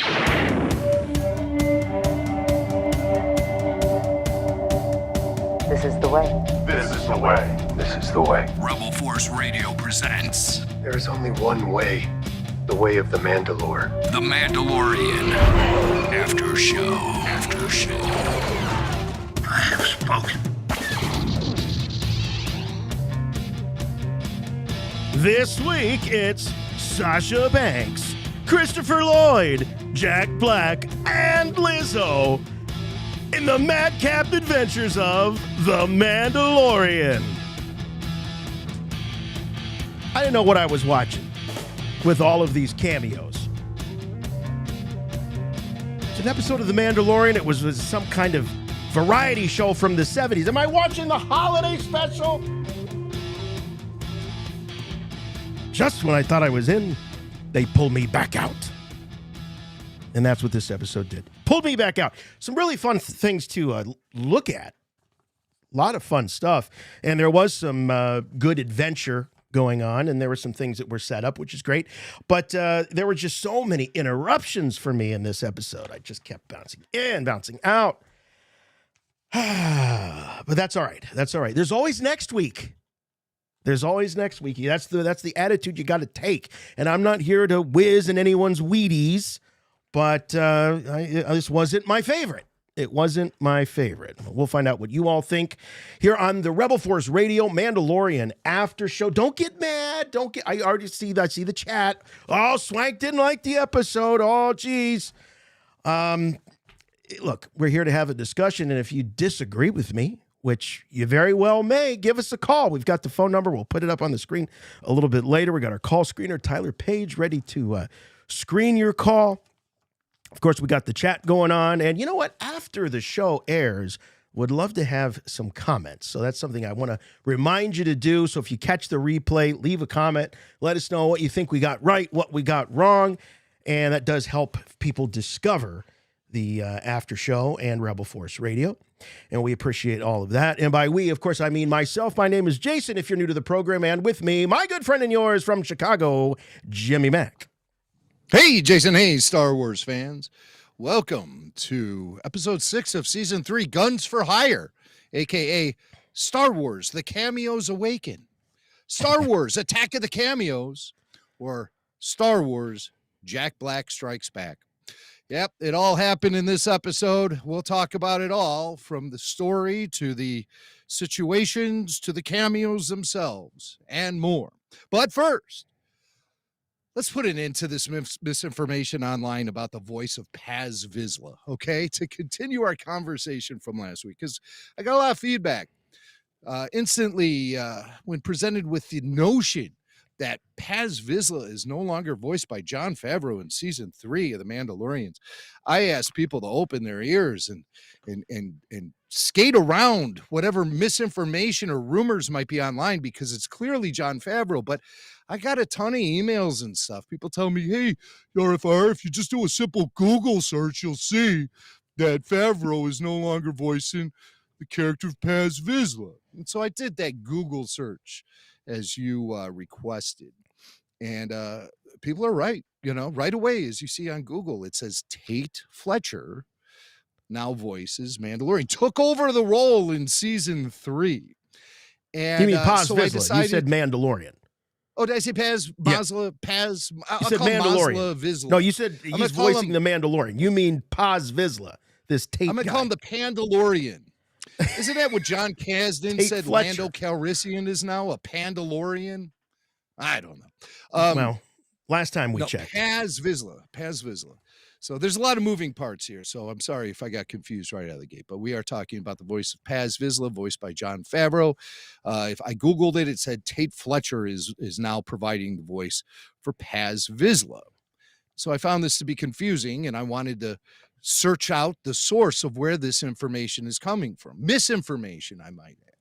This is the way. This is the way. This is the way. Rebel Force Radio presents There is only one way. The way of the Mandalore. The Mandalorian. After show. After show. I have spoken. This week, it's Sasha Banks, Christopher Lloyd, Jack Black, and Lizzo in the madcap adventures of The Mandalorian. I didn't know what I was watching with all of these cameos. It's an episode of The Mandalorian. It was some kind of variety show from the 70s. Am I watching the holiday special? Just when I thought I was in, they pulled me back out. And that's what this episode did. Pulled me back out. Some really fun things to look at. A lot of fun stuff. And there was some good adventure going on, and there were some things that were set up, which is great. But there were just so many interruptions for me in this episode. I just kept bouncing in, bouncing out. But that's all right. That's all right. There's always next week. There's always next week. That's the attitude you got to take. And I'm not here to whiz in anyone's Wheaties, but this wasn't my favorite. It wasn't my favorite. We'll find out what you all think here on the Rebel Force Radio Mandalorian After Show. Don't get mad. I already see the chat. Oh, Swank didn't like the episode. Oh, geez. Look, we're here to have a discussion, and if you disagree with me, which you very well may, give us a call. We've got the phone number. We'll put it up on the screen a little bit later. We got our call screener, Tyler Page, ready to screen your call. Of course, we got the chat going on. And you know what? After the show airs, would love to have some comments. So that's something I want to remind you to do. So if you catch the replay, leave a comment. Let us know what you think we got right, what we got wrong. And that does help people discover the After Show and Rebel Force Radio. And we appreciate all of that. And by we, of course, I mean myself. My name is Jason, if you're new to the program. And with me, my good friend and yours from Chicago, Jimmy Mack. Hey, Jason. Hey, Star Wars fans. Welcome to episode 6 of season 3, Guns for Hire, a.k.a. Star Wars, The Cameos Awaken, Star Wars, Attack of the Cameos, or Star Wars, Jack Black Strikes Back. Yep, it all happened in this episode. We'll talk about it all, from the story to the situations to the cameos themselves and more. But first, let's put an end to this misinformation online about the voice of Paz Vizsla, okay? To continue our conversation from last week, because I got a lot of feedback instantly when presented with the notion that Paz Vizsla is no longer voiced by Jon Favreau in season 3 of The Mandalorians. I asked people to open their ears and skate around whatever misinformation or rumors might be online, because it's clearly Jon Favreau. But I got a ton of emails and stuff. People tell me, hey, RFR, if you just do a simple Google search, you'll see that Favreau is no longer voicing the character of Paz Vizsla. And so I did that Google search as you requested. And people are right. Right away, as you see on Google, it says Tate Fletcher now voices Mandalorian, took over the role in season 3. And You mean Paz so Vizsla? You said Mandalorian. Oh, did I say Paz? Vizsla? Yeah. Paz. You said Mandalorian. Vizsla. No, you said he's voicing the Mandalorian. You mean Paz Vizsla, this Tate I'm going to call him the Pandalorian. Isn't that what John Kasdan said Fletcher. Lando Calrissian is now, a Pandalorian? I don't know. Well, last time we checked. Paz Vizsla. So there's a lot of moving parts here. So I'm sorry if I got confused right out of the gate. But we are talking about the voice of Paz Vizsla, voiced by Jon Favreau. If I Googled it, it said Tate Fletcher is now providing the voice for Paz Vizsla. So I found this to be confusing, and I wanted to search out the source of where this information is coming from. Misinformation, I might add.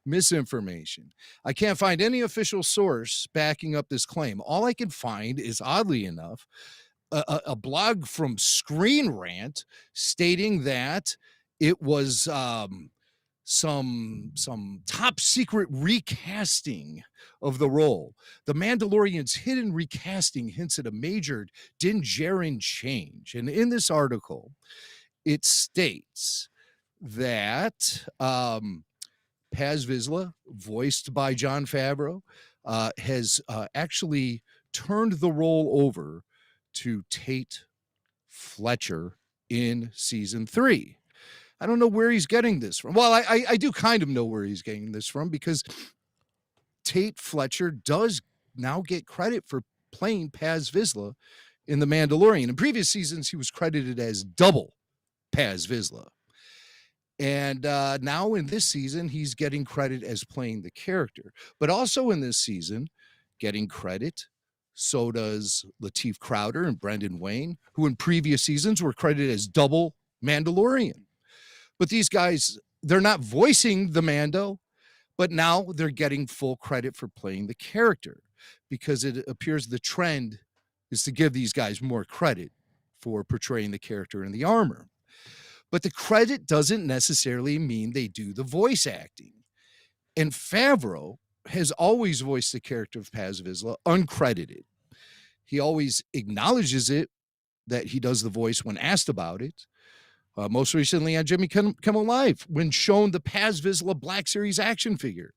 Misinformation. I can't find any official source backing up this claim. All I can find is, oddly enough, a blog from Screen Rant stating that it was some top secret recasting of the role. The Mandalorian's hidden recasting hints at a major Din Djarin change. And in this article, it states that Paz Vizsla, voiced by Jon Favreau, has actually turned the role over to Tate Fletcher in season 3. I don't know where he's getting this from. Well, I do kind of know where he's getting this from, because Tate Fletcher does now get credit for playing Paz Vizsla in The Mandalorian. In previous seasons, he was credited as double Paz Vizsla. And now in this season, he's getting credit as playing the character. But also in this season, getting credit, so does Lateef Crowder and Brendan Wayne, who in previous seasons were credited as double Mandalorian. But these guys, they're not voicing the Mando, but now they're getting full credit for playing the character, because it appears the trend is to give these guys more credit for portraying the character in the armor. But the credit doesn't necessarily mean they do the voice acting. And Favreau has always voiced the character of Paz Vizsla uncredited. He always acknowledges it, that he does the voice when asked about it. Most recently on Jimmy Kimmel Live, when shown the Paz Vizsla Black Series action figure,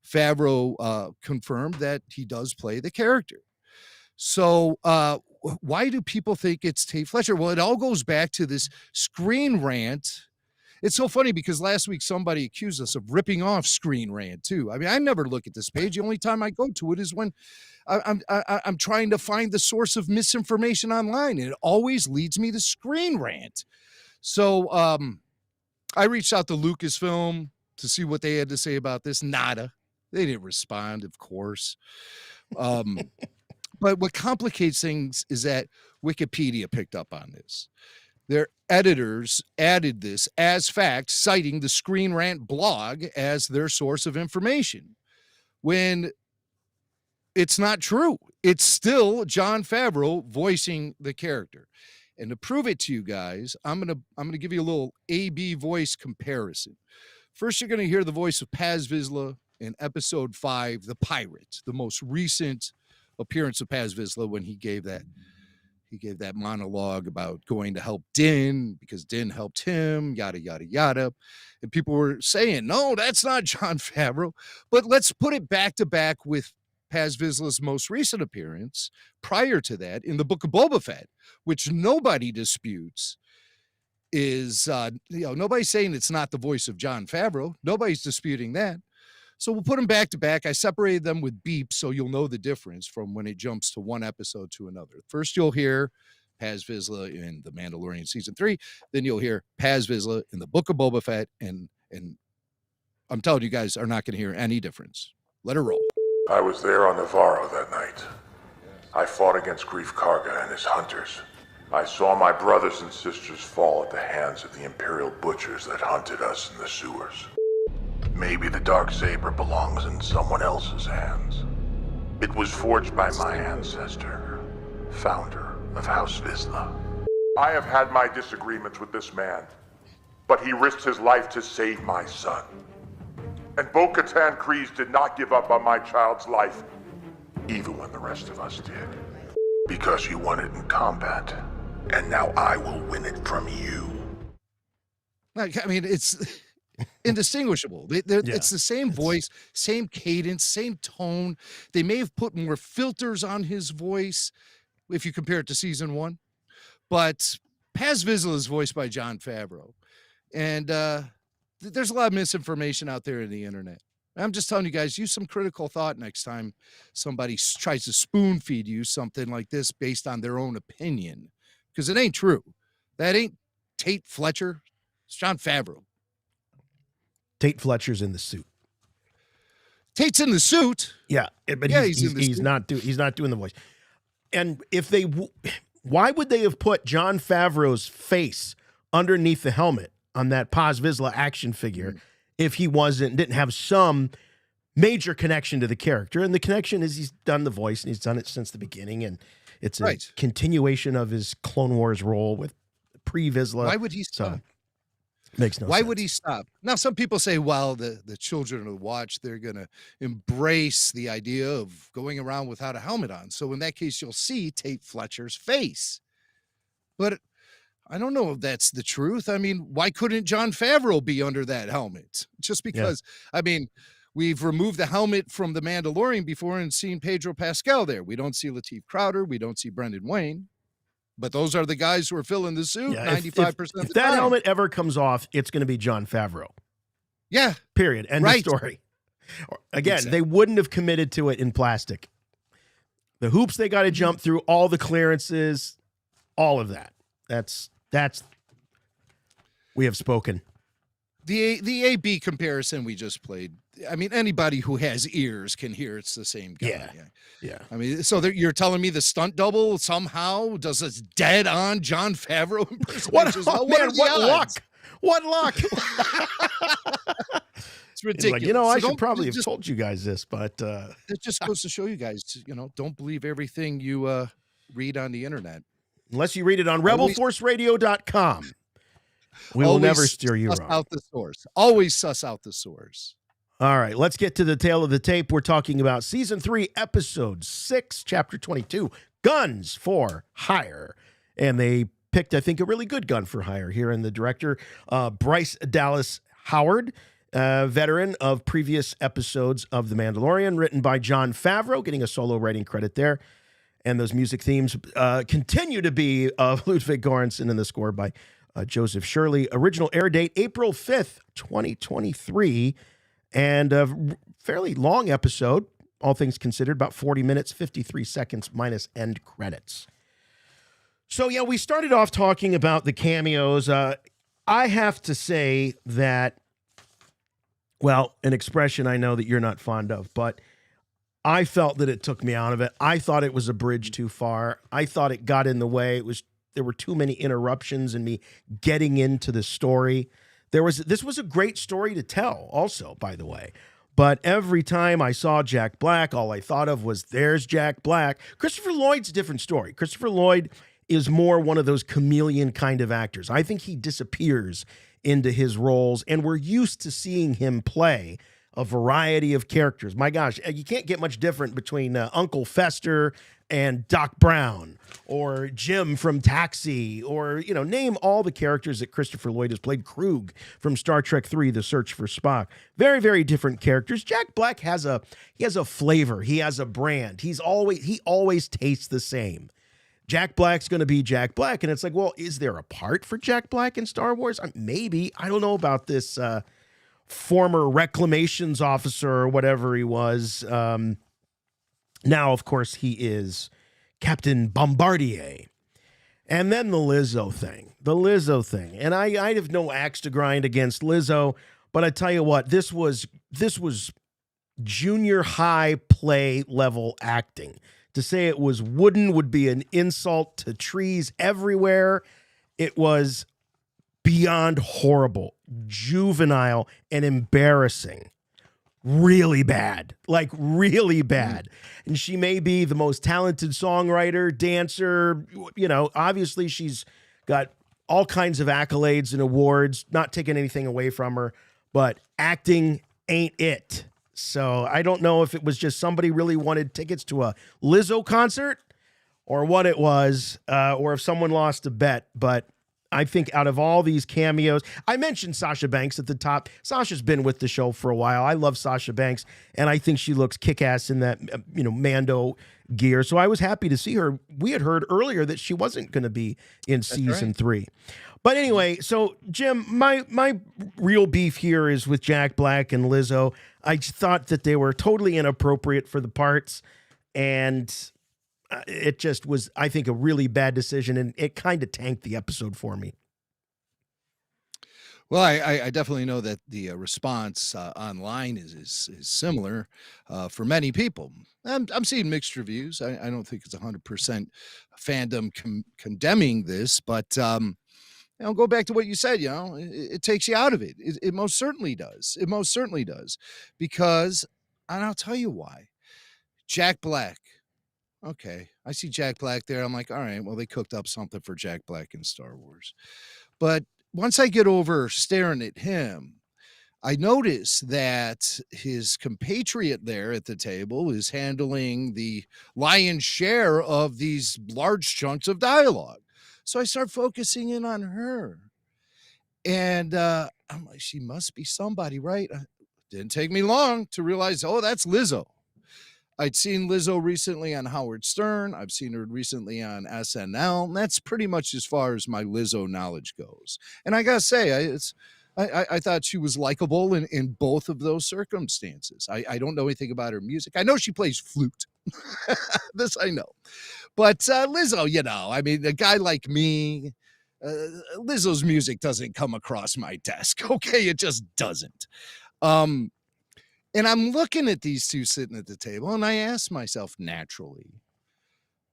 Favreau confirmed that he does play the character. So why do people think it's Tate Fletcher? Well, it all goes back to this Screen Rant. It's so funny because last week somebody accused us of ripping off Screen Rant too. I mean, I never look at this page. The only time I go to it is when I'm trying to find the source of misinformation online, and it always leads me to Screen Rant. So I reached out to Lucasfilm to see what they had to say about this. Nada. They didn't respond, of course. But what complicates things is that Wikipedia picked up on this. Their editors added this as fact, citing the Screen Rant blog as their source of information, when it's not true. It's still Jon Favreau voicing the character. And to prove it to you guys, I'm gonna give you a little A/B voice comparison. First, you're gonna hear the voice of Paz Vizsla in episode 5, The Pirate, the most recent appearance of Paz Vizsla, when he gave that monologue about going to help Din because Din helped him, yada yada yada. And people were saying, no, that's not Jon Favreau. But let's put it back to back with Paz Vizsla's most recent appearance prior to that in the Book of Boba Fett, which nobody disputes is, nobody's saying it's not the voice of Jon Favreau. Nobody's disputing that. So we'll put them back to back. I separated them with beeps so you'll know the difference from when it jumps to one episode to another. First, you'll hear Paz Vizsla in The Mandalorian season 3. Then you'll hear Paz Vizsla in the Book of Boba Fett. And I'm telling you guys are not going to hear any difference. Let her roll. I was there on Navarro that night. I fought against Grief Karga and his hunters. I saw my brothers and sisters fall at the hands of the Imperial butchers that hunted us in the sewers. Maybe the Dark Saber belongs in someone else's hands. It was forged by my ancestor, founder of House Vizsla. I have had my disagreements with this man, but he risked his life to save my son. And Bo-Katan Kryze did not give up on my child's life, even when the rest of us did. Because you won it in combat, and now I will win it from you. I mean, it's indistinguishable. It's the same voice, same cadence, same tone. They may have put more filters on his voice if you compare it to season 1, but Paz Vizsla is voiced by Jon Favreau, and there's a lot of misinformation out there in the internet. I'm just telling you guys, use some critical thought next time somebody tries to spoon feed you something like this based on their own opinion, because it ain't true. That ain't Tate Fletcher. It's Jon Favreau. Tate Fletcher's in the suit. Tate's in the suit. Yeah, but he's not doing the voice. And if why would they have put Jon Favreau's face underneath the helmet on that Paz Vizsla action figure if he didn't have some major connection to the character? And the connection is he's done the voice and he's done it since the beginning, and it's a continuation of his Clone Wars role with pre-Vizsla. Why would he stop? Makes no Why sense. would he stop? Now, some people say, well, the children of the watch, they're going to embrace the idea of going around without a helmet on. So in that case, you'll see Tate Fletcher's face. But I don't know if that's the truth. I mean, why couldn't Jon Favreau be under that helmet? Just because, I mean, we've removed the helmet from The Mandalorian before and seen Pedro Pascal there. We don't see Lateef Crowder. We don't see Brendan Wayne. But those are the guys who are filling the suit 95% of the if that time. helmet ever comes off, it's going to be Jon Favreau. Yeah. Period. End of story. Again, Exactly. they wouldn't have committed to it in plastic. The hoops they got to jump through, all the clearances, all of that. That's we have spoken. The A-B comparison we just played, I mean, anybody who has ears can hear it's the same guy. Yeah. I mean, so you're telling me the stunt double somehow does this dead on Jon Favreau impersonation? What luck. It's ridiculous. Like, I So should probably have told you guys this, but it just goes to show you guys, don't believe everything you read on the internet. Unless you read it on rebelforceradio.com. We will never steer you suss wrong. out the source. Always suss out the source. All right, let's get to the tail of the tape. We're talking about Season 3, Episode 6, Chapter 22, Guns for Hire. And they picked, I think, a really good gun for hire here in the director, Bryce Dallas Howard, veteran of previous episodes of The Mandalorian, written by Jon Favreau, getting a solo writing credit there. And those music themes continue to be of Ludwig Göransson and the score by Joseph Shirley. Original air date, April 5th, 2023. And a fairly long episode, all things considered, about 40 minutes, 53 seconds minus end credits. So, yeah, we started off talking about the cameos. I have to say that, well, an expression I know that you're not fond of, but I felt that it took me out of it. I thought it was a bridge too far. I thought it got in the way. There were too many interruptions in me getting into the story. This was a great story to tell also, by the way. But every time I saw Jack Black, all I thought of was, there's Jack Black. Christopher Lloyd's a different story. Christopher Lloyd is more one of those chameleon kind of actors. I think he disappears into his roles, and we're used to seeing him play a variety of characters. My gosh, you can't get much different between Uncle Fester and Doc Brown, or Jim from Taxi, or, name all the characters that Christopher Lloyd has played. Krug from Star Trek III, The Search for Spock. Very, very different characters. Jack Black has a flavor. He has a brand. He always tastes the same. Jack Black's going to be Jack Black. And it's like, well, is there a part for Jack Black in Star Wars? Maybe. I don't know about this former reclamations officer or whatever he was. Now, of course, he is Captain Bombardier. And then the Lizzo thing. And I have no axe to grind against Lizzo, but I tell you what, this was junior high play level acting. To say it was wooden would be an insult to trees everywhere. It was beyond horrible, juvenile, and embarrassing. Really bad, like really bad. And she may be the most talented songwriter, dancer, obviously she's got all kinds of accolades and awards, not taking anything away from her, but acting ain't it. So I don't know if it was just somebody really wanted tickets to a Lizzo concert or what it was, or if someone lost a bet, but I think out of all these cameos, I mentioned Sasha Banks at the top. Sasha's been with the show for a while. I love Sasha Banks, and I think she looks kick-ass in that, Mando gear. So I was happy to see her. We had heard earlier that she wasn't going to be in season 3. But anyway, so Jim, my real beef here is with Jack Black and Lizzo. I thought that they were totally inappropriate for the parts, and it just was, I think, a really bad decision, and it kind of tanked the episode for me. Well, I definitely know that the response online is similar for many people. I'm seeing mixed reviews. I don't think it's 100% fandom condemning this, but go back to what you said. It takes you out of it. It most certainly does. It most certainly does, because, and I'll tell you why. Jack Black. Okay, I see Jack Black there. I'm like, all right, well, they cooked up something for Jack Black in Star Wars. But once I get over staring at him, I notice that his compatriot there at the table is handling the lion's share of these large chunks of dialogue. So I start focusing in on her. And I'm like, she must be somebody, right? Didn't take me long to realize, oh, that's Lizzo. I'd seen Lizzo recently on Howard Stern. I've seen her recently on SNL. And that's pretty much as far as my Lizzo knowledge goes. And I got to say, I thought she was likable in both of those circumstances. I don't know anything about her music. I know she plays flute. This I know. But Lizzo, you know, I mean, a guy like me, Lizzo's music doesn't come across my desk. Okay, it just doesn't. And I'm looking at these two sitting at the table, and I ask myself naturally,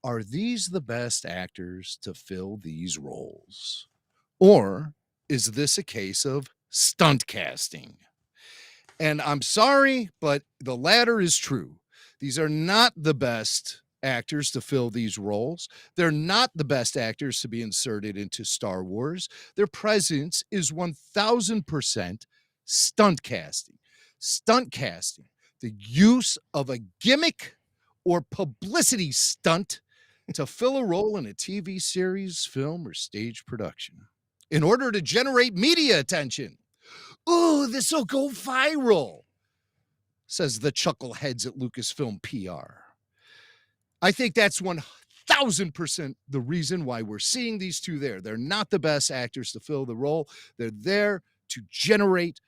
are these the best actors to fill these roles? Or is this a case of stunt casting? And I'm sorry, but the latter is true. These are not the best actors to fill these roles. They're not the best actors to be inserted into Star Wars. Their presence is 1000% stunt casting. Stunt casting, the use of a gimmick or publicity stunt to fill a role in a TV series, film, or stage production in order to generate media attention. Ooh, this will go viral, says the chuckleheads at Lucasfilm PR. I think that's 1000% the reason why we're seeing these two there. They're not the best actors to fill the role. They're there to generate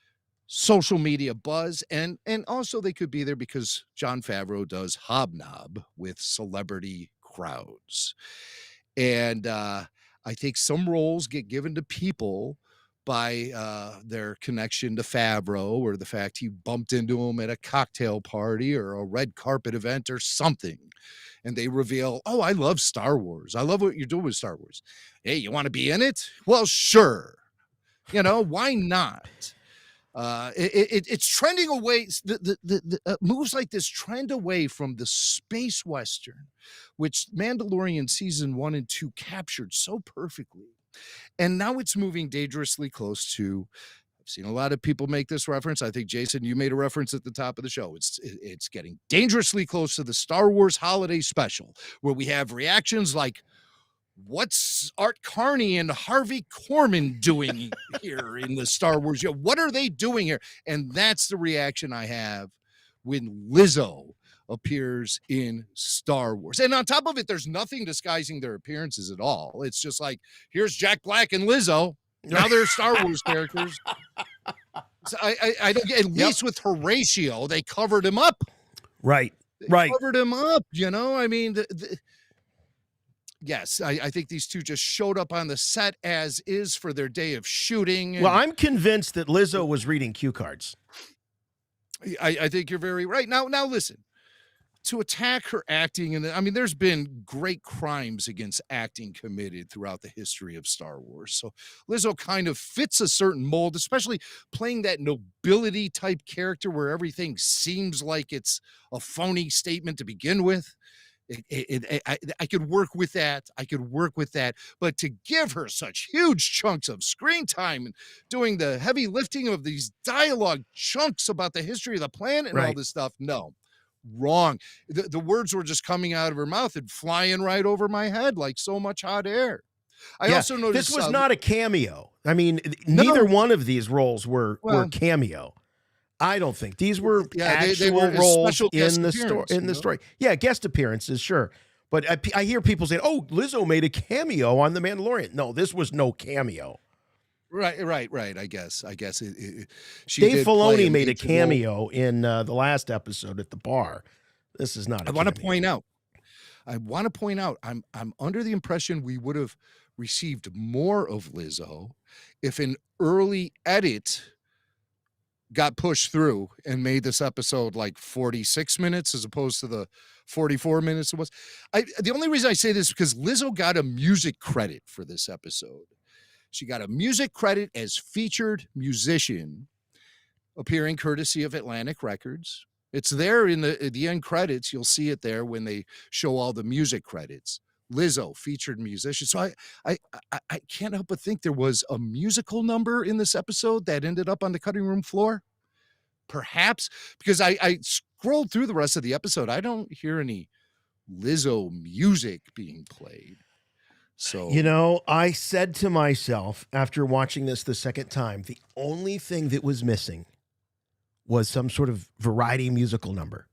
social media buzz, and also they could be there because Jon Favreau does hobnob with celebrity crowds. And I think some roles get given to people by their connection to Favreau, or the fact he bumped into him at a cocktail party or a red carpet event or something. And they reveal, oh, I love Star Wars. I love what you're doing with Star Wars. Hey, you want to be in it? Well, sure. You know, why not? It's trending away. The moves like this trend away from the space western, which Mandalorian season 1 and 2 captured so perfectly, and now it's moving dangerously close to. I've seen a lot of people make this reference. I think Jason, you made a reference at the top of the show. It's getting dangerously close to the Star Wars holiday special, where we have reactions like, what's Art Carney and Harvey Korman doing here in the Star Wars? What are they doing here? And that's the reaction I have when Lizzo appears in Star Wars. And on top of it, there's nothing disguising their appearances at all. It's just like, here's Jack Black and Lizzo. Now they're Star Wars characters. So I don't get, at least with Horatio, they covered him up. Right. They covered him up, you know? I mean, yes, I think these two just showed up on the set as is for their day of shooting. Well, I'm convinced that Lizzo was reading cue cards. I think you're very right. Now listen, to attack her acting, and I mean, there's been great crimes against acting committed throughout the history of Star Wars. So Lizzo kind of fits a certain mold, especially playing that nobility type character where everything seems like it's a phony statement to begin with. I could work with that. But to give her such huge chunks of screen time and doing the heavy lifting of these dialogue chunks about the history of the planet and all this stuff, no, wrong. The words were just coming out of her mouth and flying right over my head like so much hot air. I also noticed this was not a cameo. I mean, neither one of these roles were cameo. I don't think these were actual were roles in the story. Yeah, guest appearances, sure. But I hear people saying, "Oh, Lizzo made a cameo on The Mandalorian." No, this was no cameo. Right. I guess Dave Filoni made a cameo in the last episode at the bar. This is not. I want to point out. I'm under the impression we would have received more of Lizzo if an early edit got pushed through and made this episode like 46 minutes as opposed to the 44 minutes it was. The only reason I say this is because Lizzo got a music credit for this episode. She got a music credit as featured musician, appearing courtesy of Atlantic Records. It's there in the end credits. You'll see it there when they show all the music credits. Lizzo featured musician. So I can't help but think there was a musical number in this episode that ended up on the cutting room floor. Perhaps because I scrolled through the rest of the episode. I don't hear any Lizzo music being played. So, You know, I said to myself after watching this the second time, the only thing that was missing was some sort of variety musical number.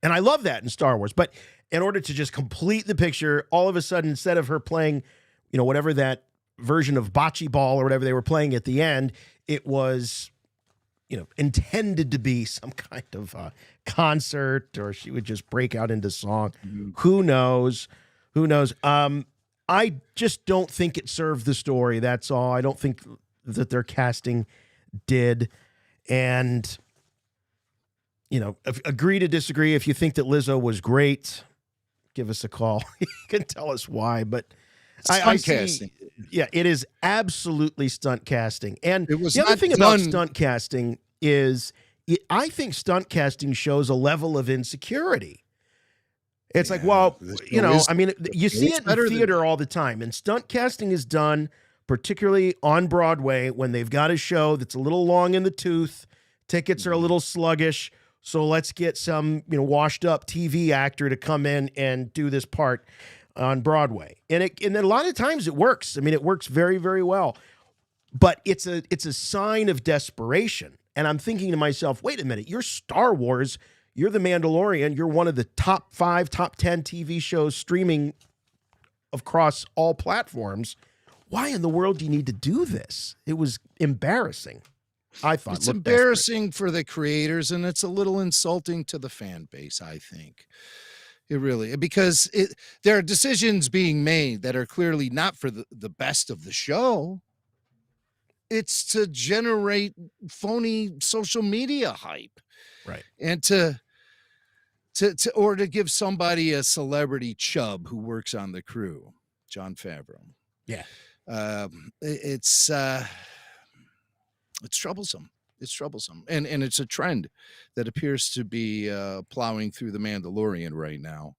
And I love that in Star Wars. But in order to just complete the picture, all of a sudden, instead of her playing, you know, whatever that version of bocce ball or whatever they were playing at the end, it was, you know, intended to be some kind of concert, or she would just break out into song. Who knows? Who knows? I just don't think it served the story. That's all. I don't think that their casting did. And, you know, agree to disagree. If you think that Lizzo was great, give us a call. You can tell us why. But I casting. Yeah, it is absolutely stunt casting. And It was the other not thing about done- stunt casting is I think stunt casting shows a level of insecurity. It's like, well, you know, I mean, you see it in theater all the time, and stunt casting is done particularly on Broadway when they've got a show that's a little long in the tooth, tickets are a little sluggish, so let's get some, you know, washed up TV actor to come in and do this part on Broadway. And then a lot of times it works. I mean, it works very, very well. But it's a sign of desperation. And I'm thinking to myself, wait a minute, you're Star Wars, you're the Mandalorian, you're one of the top 5, top 10 TV shows streaming across all platforms. Why in the world do you need to do this? It was embarrassing. I thought it's embarrassing for the creators, and it's a little insulting to the fan base, I think. It really, because there are decisions being made that are clearly not for the best of the show. It's to generate phony social media hype. Right. And to give somebody a celebrity chub who works on the crew, Jon Favreau. Yeah. It's troublesome. It's troublesome. And it's a trend that appears to be plowing through the Mandalorian right now.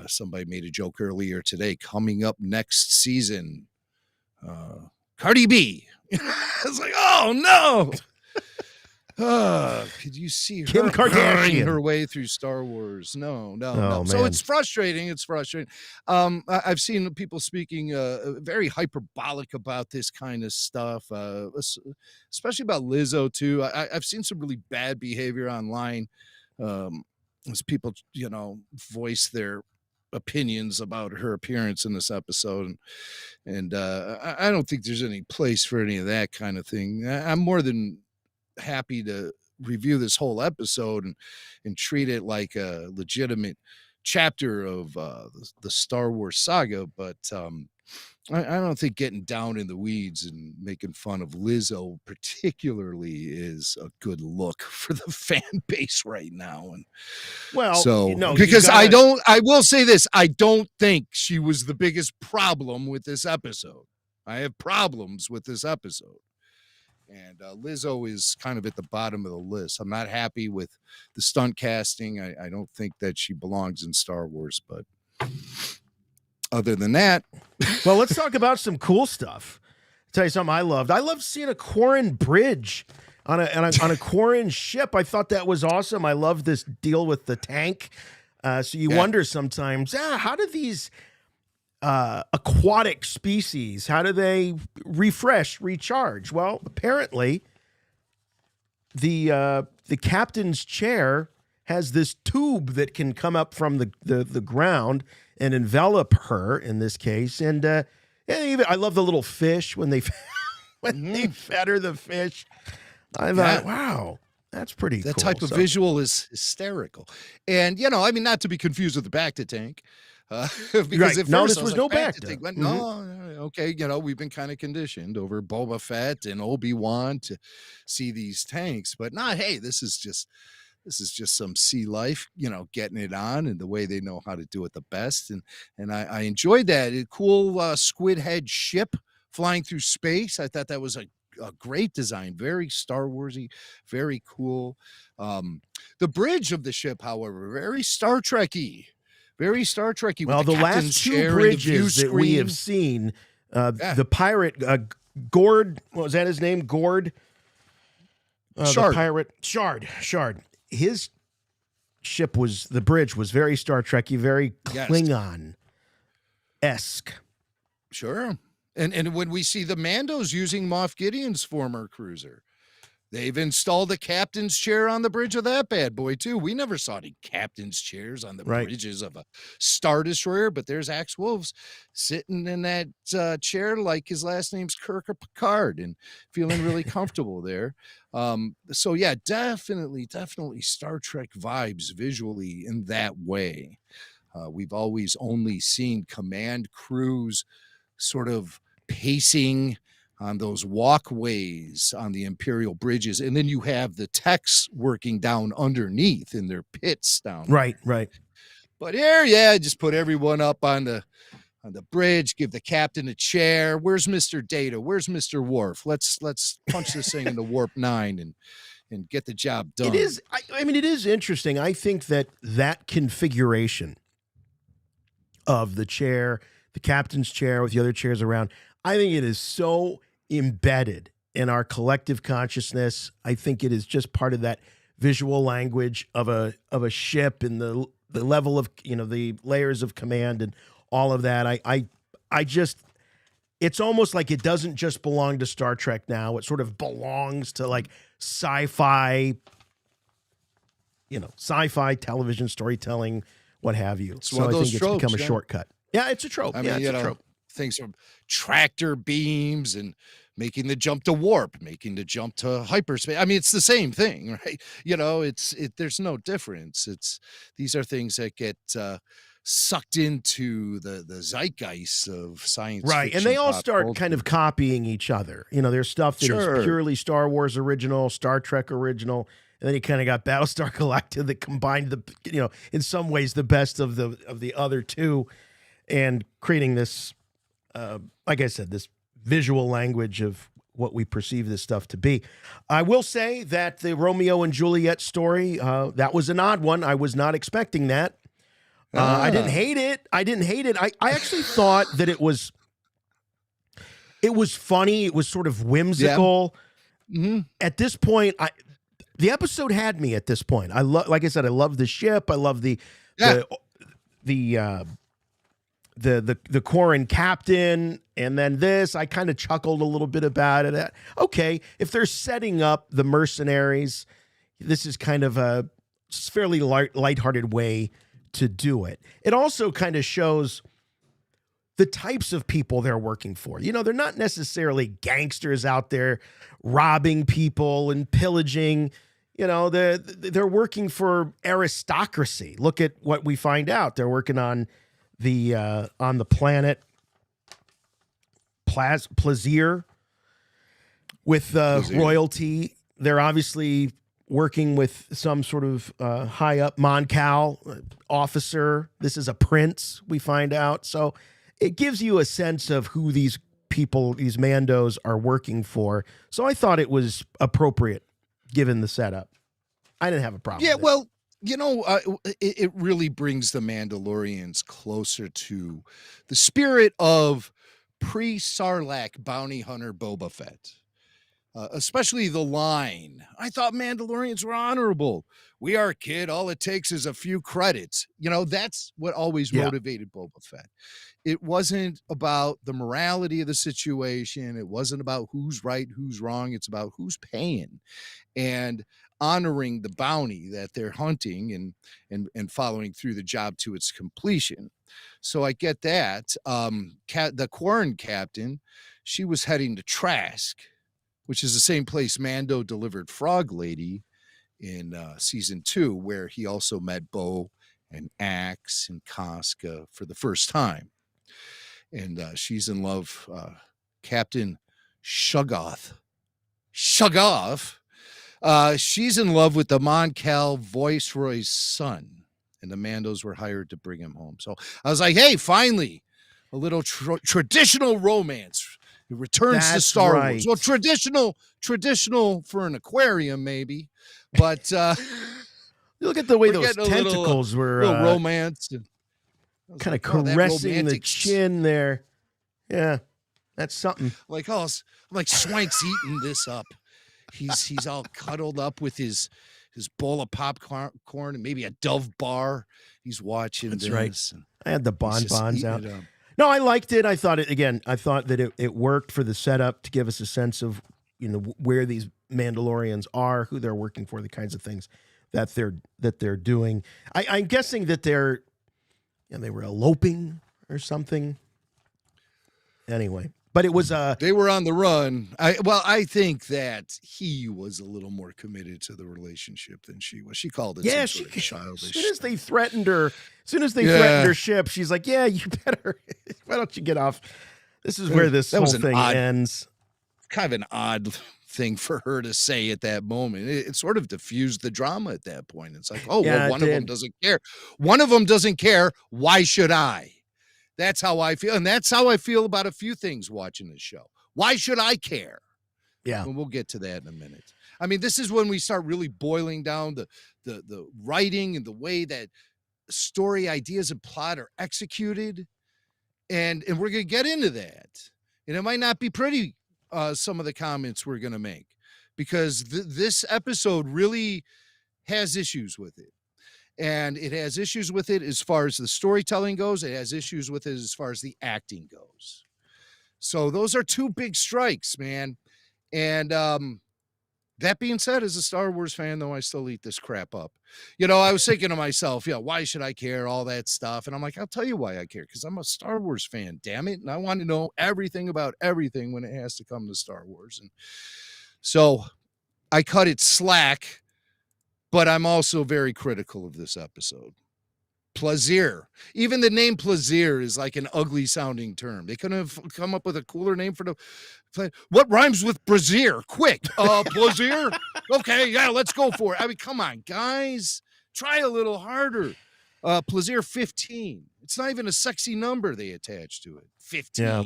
Somebody made a joke earlier today, coming up next season, Cardi B. It's like, oh no. Could you see her Kim Kardashian her way through Star Wars? No. Oh, So man. it's frustrating. I've seen people speaking very hyperbolic about this kind of stuff, especially about Lizzo too. I've seen some really bad behavior online as people, you know, voice their opinions about her appearance in this episode, and I don't think there's any place for any of that kind of thing. I'm more than happy to review this whole episode and treat it like a legitimate chapter of the Star Wars saga, but I don't think getting down in the weeds and making fun of Lizzo particularly is a good look for the fan base right now. And Well, so, you know, because you gotta- I will say this, I don't think she was the biggest problem with this episode. I have problems with this episode. And Lizzo is kind of at the bottom of the list. I'm not happy with the stunt casting. I don't think that she belongs in Star Wars, but other than that, Well, let's talk about some cool stuff. I'll tell you something I loved. I loved seeing a Quarren bridge on a Quarren ship. I thought that was awesome. I love this deal with the tank. So you wonder sometimes, how do these aquatic species, how do they refresh, recharge? Well, apparently the captain's chair has this tube that can come up from the ground and envelop her in this case. And I love the little fish when they they fed her the fish. I thought, wow, that's pretty cool. that type of visual is hysterical. And, you know, I mean, not to be confused with the Bacta tank. Because Right. at No, first this I was like, no Bacta Bacta. tank. But no, okay, you know, we've been kind of conditioned over Boba Fett and Obi-Wan to see these tanks. But hey, this is just some sea life, you know, getting it on and the way they know how to do it the best. And I enjoyed that. A cool squid head ship flying through space. I thought that was a great design, very Star Warsy, very cool. The bridge of the ship, however, very Star Trek-y, Very Star Trekky. Well, with the captain's last two chair and the view bridges that we have screen. seen, the pirate Gord, what was that his name? Gord, Shard. the pirate Shard. His ship the bridge was very Star Trekky, very Yes. Klingon-esque. Sure. And when we see the Mandos using Moff Gideon's former cruiser, they've installed a captain's chair on the bridge of that bad boy, too. We never saw any captain's chairs on the bridges of a Star Destroyer, but there's Axe Wolves sitting in that chair like his last name's Kirk or Picard and feeling really comfortable there. So, yeah, definitely Star Trek vibes visually in that way. We've always only seen command crews sort of pacing on those walkways on the Imperial bridges, and then you have the techs working down underneath in their pits down there. Right. But here, just put everyone up on the bridge, give the captain a chair. Where's Mr. Data? Where's Mr. Worf? Let's punch this thing into warp 9 and get the job done. It is. I mean, it is interesting. I think that configuration of the chair, the captain's chair with the other chairs around, I think it is so embedded in our collective consciousness. I think it is just part of that visual language of a ship and the level of, the layers of command and all of that. I just, it's almost like it doesn't just belong to Star Trek now. It sort of belongs to like sci-fi television storytelling, what have you. It's one of those I think tropes, it's become a shortcut. Yeah, it's a trope. I mean, it's a trope. Things from tractor beams and making the jump to warp, making the jump to hyperspace. I mean, it's the same thing, right? There's no difference. These are things that get sucked into the zeitgeist of science right, fiction, and they all start culture. kind of copying each other. There's stuff that is purely Star Wars original, Star Trek original, and then you kind of got Battlestar Galactica that combined in some ways the best of the other two, and creating this, like I said, this visual language of what we perceive this stuff to be. I will say that the Romeo and Juliet story, that was an odd one. I was not expecting that. I didn't hate it. I actually thought that it was funny. It was sort of whimsical. Yeah. Mm-hmm. At this point, the episode had me at this point. Like I said, I love the ship. I love the Quarren captain, and then this, I kind of chuckled a little bit about it. Okay, if they're setting up the mercenaries, this is kind of a fairly lighthearted way to do it. It also kind of shows the types of people they're working for. They're not necessarily gangsters out there robbing people and pillaging. They're working for aristocracy. Look at what we find out. They're working on the planet Plazier with royalty. They're obviously working with some sort of high up Mon Cal officer. This is a prince, we find out. So it gives you a sense of who these people, these Mandos, are working for. So I thought it was appropriate given the setup. I didn't have a problem. Yeah, with it. well, it really brings the Mandalorians closer to the spirit of pre-Sarlacc bounty hunter Boba Fett. Especially the line, I thought Mandalorians were honorable. We are, kid. All it takes is a few credits. That's what always motivated Boba Fett. It wasn't about the morality of the situation. It wasn't about who's right, who's wrong. It's about who's paying and honoring the bounty that they're hunting and following through the job to its completion. So I get that. The Quarren captain, she was heading to Trask, which is the same place Mando delivered Frog Lady in season 2, where he also met Bo and Axe and Casca for the first time. And she's in love, Captain Shuggoth. She's in love with the Mon Cal Viceroy's son, and the Mandos were hired to bring him home. So I was like, hey, finally, a little traditional romance. It returns to Star Wars. Well, traditional for an aquarium, maybe, but look at the way those tentacles were little romance. kind of like, that caressing the romantic chin there. Yeah, that's something. Like, oh, I'm like Swank's eating this up. He's all cuddled up with his bowl of popcorn and maybe a Dove bar. He's watching That's this. right. And I had the he's just bonbons eating out. it up. No, I liked it. I thought that it worked for the setup to give us a sense of, where these Mandalorians are, who they're working for, the kinds of things that they're doing. I'm guessing that they were eloping or something. Anyway, but it was they were on the run. I think that he was a little more committed to the relationship than she was. She called it some sort of childish. As soon as they threatened her ship, she's like, "Yeah, you better. Why don't you get off? This is where this whole thing ends." Kind of an odd thing for her to say at that moment. It sort of diffused the drama at that point. It's like, oh, well, one of them doesn't care. One of them doesn't care. Why should I? That's how I feel. And that's how I feel about a few things watching this show. Why should I care? Yeah. And we'll get to that in a minute. I mean, this is when we start really boiling down the writing and the way that story ideas and plot are executed. And we're going to get into that. And it might not be pretty, some of the comments we're going to make, because this episode really has issues with it. And it has issues with it as far as the storytelling goes. It has issues with it as far as the acting goes. So those are two big strikes, man. And that being said, as a Star Wars fan, though, I still eat this crap up. I was thinking to myself, why should I care? All that stuff. And I'm like, I'll tell you why I care, because I'm a Star Wars fan, damn it. And I want to know everything about everything when it has to come to Star Wars. And so I cut it slack. But I'm also very critical of this episode. Plazier. Even the name Plazier is like an ugly sounding term. They couldn't have come up with a cooler name for what rhymes with brazier? Quick. Plazier? Okay, yeah, let's go for it. I mean, come on, guys. Try a little harder. Plazier 15. It's not even a sexy number they attach to it. 15. Yeah.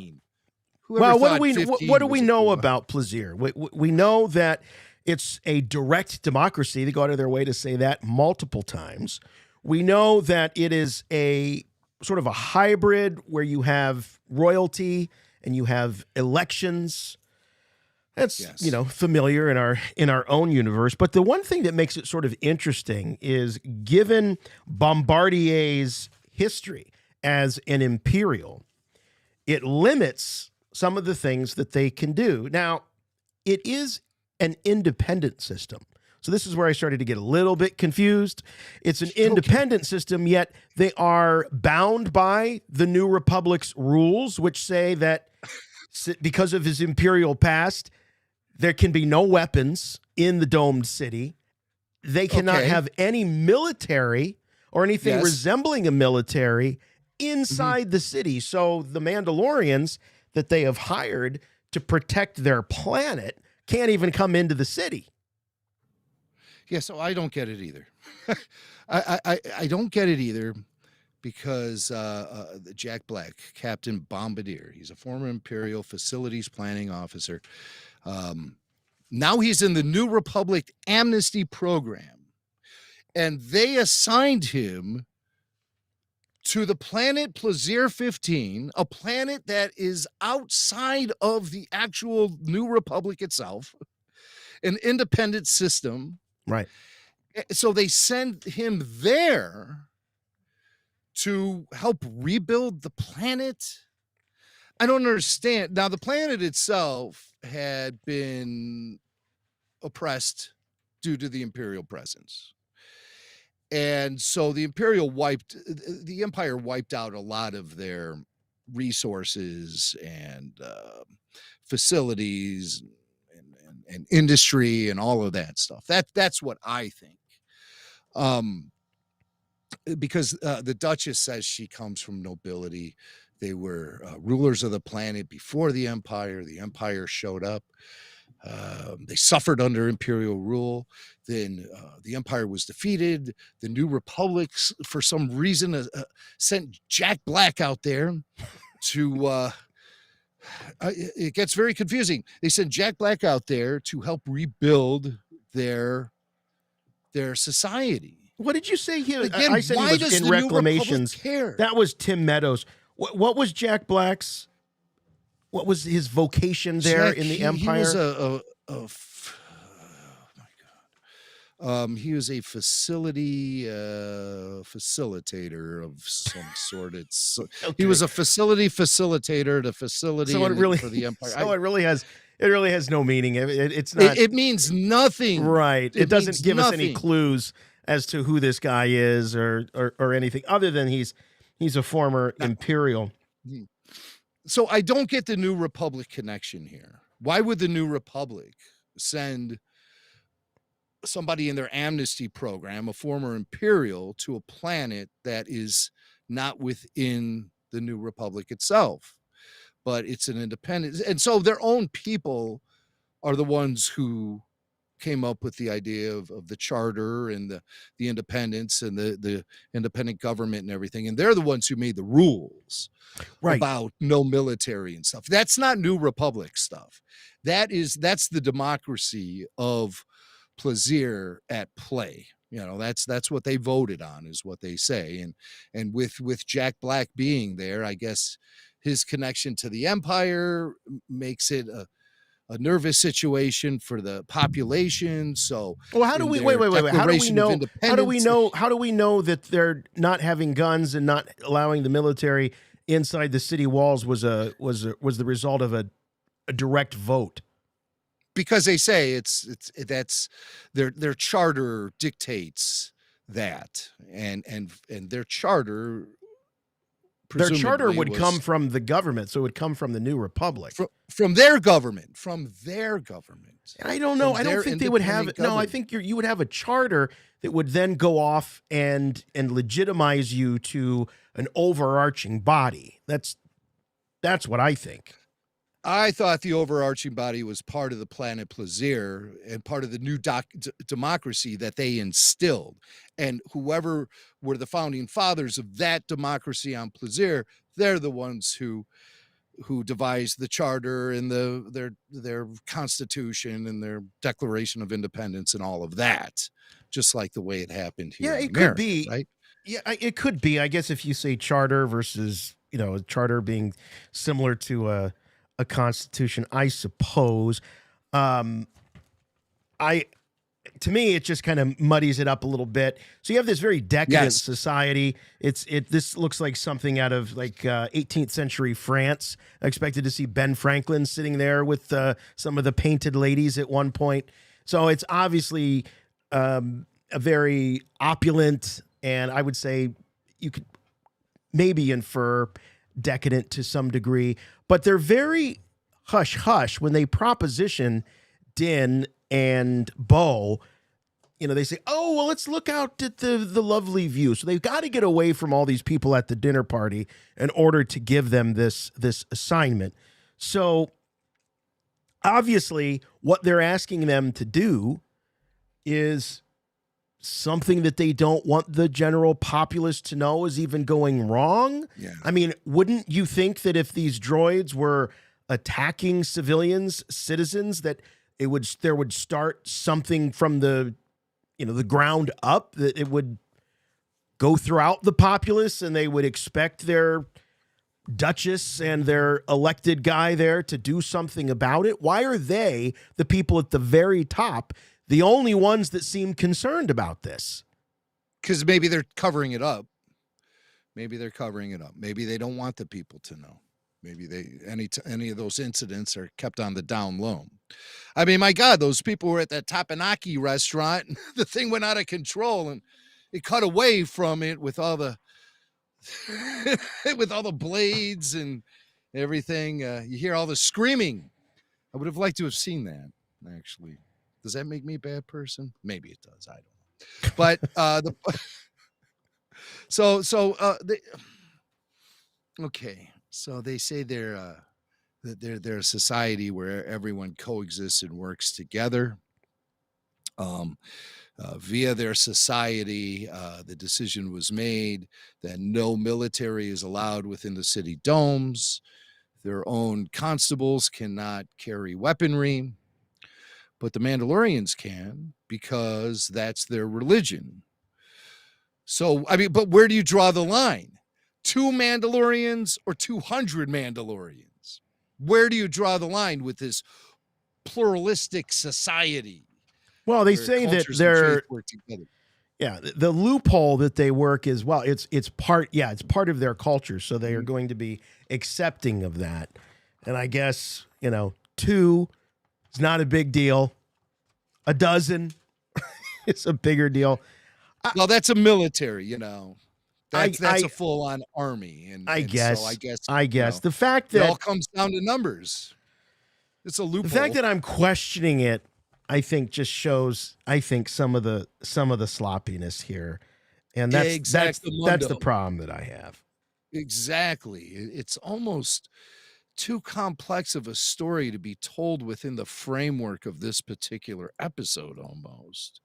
Well, what do we know about Plazier? We know that it's a direct democracy. They go out of their way to say that multiple times. We know that it is a sort of a hybrid where you have royalty and you have elections. That's, familiar in our own universe. But the one thing that makes it sort of interesting is, given Bombardier's history as an Imperial, it limits some of the things that they can do. Now, it is an independent system. So this is where I started to get a little bit confused. It's an independent system, yet they are bound by the New Republic's rules, which say that because of his imperial past, there can be no weapons in the domed city. They cannot have any military or anything resembling a military inside the city. So the Mandalorians that they have hired to protect their planet can't even come into the city. Yeah, so I don't get it either. I don't get it either, because Jack Black, Captain Bombardier, he's a former Imperial Facilities Planning Officer. Now he's in the New Republic Amnesty Program, and they assigned him to the planet Plazier 15, a planet that is outside of the actual New Republic itself, an independent system. Right. So they send him there to help rebuild the planet. I don't understand. Now, the planet itself had been oppressed due to the Imperial presence. And so the Empire wiped out a lot of their resources and facilities and industry and all of that stuff. That's what I think. Because the Duchess says she comes from nobility. They were rulers of the planet before the Empire. The Empire showed up. They suffered under Imperial rule. Then the Empire was defeated. The New Republic, for some reason, sent Jack Black out there to... it gets very confusing. They sent Jack Black out there to help rebuild their society. What did you say? Again, I said why he was does in the New reclamations. Republic care? That was Tim Meadows. What was Jack Black's? What was his vocation there in the Empire? He was oh my God. He was a facilitator of some sort. He was a facility facilitator at a facility for the Empire. So it really has no meaning. It's not. It means nothing, right? It doesn't give us any nothing. clues as to who this guy is or anything other than he's a former Imperial. So I don't get the New Republic connection here. Why would the New Republic send somebody in their amnesty program, a former Imperial, to a planet that is not within the New Republic itself, but it's an independent? And so their own people are the ones who came up with the idea of the charter and the independence and the independent government and everything. And they're the ones who made the rules about no military and stuff. That's not New Republic stuff. That's the democracy of Plazier at play. That's what they voted on, is what they say. And with Jack Black being there, I guess his connection to the Empire makes it a nervous situation for the population. So, well, how do we wait? How do we know that they're not having guns and not allowing the military inside the city walls was the result of a direct vote? Because they say that's their charter dictates that, and their charter. Their charter would come from the government, so it would come from the New Republic. From their government. I don't know. I don't think they would have it. No, I think you would have a charter that would then go off and legitimize you to an overarching body. That's what I think. I thought the overarching body was part of the planet Plazier and part of the new democracy that they instilled. And whoever were the founding fathers of that democracy on Plazier, they're the ones who devised the charter and their constitution and their Declaration of Independence and all of that, just like the way it happened here. Yeah, in America, could be. Right? Yeah, it could be. I guess if you say charter versus, a charter being similar to a constitution, I suppose. To me, it just kind of muddies it up a little bit. So you have this very decadent society. This looks like something out of 18th century France. I expected to see Ben Franklin sitting there with some of the painted ladies at one point. So it's obviously a very opulent, and I would say you could maybe infer decadent to some degree, but they're very hush-hush when they proposition Din and Bo. They say, oh, well, let's look out at the lovely view. So they've got to get away from all these people at the dinner party in order to give them this assignment. So obviously what they're asking them to do is something that they don't want the general populace to know is even going wrong. Yeah. I mean, wouldn't you think that if these droids were attacking citizens, that there would start something from the ground up, that it would go throughout the populace and they would expect their Duchess and their elected guy there to do something about it? Why are they, the people at the very top, the only ones that seem concerned about this? Because maybe they're covering it up. Maybe they don't want the people to know. Maybe any of those incidents are kept on the down low. I mean, my God, those people were at that Tapanaki restaurant and the thing went out of control and it cut away from it with all the blades and everything. You hear all the screaming. I would have liked to have seen that, actually. Does that make me a bad person? Maybe it does. I don't know. But okay. So they say they're a society where everyone coexists and works together. Via their society, the decision was made that no military is allowed within the city domes. Their own constables cannot carry weaponry, but the Mandalorians can, because that's their religion. So, I mean, but where do you draw the line? 2 Mandalorians or 200 Mandalorians? Where do you draw the line with this pluralistic society? Well, they where say that cultures and they're faith work together? yeah, the loophole that they work is well, it's part it's part of their culture, so they are going to be accepting of that. And I guess, 2 is not a big deal. A dozen is a bigger deal. Well, that's a military, That's I- a full-on army, and I and guess. So I guess the fact it all that comes down to numbers. It's a loophole. the fact that I'm questioning it, I think, just shows some of the sloppiness here, and Yeah, that's exactamundo. the problem that I have. Exactly. It's almost too complex of a story to be told within the framework of this particular episode almost.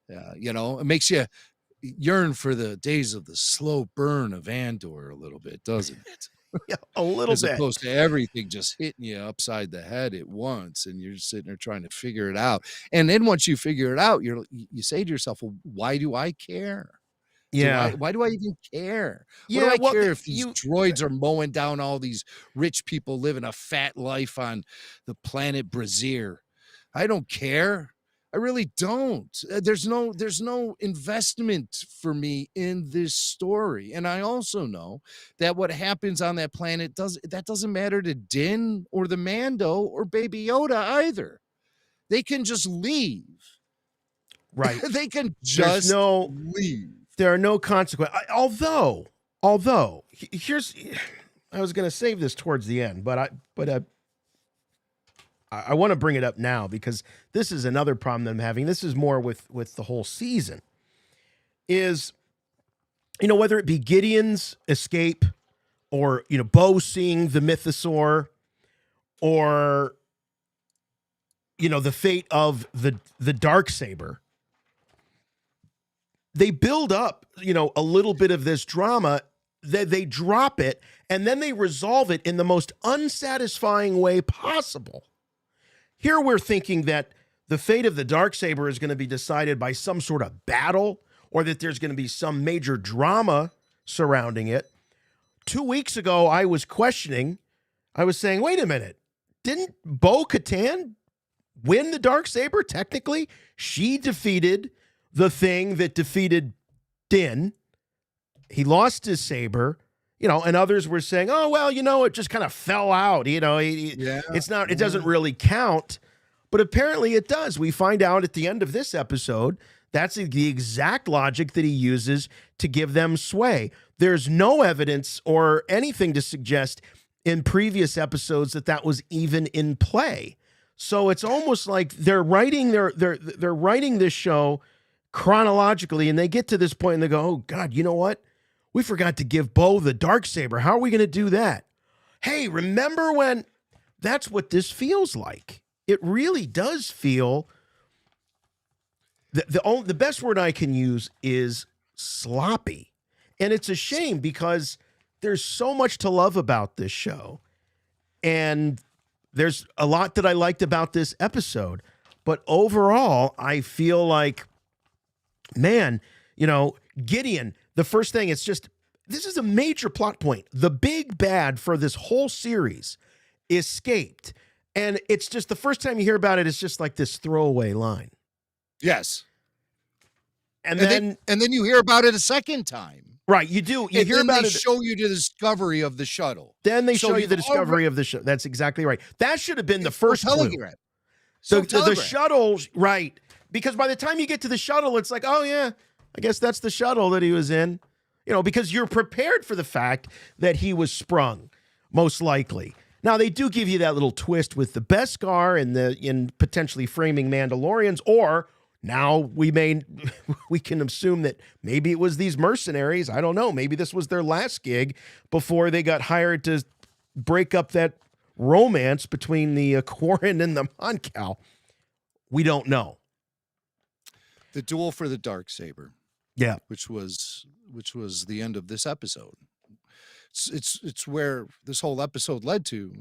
It makes you yearn for the days of the slow burn of Andor a little bit, doesn't it? Yeah, a little As bit. opposed to everything just hitting you upside the head at once, and you're sitting there trying to figure it out. And then once you figure it out, you say to yourself, well, why do I care? Yeah. Why do I even care? Yeah, What do I well, care if these you- droids are mowing down all these rich people living a fat life on the planet Brazier? I don't care. I really don't. There's no investment for me in this story. And I also know that what happens on that planet doesn't matter to Din or the Mando or Baby Yoda either. They can just leave. Right. They can just leave. There are no consequences. Although, here's, I was going to save this towards the end, but I want to bring it up now because this is another problem that I'm having. This is more with the whole season. Is, whether it be Gideon's escape, or Bo seeing the mythosaur, or the fate of the Dark Saber. They build up, a little bit of this drama, that they drop it, and then they resolve it in the most unsatisfying way possible. Here we're thinking that the fate of the Dark Saber is going to be decided by some sort of battle, or that there's going to be some major drama surrounding it. 2 weeks ago, I was saying, wait a minute, didn't Bo-Katan win the Dark Saber? Technically, she defeated the thing that defeated Din. He lost his saber, and others were saying, oh, well, it just kind of fell out. It doesn't really count. But apparently it does. We find out at the end of this episode, that's the exact logic that he uses to give them sway. There's no evidence or anything to suggest in previous episodes that was even in play. So it's almost like they're writing they're writing this show chronologically, and they get to this point and they go, oh God, you know what? We forgot to give Bo the Dark Saber. How are we going to do that? Hey, remember when? That's what this feels like. It really does feel. The best word I can use is sloppy. And it's a shame because there's so much to love about this show. And there's a lot that I liked about this episode. But overall, I feel like, man, Gideon, the first thing, this is a major plot point. The big bad for this whole series escaped. And it's just the first time you hear about it, it's just like this throwaway line. Yes. And then you hear about it a second time. Right, you do. You hear about it. They show you the discovery of the shuttle. Then they show you the discovery of the shuttle. That's exactly right. That should have been the first clue. The shuttle, right. Because by the time you get to the shuttle, it's like, oh yeah, I guess that's the shuttle that he was in. Because you're prepared for the fact that he was sprung, most likely. Now, they do give you that little twist with the Beskar and in potentially framing Mandalorians, or now we can assume that maybe it was these mercenaries. I don't know. Maybe this was their last gig before they got hired to break up that romance between the Quarren and the Moncal. We don't know. The duel for the Dark Saber. Yeah. Which was the end of this episode. It's where this whole episode led to.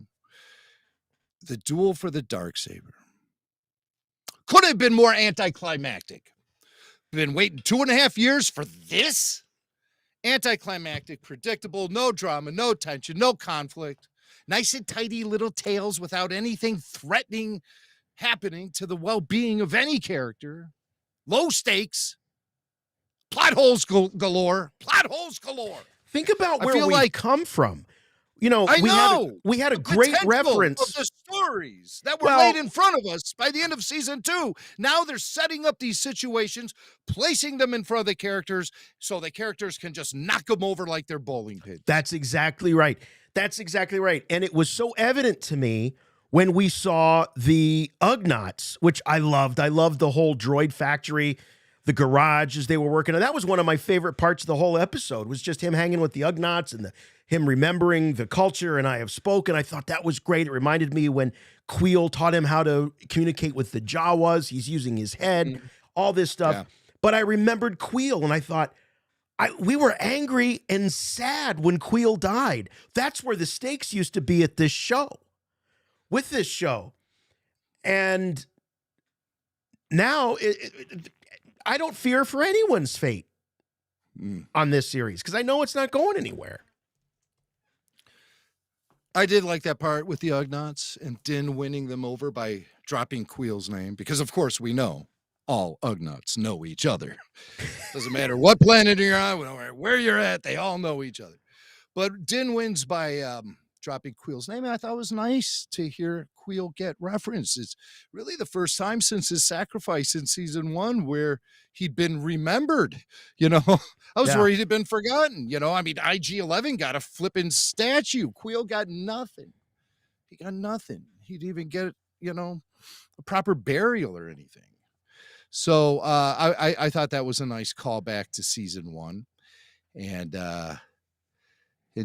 The duel for the Dark Saber could have been more anticlimactic, Been waiting 2.5 years for this? Anticlimactic, predictable, no drama, no tension, no conflict. Nice and tidy little tales without anything threatening happening to the well-being of any character. Low stakes. Plot holes galore. Plot holes galore. Think about where feel we like- come from. You know, I we had a The great potential reference. of the stories that were Well- laid in front of us by the end of season 2. Now they're setting up these situations, placing them in front of the characters so the characters can just knock them over like they're bowling pins. That's exactly right. That's exactly right. And it was so evident to me when we saw the Ugnaughts, which I loved. I loved the whole droid factory, the garages they were working on. That was one of my favorite parts of the whole episode, was just him hanging with the Ugnaughts and him remembering the culture, and I have spoken. I thought that was great. It reminded me when Queel taught him how to communicate with the Jawas. He's using his head, all this stuff. Yeah. But I remembered Queel, and I thought, we were angry and sad when Queel died. That's where the stakes used to be at this show, with this show. And now I don't fear for anyone's fate on this series because I know it's not going anywhere. I did like that part with the Ugnaughts and Din winning them over by dropping Queel's name, because of course we know all Ugnaughts know each other. Doesn't matter what planet you're on, where you're at, they all know each other. But Din wins by dropping Queel's name, and I thought it was nice to hear Queel get referenced. It's really the first time since his sacrifice in season 1 where he'd been remembered. You know, I was worried he'd been forgotten. You know, I mean, IG-11 got a flipping statue. Queel got nothing. He got nothing. He'd even get, you know, a proper burial or anything. So I thought that was a nice callback to season 1. And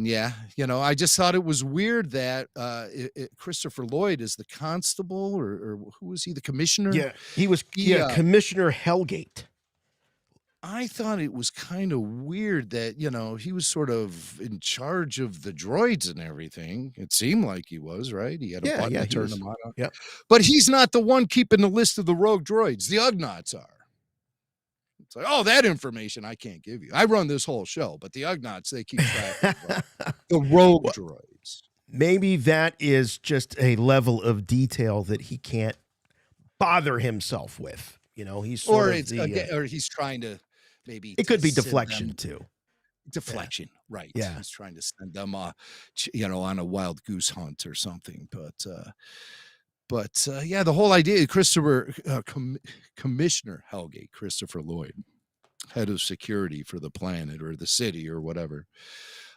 yeah, you know, I just thought it was weird that Christopher Lloyd is the constable, or who was he, the commissioner? Yeah, he was Commissioner Hellgate. I thought it was kind of weird that, you know, he was sort of in charge of the droids and everything. It seemed like he was, right? He had a button to turn them on. Yeah. But he's not the one keeping the list of the rogue droids. The Ugnaughts are. It's like, oh, that information I can't give you. I run this whole show, but the Ugnaughts, they keep track of the rogue droids. Maybe that is just a level of detail that he can't bother himself with. You know, he's sort of or he's trying to maybe. It could be deflection too. Deflection, right? Yeah, he's trying to send them, you know, on a wild goose hunt or something. But yeah, the whole idea, Commissioner Hellgate, Christopher Lloyd, head of security for the planet or the city or whatever.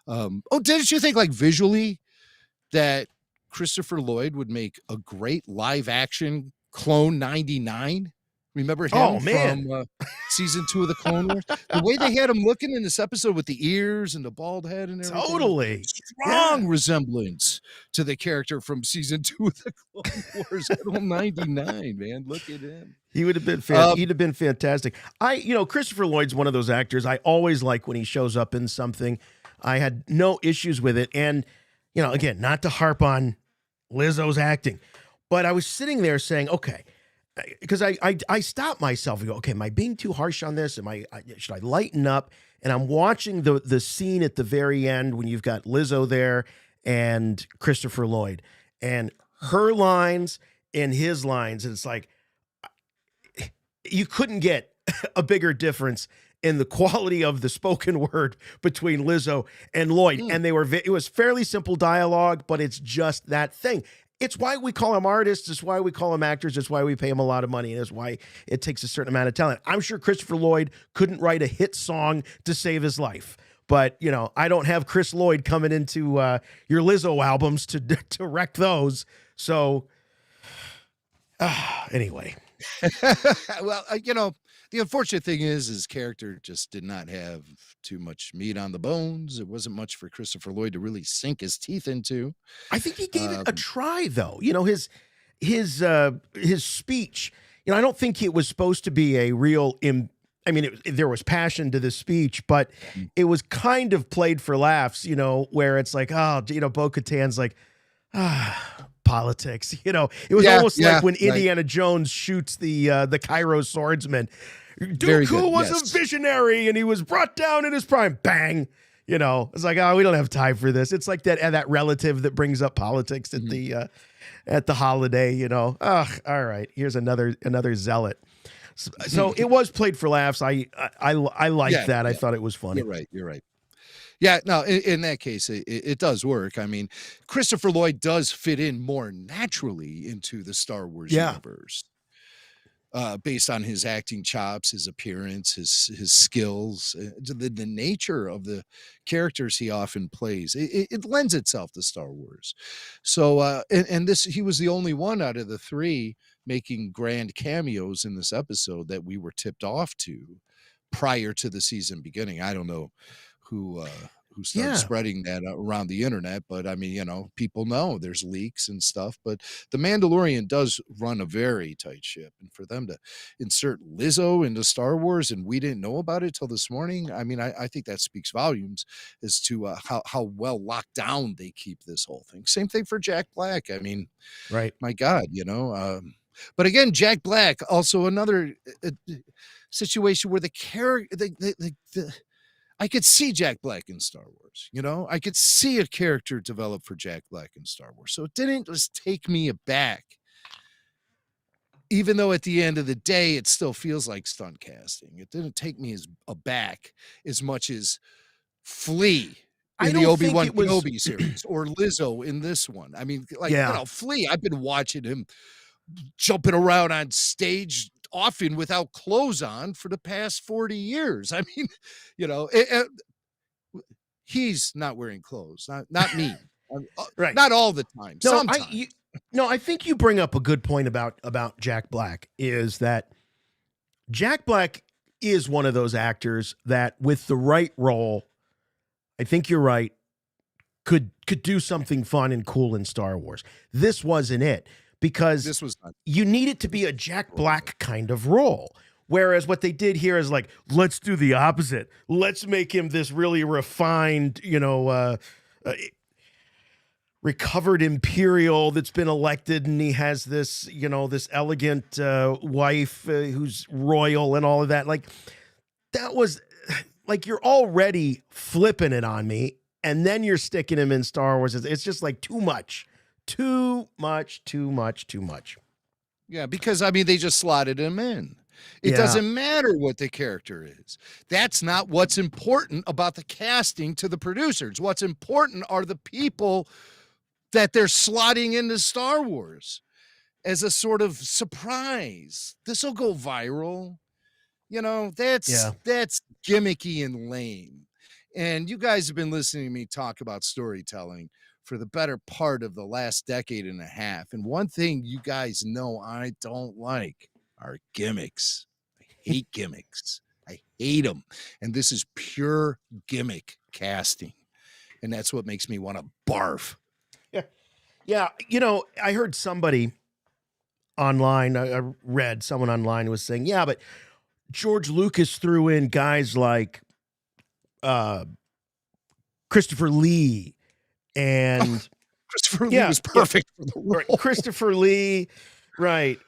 Didn't you think, like, visually that Christopher Lloyd would make a great live action Clone 99? Remember him from season 2 of the Clone Wars? The way they had him looking in this episode with the ears and the bald head and everything. Totally. Strong resemblance to the character from season 2 of the Clone Wars. Clone 99, man. Look at him. He would have been he'd have been fantastic. Christopher Lloyd's one of those actors I always like when he shows up in something. I had no issues with it. And, you know, again, not to harp on Lizzo's acting, but I was sitting there saying, okay, because I stopped myself and go, okay, am I being too harsh on this? Should I lighten up? And I'm watching the scene at the very end when you've got Lizzo there and Christopher Lloyd and her lines and his lines. And it's like, you couldn't get a bigger difference in the quality of the spoken word between Lizzo and Lloyd. And it was fairly simple dialogue, but it's just that thing. It's why we call them artists. It's why we call them actors. It's why we pay them a lot of money. And it's why it takes a certain amount of talent. I'm sure Christopher Lloyd couldn't write a hit song to save his life. But, you know, I don't have Chris Lloyd coming into your Lizzo albums to wreck those. So, anyway. Well, you know, the unfortunate thing is his character just did not have too much meat on the bones. It wasn't much for Christopher Lloyd to really sink his teeth into. I think he gave it a try, though. You know, his speech. You know, I don't think it was supposed to be a real. There was passion to the speech, but it was kind of played for laughs. You know, where it's like, Bo-Katan's like, politics. You know, it was almost like when Indiana Jones shoots the Cairo swordsman. Very good, Dooku was yes. a visionary, and he was brought down in his prime. Bang. You know, it's like, oh, we don't have time for this. It's like that relative that brings up politics at the holiday. You know, all right, here's another zealot. So it was played for laughs. I liked that. I thought it was funny. You're right. Yeah, no, in that case, it does work. I mean, Christopher Lloyd does fit in more naturally into the Star Wars universe. Based on his acting chops, his appearance, his skills, the nature of the characters he often plays, it lends itself to Star Wars. So, and this, he was the only one out of the three making grand cameos in this episode that we were tipped off to prior to the season beginning. I don't know who started spreading that around the internet, but I mean, you know, people know there's leaks and stuff, but the Mandalorian does run a very tight ship, and for them to insert Lizzo into Star Wars and we didn't know about it till this morning, I mean, I think that speaks volumes as to how well locked down they keep this whole thing. Same thing for Jack Black. I mean, right, my God, you know, but again, Jack Black, also another situation where the character, I could see Jack Black in Star Wars, you know, I could see a character develop for Jack Black in Star Wars. So it didn't just take me aback, even though at the end of the day, it still feels like stunt casting. It didn't take me as aback as much as Flea in the Obi-Wan Kenobi series or Lizzo in this one. I mean, like, you know, Flea, I've been watching him jumping around on stage often without clothes on for the past 40 years. I mean, you know, he's not wearing clothes, not me. right, not all the time. No, sometimes. I think you bring up a good point about Jack Black, is that Jack Black is one of those actors that with the right role, I think you're right, could do something fun and cool in Star Wars. This wasn't it. Because this was you need it to be a Jack Black kind of role. Whereas what they did here is like, let's do the opposite. Let's make him this really refined, you know, recovered Imperial that's been elected, and he has this, you know, this elegant wife who's royal and all of that. Like, that was like, you're already flipping it on me, and then you're sticking him in Star Wars. It's just like too much. Too much. Yeah, because I mean, they just slotted him in. It doesn't matter what the character is. That's not what's important about the casting to the producers. What's important are the people that they're slotting into Star Wars as a sort of surprise. This will go viral. You know, that's gimmicky and lame. And you guys have been listening to me talk about storytelling for the better part of the last decade and a half. And one thing you guys know I don't like are gimmicks. I hate gimmicks. I hate them. And this is pure gimmick casting. And that's what makes me want to barf. Yeah. You know, I heard somebody online, I read someone online was saying, yeah, but George Lucas threw in guys like Christopher Lee, and Christopher Lee was perfect for the role. Right, Christopher Lee, right.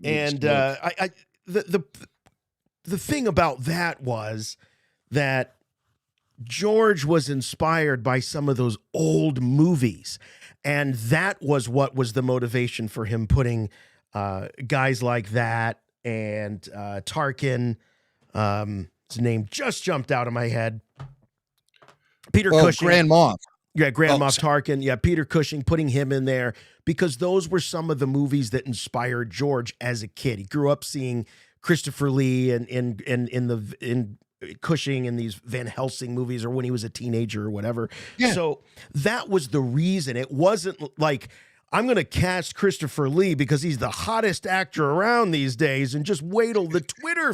And the thing about that was that George was inspired by some of those old movies, and that was what was the motivation for him putting guys like that and Tarkin. His name just jumped out of my head. Peter Cushing. Grand Moff. Yeah, Grand Moff Tarkin. Yeah, Peter Cushing, putting him in there because those were some of the movies that inspired George as a kid. He grew up seeing Christopher Lee and in Cushing in these Van Helsing movies, or when he was a teenager or whatever. Yeah. So that was the reason. It wasn't like, I'm going to cast Christopher Lee because he's the hottest actor around these days, and just wait till the Twitter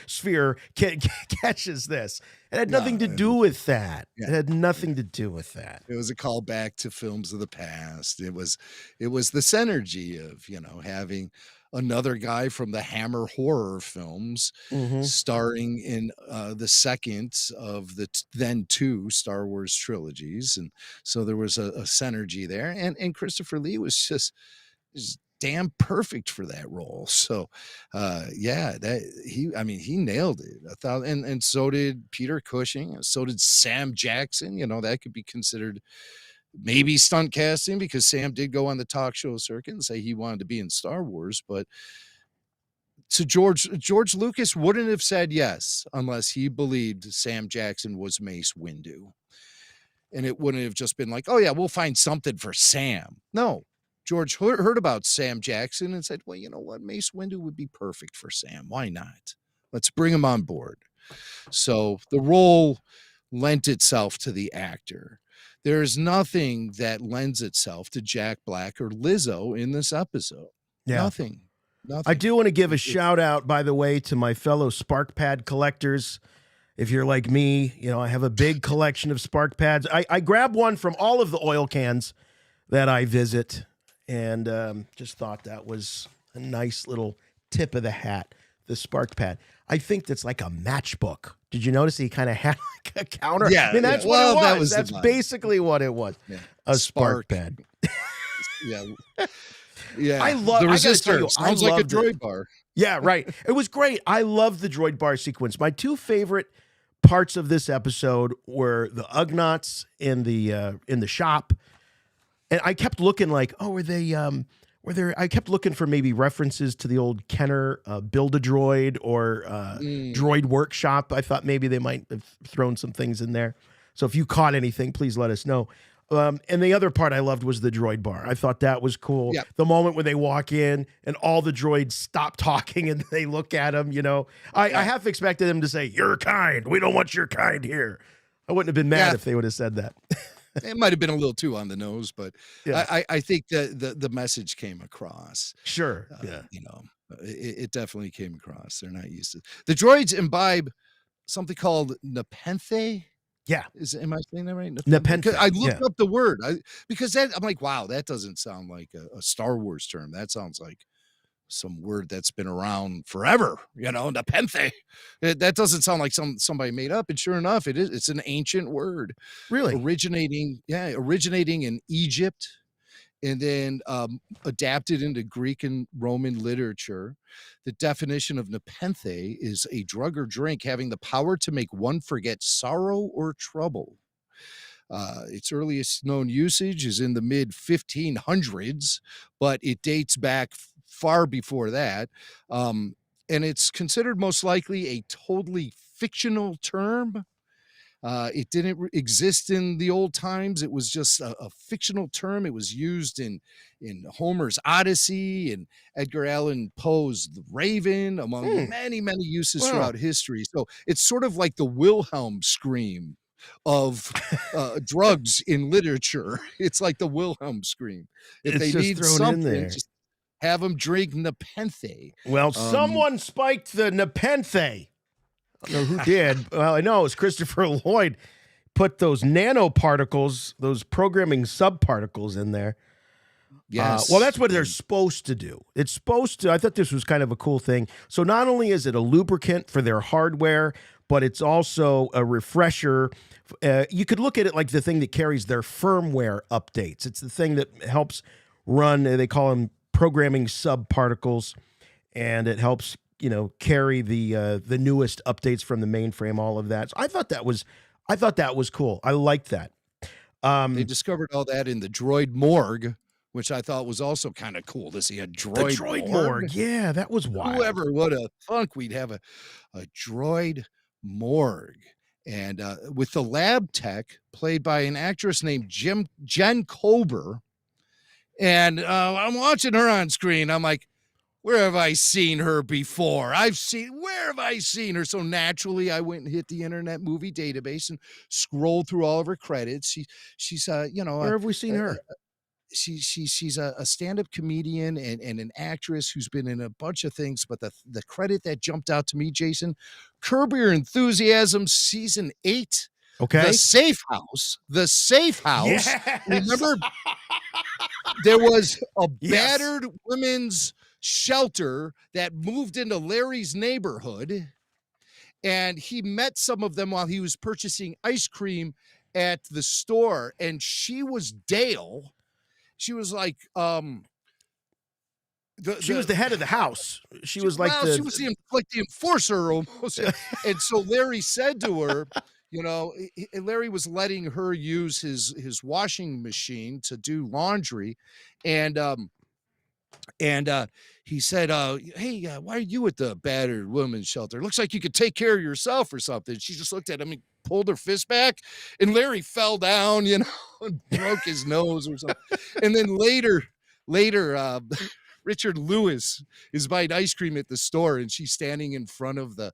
sphere catches this. It had nothing to do with that. Yeah. It had nothing to do with that. It was a callback to films of the past. It was the synergy of, you know, having another guy from the Hammer horror films starring in the second of the then two Star Wars trilogies. And so there was a synergy there. And Christopher Lee was just damn perfect for that role. So, yeah, he nailed it. And so did Peter Cushing. So did Sam Jackson. That could be considered maybe stunt casting, because Sam did go on the talk show circuit and say he wanted to be in Star Wars. But to George Lucas wouldn't have said yes unless he believed Sam Jackson was Mace Windu. And it wouldn't have just been like, oh yeah, we'll find something for Sam. No, George heard about Sam Jackson and said, well, you know what? Mace Windu would be perfect for Sam. Why not? Let's bring him on board. So the role lent itself to the actor. There is nothing that lends itself to Jack Black or Lizzo in this episode. Yeah. Nothing. I do want to give a shout out, by the way, to my fellow Spark Pad collectors. If you're like me, I have a big collection of Spark Pads. I grab one from all of the oil cans that I visit, and just thought that was a nice little tip of the hat, the Spark Pad. I think that's like a matchbook. Did you notice he kind of had like a counter? Yeah. I mean, that's Well, what it that was. was the That's vibe. basically what it was. Yeah. A Spark Pad. Yeah. Yeah. I love the I gotta tell resistor. you, Sounds I like a loved it. droid bar. Yeah, right. It was great. I love the Droid Bar sequence. My two favorite parts of this episode were the Ugnaughts in the shop, and I kept looking like, oh, were there? I kept looking for maybe references to the old Kenner Build-A-Droid or Droid Workshop. I thought maybe they might have thrown some things in there. So if you caught anything, please let us know. And the other part I loved was the Droid Bar. I thought that was cool. Yep. The moment when they walk in and all the droids stop talking and they look at them, I half expected them to say, "Your kind. We don't want your kind here." I wouldn't have been mad if they would have said that. It might have been a little too on the nose, but Yeah. I think that the message came across. Sure. Yeah. It definitely came across. They're not used to the droids imbibe something called nepenthe. Yeah. Am I saying that right? Nepenthe, 'Cause I looked yeah. up the word because I'm like, wow, that doesn't sound like a Star Wars term. That sounds like some word that's been around forever. Nepenthe. That doesn't sound like somebody made up. And sure enough, it is. It's an ancient word. Really? Originating in Egypt, and then adapted into Greek and Roman literature. The definition of nepenthe is a drug or drink having the power to make one forget sorrow or trouble. Its earliest known usage is in the mid 1500s, but it dates back far before that. And it's considered most likely a totally fictional term. It didn't exist in the old times. It was just a fictional term. It was used in Homer's Odyssey and Edgar Allan Poe's The Raven, among many, many uses throughout history. So it's sort of like the Wilhelm scream of drugs in literature. It's like the Wilhelm scream. If It's they just need thrown in something, there. just have them drink nepenthe. Well, someone spiked the nepenthe. I don't know who did. Well, I know it was Christopher Lloyd. Put those nanoparticles, those programming subparticles in there. Yes. Well, that's what they're supposed to do. It's supposed to. I thought this was kind of a cool thing. So not only is it a lubricant for their hardware, but it's also a refresher. You could look at it like the thing that carries their firmware updates. It's the thing that helps run. They call them programming subparticles, and it helps carry the newest updates from the mainframe. All of that. So I thought that was cool. I liked that. They discovered all that in the droid morgue, which I thought was also kind of cool to see a droid, The droid morgue. Yeah, that was wild. Whoever would have thunk we'd have a droid morgue. And with the lab tech played by an actress named Jen Kober. And I'm watching her on screen. I'm like, where have I seen her before? Where have I seen her? So naturally, I went and hit the Internet Movie Database and scrolled through all of her credits. She's Where have we seen her? She's a stand-up comedian and an actress who's been in a bunch of things, but the credit that jumped out to me, Jason, Curb Your Enthusiasm season 8. Okay. The Safe House. Yes. Remember, there was a Yes. battered women's shelter that moved into Larry's neighborhood, and he met some of them while he was purchasing ice cream at the store, and she was Dale. She was like She was the head of the house. She was like she was the enforcer almost. And so Larry said to her, Larry was letting her use his washing machine to do laundry, and he said, "Hey, why are you at the battered women's shelter? Looks like you could take care of yourself or something." She just looked at him and pulled her fist back, and Larry fell down, and broke his nose or something. And then later, Richard Lewis is buying ice cream at the store, and she's standing in front of the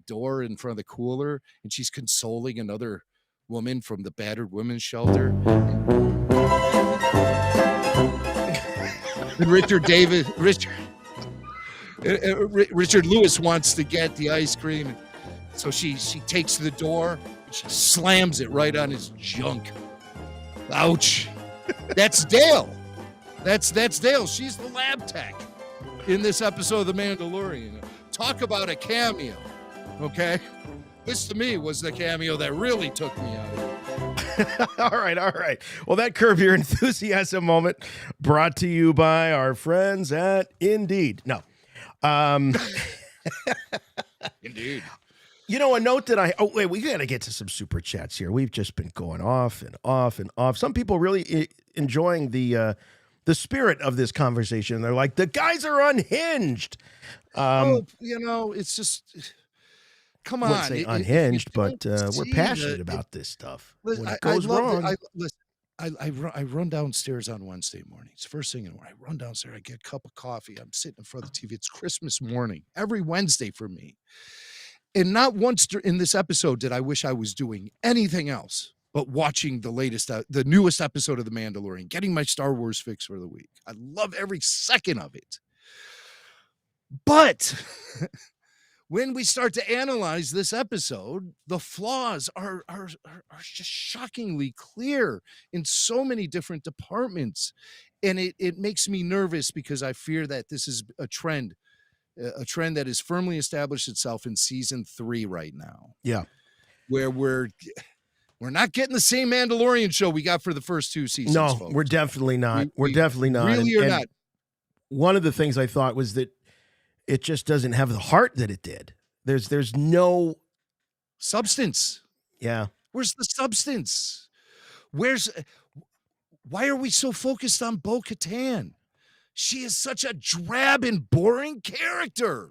door in front of the cooler, and she's consoling another woman from the battered women's shelter. And Richard Lewis wants to get the ice cream, so she takes the door and she slams it right on his junk. Ouch! That's Dale. That's Dale. She's the lab tech in this episode of The Mandalorian. Talk about a cameo, okay? This to me was the cameo that really took me out of it. All right. Well, that Curb Your Enthusiasm moment brought to you by our friends at Indeed. No. Indeed. A note that we got to get to some super chats here. We've just been going off and off and off. Some people really enjoying the spirit of this conversation. They're like, the guys are unhinged. It's just... Come on, I wouldn't say unhinged, but we're passionate about this stuff. When it goes wrong. I run downstairs on Wednesday mornings. First thing in the morning, I run downstairs, I get a cup of coffee. I'm sitting in front of the TV. It's Christmas morning, every Wednesday for me. And not once in this episode did I wish I was doing anything else but watching the newest episode of The Mandalorian, getting my Star Wars fix for the week. I love every second of it. But when we start to analyze this episode, the flaws are just shockingly clear in so many different departments. And it makes me nervous because I fear that this is a trend that is firmly established itself in season 3 right now. Yeah. Where we're not getting the same Mandalorian show we got for the first 2 seasons. No, folks. we're definitely not. We're definitely not. Really are not. One of the things I thought was that it just doesn't have the heart that it did. There's no substance. Yeah. Where's the substance? Why are we so focused on Bo-Katan? She is such a drab and boring character.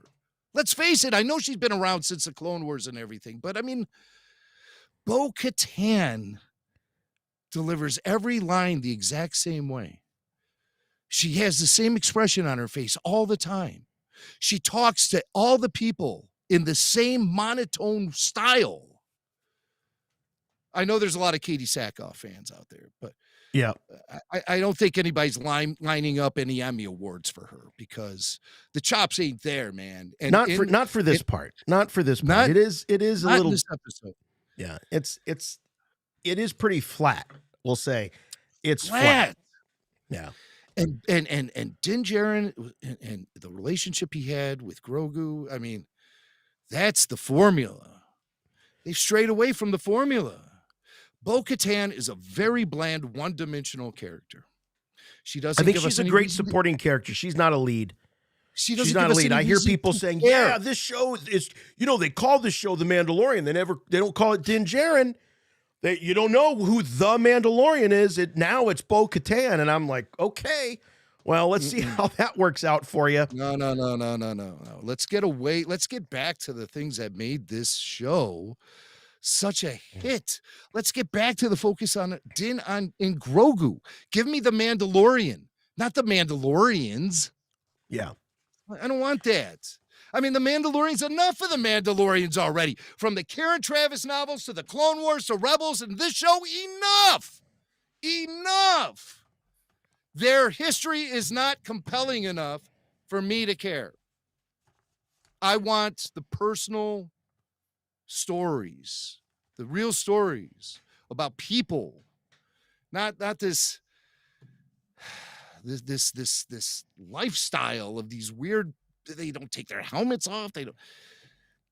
Let's face it. I know she's been around since the Clone Wars and everything, but I mean, Bo-Katan delivers every line the exact same way. She has the same expression on her face all the time. She talks to all the people in the same monotone style. I know there's a lot of Katie Sackhoff fans out there, but yeah, I don't think anybody's lining up any Emmy awards for her because the chops ain't there, man. And not for this part. Not for this part. It is a little in this episode. Yeah, it is pretty flat. We'll say it's flat. Yeah. And Din Djarin and the relationship he had with Grogu, I mean, that's the formula. They've strayed away from the formula. Bo-Katan is a very bland, one-dimensional character. She doesn't. I think she's a great supporting character. She's not a lead. She's not a lead. I hear people saying, "Yeah, this show is." They call this show The Mandalorian. They don't call it Din Djarin. You don't know who the Mandalorian is. Now it's Bo-Katan, and I'm like, okay, well, let's see how that works out for you. No. Let's get back to the things that made this show such a hit. Let's get back to the focus on Din in Grogu. Give me the Mandalorian, not the Mandalorians. Yeah, I don't want that. I mean, the Mandalorians, enough of the Mandalorians already. From the Karen Travis novels to the Clone Wars to Rebels and this show, enough. Their history is not compelling enough for me to care. I want the personal stories, the real stories about people, not this lifestyle of these weird. They don't take their helmets off.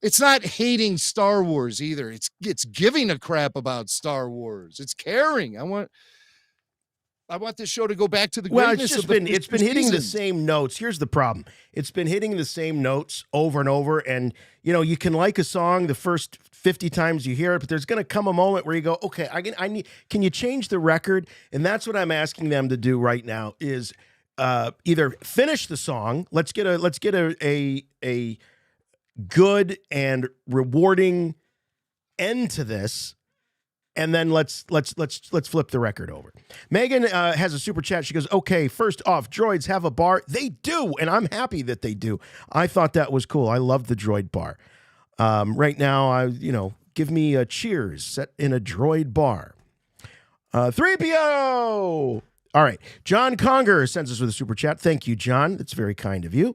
It's not hating Star Wars either. It's giving a crap about Star Wars. It's caring. I want this show to go back to the Well, greatness it's of the been first two hitting the seasons. same notes. Here's the problem. It's been hitting the same notes over and over. And, you can like a song the first 50 times you hear it, but there's going to come a moment where you go, okay, can you change the record? And that's what I'm asking them to do right now is either finish the song. Let's get a good and rewarding end to this. And then let's flip the record over. Megan has a super chat. She goes, okay, first off, droids have a bar. They do, and I'm happy that they do. I thought that was cool. I love the droid bar. Right now, give me a cheers set in a droid bar. 3PO! All right. John Conger sends us with a super chat. Thank you, John. That's very kind of you.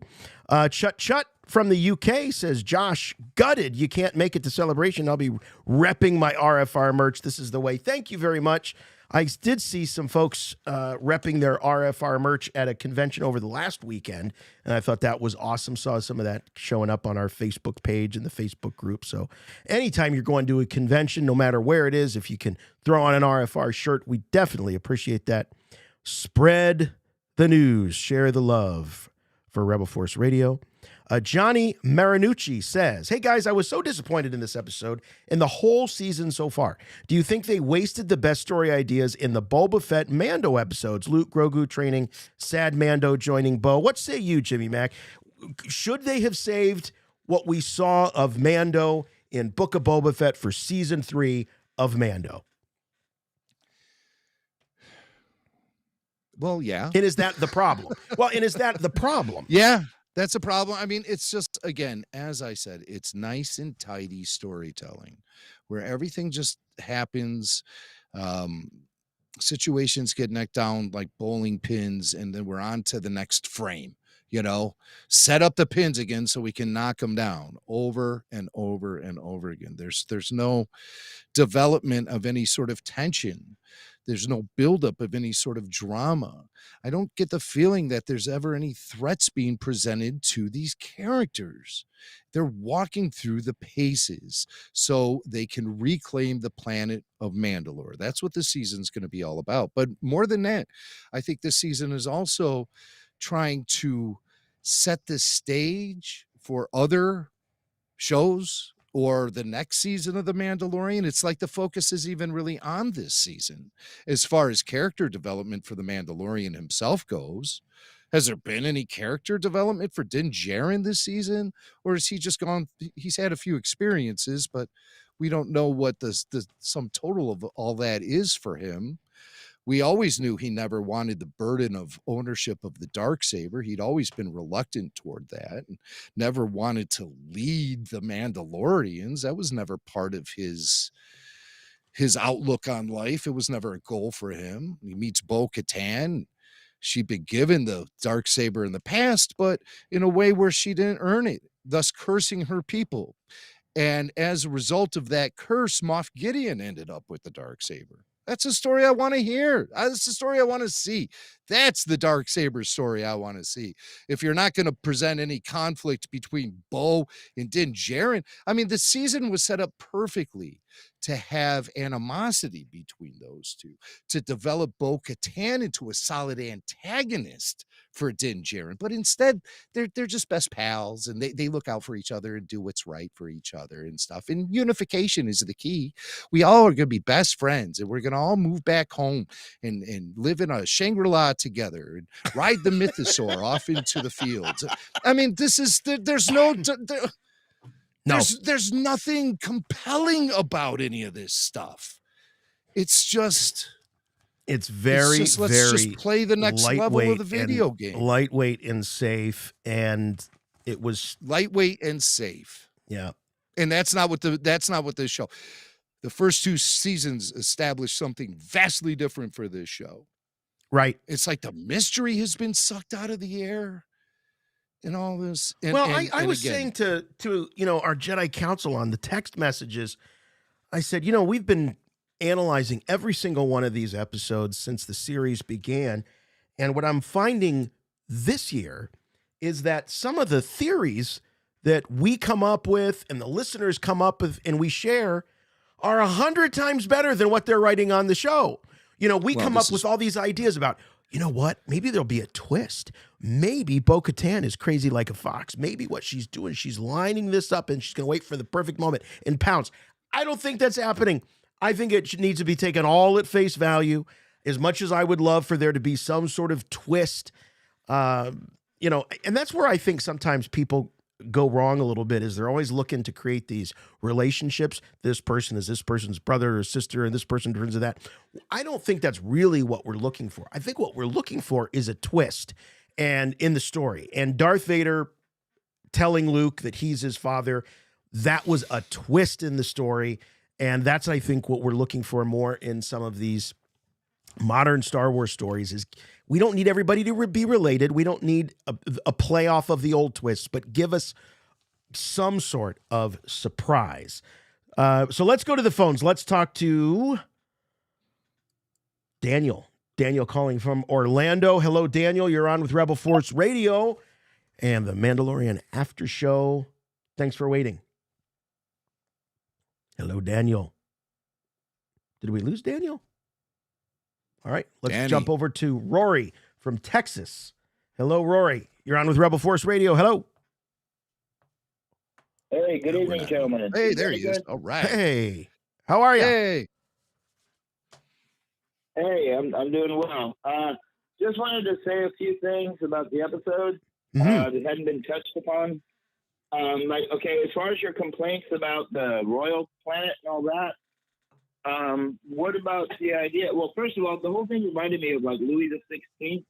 Chut from the UK says, Josh, gutted you can't make it to Celebration. I'll be repping my RFR merch. This is the way. Thank you very much. I did see some folks repping their RFR merch at a convention over the last weekend, and I thought that was awesome. Saw some of that showing up on our Facebook page and the Facebook group. So anytime you're going to a convention, no matter where it is, if you can throw on an RFR shirt, we definitely appreciate that. Spread the news. Share the love for Rebel Force Radio. Johnny Marinucci says, hey guys, I was so disappointed in this episode and the whole season so far. Do you think they wasted the best story ideas in the Boba Fett Mando episodes? Luke, Grogu training, sad Mando joining Bo. What say you, Jimmy Mack? Should they have saved what we saw of Mando in Book of Boba Fett for season 3 of Mando? Well, yeah. And is that the problem? Yeah. That's a problem. I mean, it's just, again, as I said, it's nice and tidy storytelling where everything just happens. Situations get knocked down like bowling pins, and then we're on to the next frame. Set up the pins again so we can knock them down over and over and over again. There's no development of any sort of tension. There's no buildup of any sort of drama. I don't get the feeling that there's ever any threats being presented to these characters. They're walking through the paces so they can reclaim the planet of Mandalore. That's what this season's going to be all about. But more than that, I think this season is also trying to set the stage for other shows or the next season of The Mandalorian. It's like the focus is even really on this season. As far as character development for the Mandalorian himself goes, has there been any character development for Din Djarin this season? Or has he just he's had a few experiences, but we don't know what the sum total of all that is for him. We always knew he never wanted the burden of ownership of the Dark Saber. He'd always been reluctant toward that and never wanted to lead the Mandalorians. That was never part of his outlook on life. It was never a goal for him. He meets Bo-Katan. She'd been given the Dark Saber in the past, but in a way where she didn't earn it, thus cursing her people. And as a result of that curse, Moff Gideon ended up with the Dark Saber. That's a story I want to hear. That's the story I want to see. That's the Dark Saber story I want to see. If you're not going to present any conflict between Bo and Din Djarin, I mean, the season was set up perfectly to have animosity between those two, to develop Bo-Katan into a solid antagonist for Din Djarin. But instead, they're just best pals, and they look out for each other and do what's right for each other and stuff. And unification is the key. We all are going to be best friends, and we're going to all move back home and live in a Shangri-La together and ride the mythosaur off into the fields. I mean, there's nothing compelling about any of this stuff. It's just let's very just play the next level of the video game. Lightweight and safe, and it was lightweight and safe. Yeah. And that's not what this show. The first two seasons established something vastly different for this show. Right. It's like the mystery has been sucked out of the air and all this. And, I was saying to our Jedi Council on the text messages, I said, we've been analyzing every single one of these episodes since the series began. And what I'm finding this year is that some of the theories that we come up with and the listeners come up with and we share are 100 times better than what they're writing on the show. You know, we come up with all these ideas about, you know what? Maybe there'll be a twist. Maybe Bo-Katan is crazy like a fox. Maybe what she's doing, she's lining this up and she's going to wait for the perfect moment and pounce. I don't think that's happening. I think it needs to be taken all at face value. As much as I would love for there to be some sort of twist, you know, and that's where I think sometimes people go wrong a little bit, is they're always looking to create these relationships. This person is this person's brother or sister, and this person turns to that. I don't think that's really what we're looking for. I think what we're looking for is a twist and in the story. And Darth Vader telling Luke that he's his father, that was a twist in the story. And that's, I think, what we're looking for more in some of these modern Star Wars stories. Is we don't need everybody to be related. We don't need a playoff of the old twists, but give us some sort of surprise. So let's go to the phones. Let's talk to Daniel. Daniel calling from Orlando. Hello, Daniel. You're on with Rebel Force Radio and the Mandalorian After Show. Thanks for waiting. Hello, Daniel. Did we lose Daniel? All right, let's jump over to Rory from Texas. Hello, Rory. You're on with Rebel Force Radio. Hello. Hey, good evening, gentlemen. Hey, there he is. All right. Hey, how are you? Hey. Hey, I'm doing well. Just wanted to say a few things about the episode that hadn't been touched upon. Okay, as far as your complaints about the royal planet and all that, what about the idea? Well, first of all, the whole thing reminded me of like Louis XVI,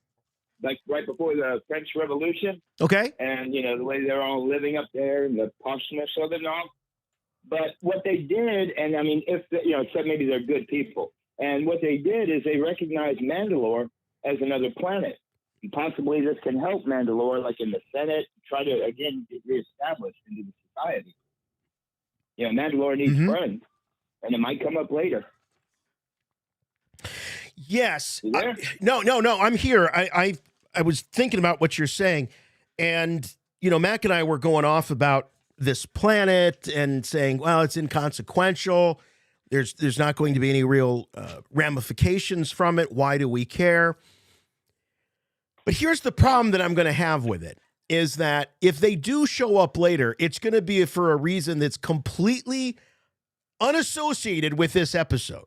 like right before the French Revolution. Okay. And, you know, the way they're all living up there and the poshness of it and all. But what they did, and I mean, except maybe they're good people. And what they did is they recognized Mandalore as another planet. And possibly this can help Mandalore, like in the Senate, try to, again, get reestablished into the society. You know, Mandalore needs friends. And it might come up later. Yes. No. I'm here. I was thinking about what you're saying. And, you know, Mac and I were going off about this planet and saying, well, it's inconsequential. There's not going to be any real ramifications from it. Why do we care? But here's the problem that I'm going to have with it, is that if they do show up later, it's going to be for a reason that's completely unassociated with this episode,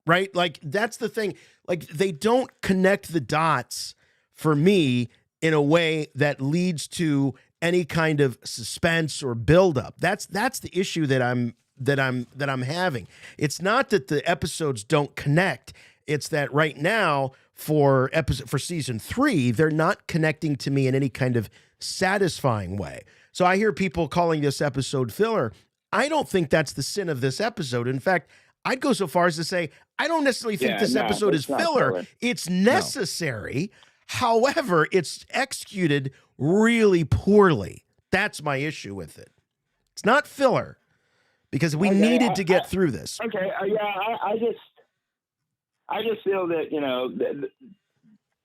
right? Like, that's the thing. Like, they don't connect the dots for me in a way that leads to any kind of suspense or buildup. That's the issue that I'm having. It's not that the episodes don't connect. It's that right now for season 3, they're not connecting to me in any kind of satisfying way. So I hear people calling this episode filler. I don't think that's the sin of this episode. In fact, I'd go so far as to say, I don't necessarily think this episode is filler. It's necessary. No. However, it's executed really poorly. That's my issue with it. It's not filler because we needed to get through this. Okay. I just feel that, you know,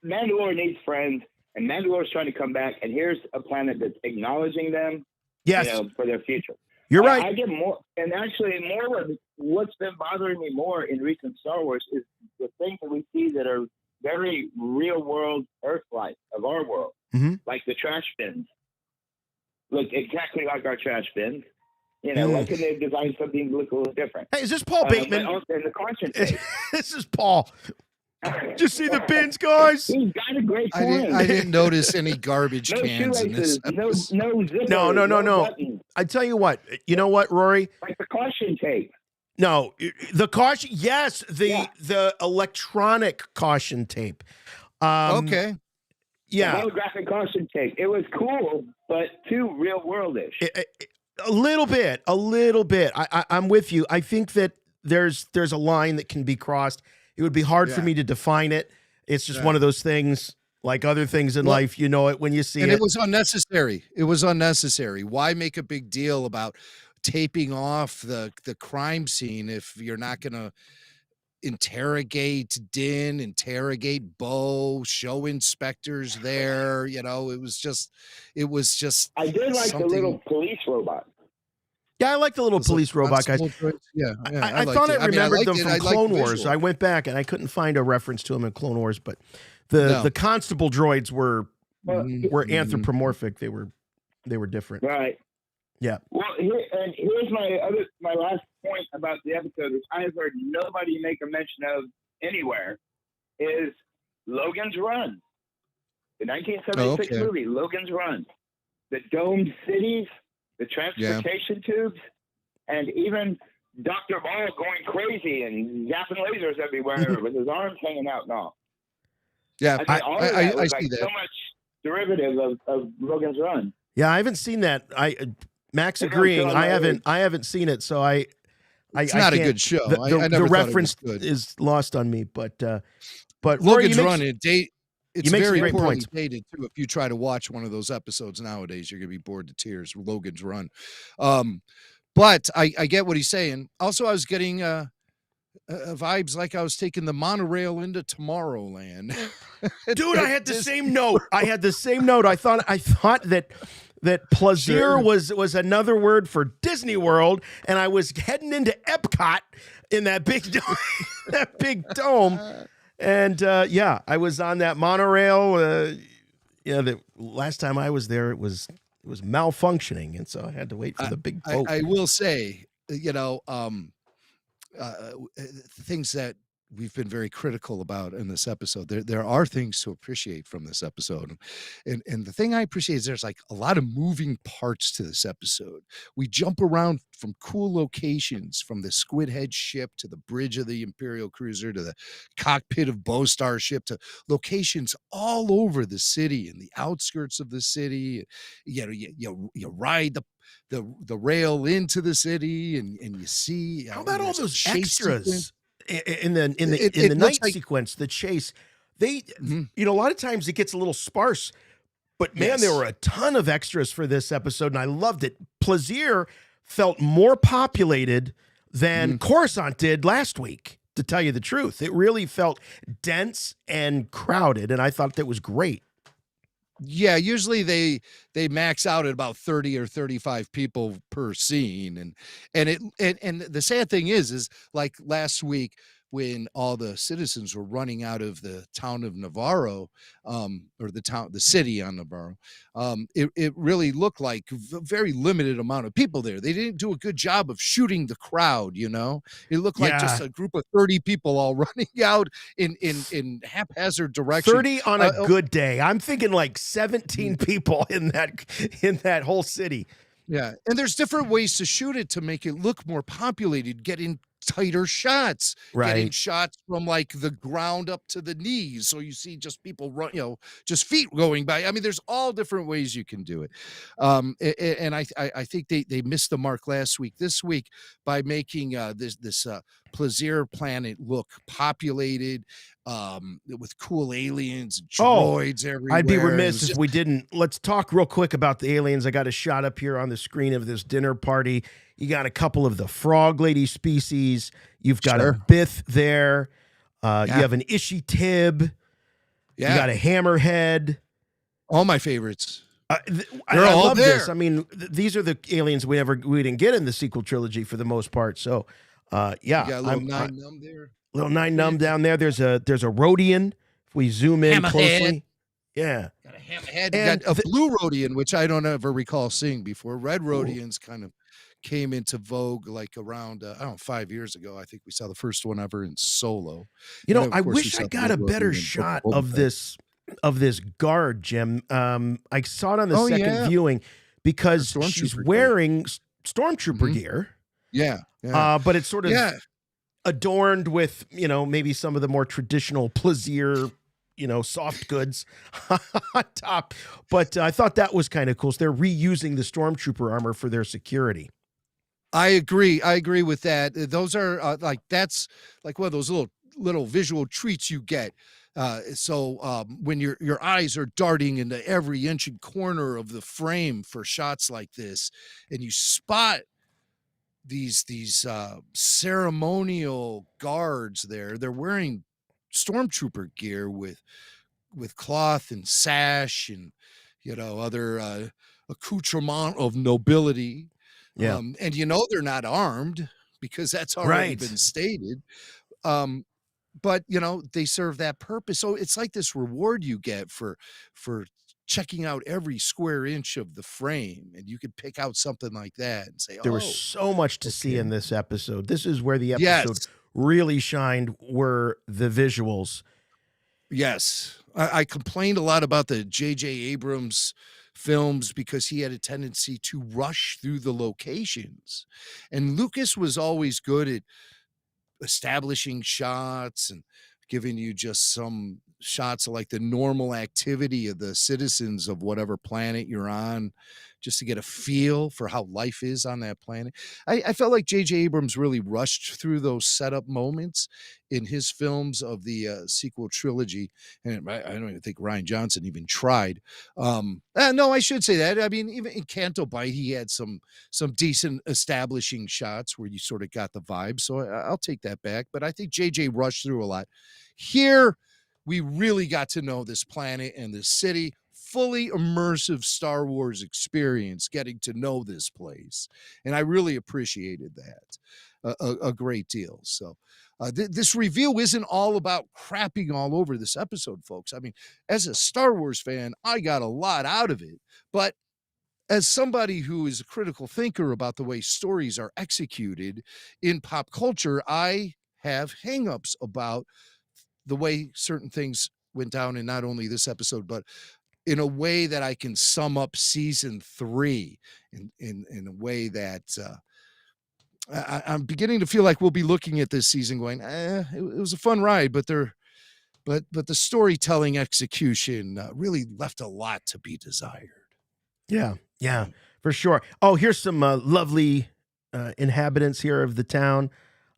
Mandalore needs friends, and Mandalore's trying to come back, and here's a planet that's acknowledging them, yes, you know, for their future. You're right. I get more, and actually more of what's been bothering me more in recent Star Wars is the things that we see that are very real world Earth-like of our world, like the trash bins. Look exactly like our trash bins. You know, why couldn't they design something to look a little different? Hey, is this Paul Bateman? And the caution tape. This is Paul. Did you see the bins, guys? He's got a great point. I didn't notice any garbage cans in this episode. No. I tell you what. You know what, Rory? Like the caution tape. No, the caution. Yes, the electronic caution tape. Okay. Yeah. The holographic caution tape. It was cool, but too real worldish. A little bit. I'm with you. I think that there's a line that can be crossed. It would be hard for me to define it. It's just one of those things, like other things in life, you know it when you see it. And it was unnecessary. Why make a big deal about taping off the crime scene if you're not going to interrogate Din, interrogate Bo, show inspectors there? You know, it was just. I did like the little police robot. Yeah, I like the little Those police robot guys. constable droids. Yeah, I liked thought it. I mean, remembered liked them it. from I liked the Clone Wars. visual. I went back and I couldn't find a reference to them in Clone Wars, but the constable droids were anthropomorphic. They were different. Right. Yeah. Well, here's my last point about the episode, which I have heard nobody make a mention of anywhere, is Logan's Run. The 1976 movie, Logan's Run. The domed cities, the transportation tubes, and even Dr. Ball going crazy and zapping lasers everywhere with his arms hanging out and all. Yeah, I see that. So much derivative of Logan's Run. Yeah, I haven't seen that. Max agreeing. I haven't seen it, so it's not a good show. I never the thought reference it was good. is lost on me, but Logan's Run it's very poorly points. dated too. If you try to watch one of those episodes nowadays, you're gonna be bored to tears. Logan's Run, but I get what he's saying. Also, I was getting vibes like I was taking the monorail into Tomorrowland. Dude, I had the same note. I thought that Plazier was another word for Disney World, and I was heading into Epcot in that big dome. And I was on that monorail. The last time I was there, it was malfunctioning, and so I had to wait for the big boat. I will say, things that we've been very critical about in this episode. There are things to appreciate from this episode. And the thing I appreciate is there's like a lot of moving parts to this episode. We jump around from cool locations, from the Squid Head ship to the bridge of the Imperial cruiser to the cockpit of Bo-Star ship to locations all over the city and the outskirts of the city. You ride the rail into the city and you see how about all those extras sequence in the night sequence, the chase. They a lot of times it gets a little sparse, but man, there were a ton of extras for this episode, and I loved it. Plazier felt more populated than Coruscant did last week, to tell you the truth. It really felt dense and crowded, and I thought that was great. Yeah, usually they max out at about 30 or 35 people per scene, and the sad thing is like last week when all the citizens were running out of the town of Navarro, or the city on Navarro, it really looked like a very limited amount of people there. They didn't do a good job of shooting the crowd, It looked like just a group of 30 people all running out in haphazard direction. 30 on a good day. I'm thinking like 17 people in that whole city. Yeah, and there's different ways to shoot it to make it look more populated, getting tighter shots, getting shots from like the ground up to the knees, so you see just people run, just feet going by. I mean, there's all different ways you can do it, and I think they missed the mark last week. This week, by making this Plazier planet look populated, with cool aliens and droids everywhere. I'd be remiss if we didn't. Let's talk real quick about the aliens. I got a shot up here on the screen of this dinner party. You got a couple of the frog lady species. You've got a Bith there. You have an Ishi Tib. You got a Hammerhead. All my favorites. They're all love there. This. I mean, these are the aliens we didn't get in the sequel trilogy for the most part. So, you got a little Nine Numb there. Little Nine Numb down there. There's a Rodian. If we zoom in closely, got a Hammerhead. You got a blue Rodian, which I don't ever recall seeing before. Red Rodians kind of came into vogue like around 5 years ago. I think we saw the first one ever in Solo. I wish I got a better shot of this guard, Jim. I saw it on the second viewing because she's wearing stormtrooper gear. But it's sort of adorned with maybe some of the more traditional Plazier soft goods on top. But I thought that was kind of cool. So they're reusing the stormtrooper armor for their security. I agree with that. Those are that's like one of those little visual treats you get. So when your eyes are darting into every inch and corner of the frame for shots like this, and you spot these ceremonial guards there, they're wearing stormtrooper gear with cloth and sash and other accoutrement of nobility. Yeah. And they're not armed because that's already been stated. But they serve that purpose. So it's like this reward you get for checking out every square inch of the frame, and you could pick out something like that and say, There was so much to see in this episode. This is where the episode really shined, were the visuals. Yes. I complained a lot about the J.J. Abrams films because he had a tendency to rush through the locations. And Lucas was always good at establishing shots and giving you just some shots of like the normal activity of the citizens of whatever planet you're on, just to get a feel for how life is on that planet. I felt like J.J. Abrams really rushed through those setup moments in his films of the sequel trilogy. And I don't even think Rian Johnson even tried. No, I should say that. I mean, even in Canto Bight, he had some decent establishing shots where you sort of got the vibe. So I'll take that back. But I think J.J. rushed through a lot. Here, we really got to know this planet and this city. Fully immersive Star Wars experience, getting to know this place. And I really appreciated that a great deal. So this review isn't all about crapping all over this episode, folks. I mean, as a Star Wars fan, I got a lot out of it. But as somebody who is a critical thinker about the way stories are executed in pop culture, I have hangups about the way certain things went down in not only this episode, but in a way that I can sum up season 3 in a way that I'm beginning to feel like we'll be looking at this season going, it was a fun ride, but the storytelling execution really left a lot to be desired. Yeah, for sure. Oh, here's some lovely inhabitants here of the town.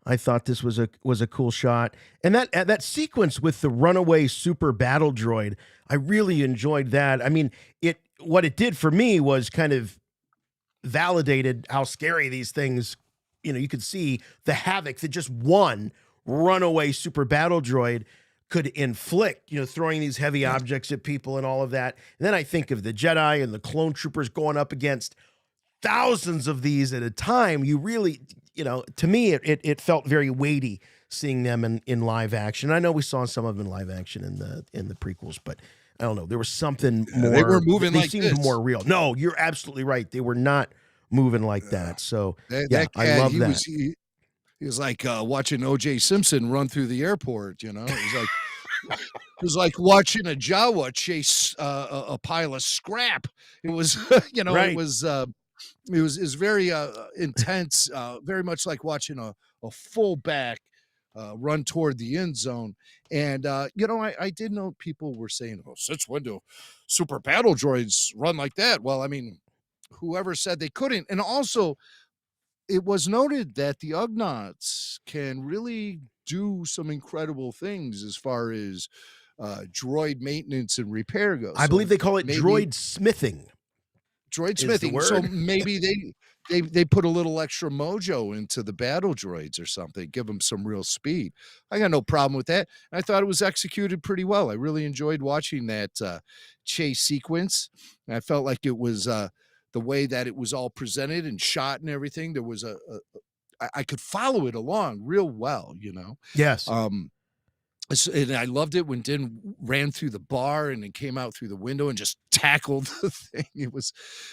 I thought this was a cool shot. And that sequence with the runaway super battle droid, I really enjoyed that. I mean, what it did for me was kind of validated how scary these things, you could see the havoc that just one runaway super battle droid could inflict, throwing these heavy objects at people and all of that. And then I think of the Jedi and the clone troopers going up against thousands of these at a time. You really, to me, it felt very weighty seeing them in live action. I know we saw some of them in live action in the prequels, but I don't know. There was something more. They were moving they like seemed this. more real. No, you're absolutely right. They were not moving like that. So That I love that. He was like watching O.J. Simpson run through the airport. It was like watching a Jawa chase a pile of scrap. It was, Right. It was very intense, very much like watching a fullback run toward the end zone. And, I did know people were saying, since when do super battle droids run like that? Well, I mean, whoever said they couldn't. And also, it was noted that the Ugnaughts can really do some incredible things as far as droid maintenance and repair goes. I believe they call it droid smithing. Droid is the smithing. word. So maybe they put a little extra mojo into the battle droids or something, give them some real speed. I got no problem with that. I thought it was executed pretty well. I really enjoyed watching that chase sequence. And I felt like it was the way that it was all presented and shot and everything. There was I could follow it along real well, Yes. And I loved it when Din ran through the bar and then came out through the window and just tackled the thing. It was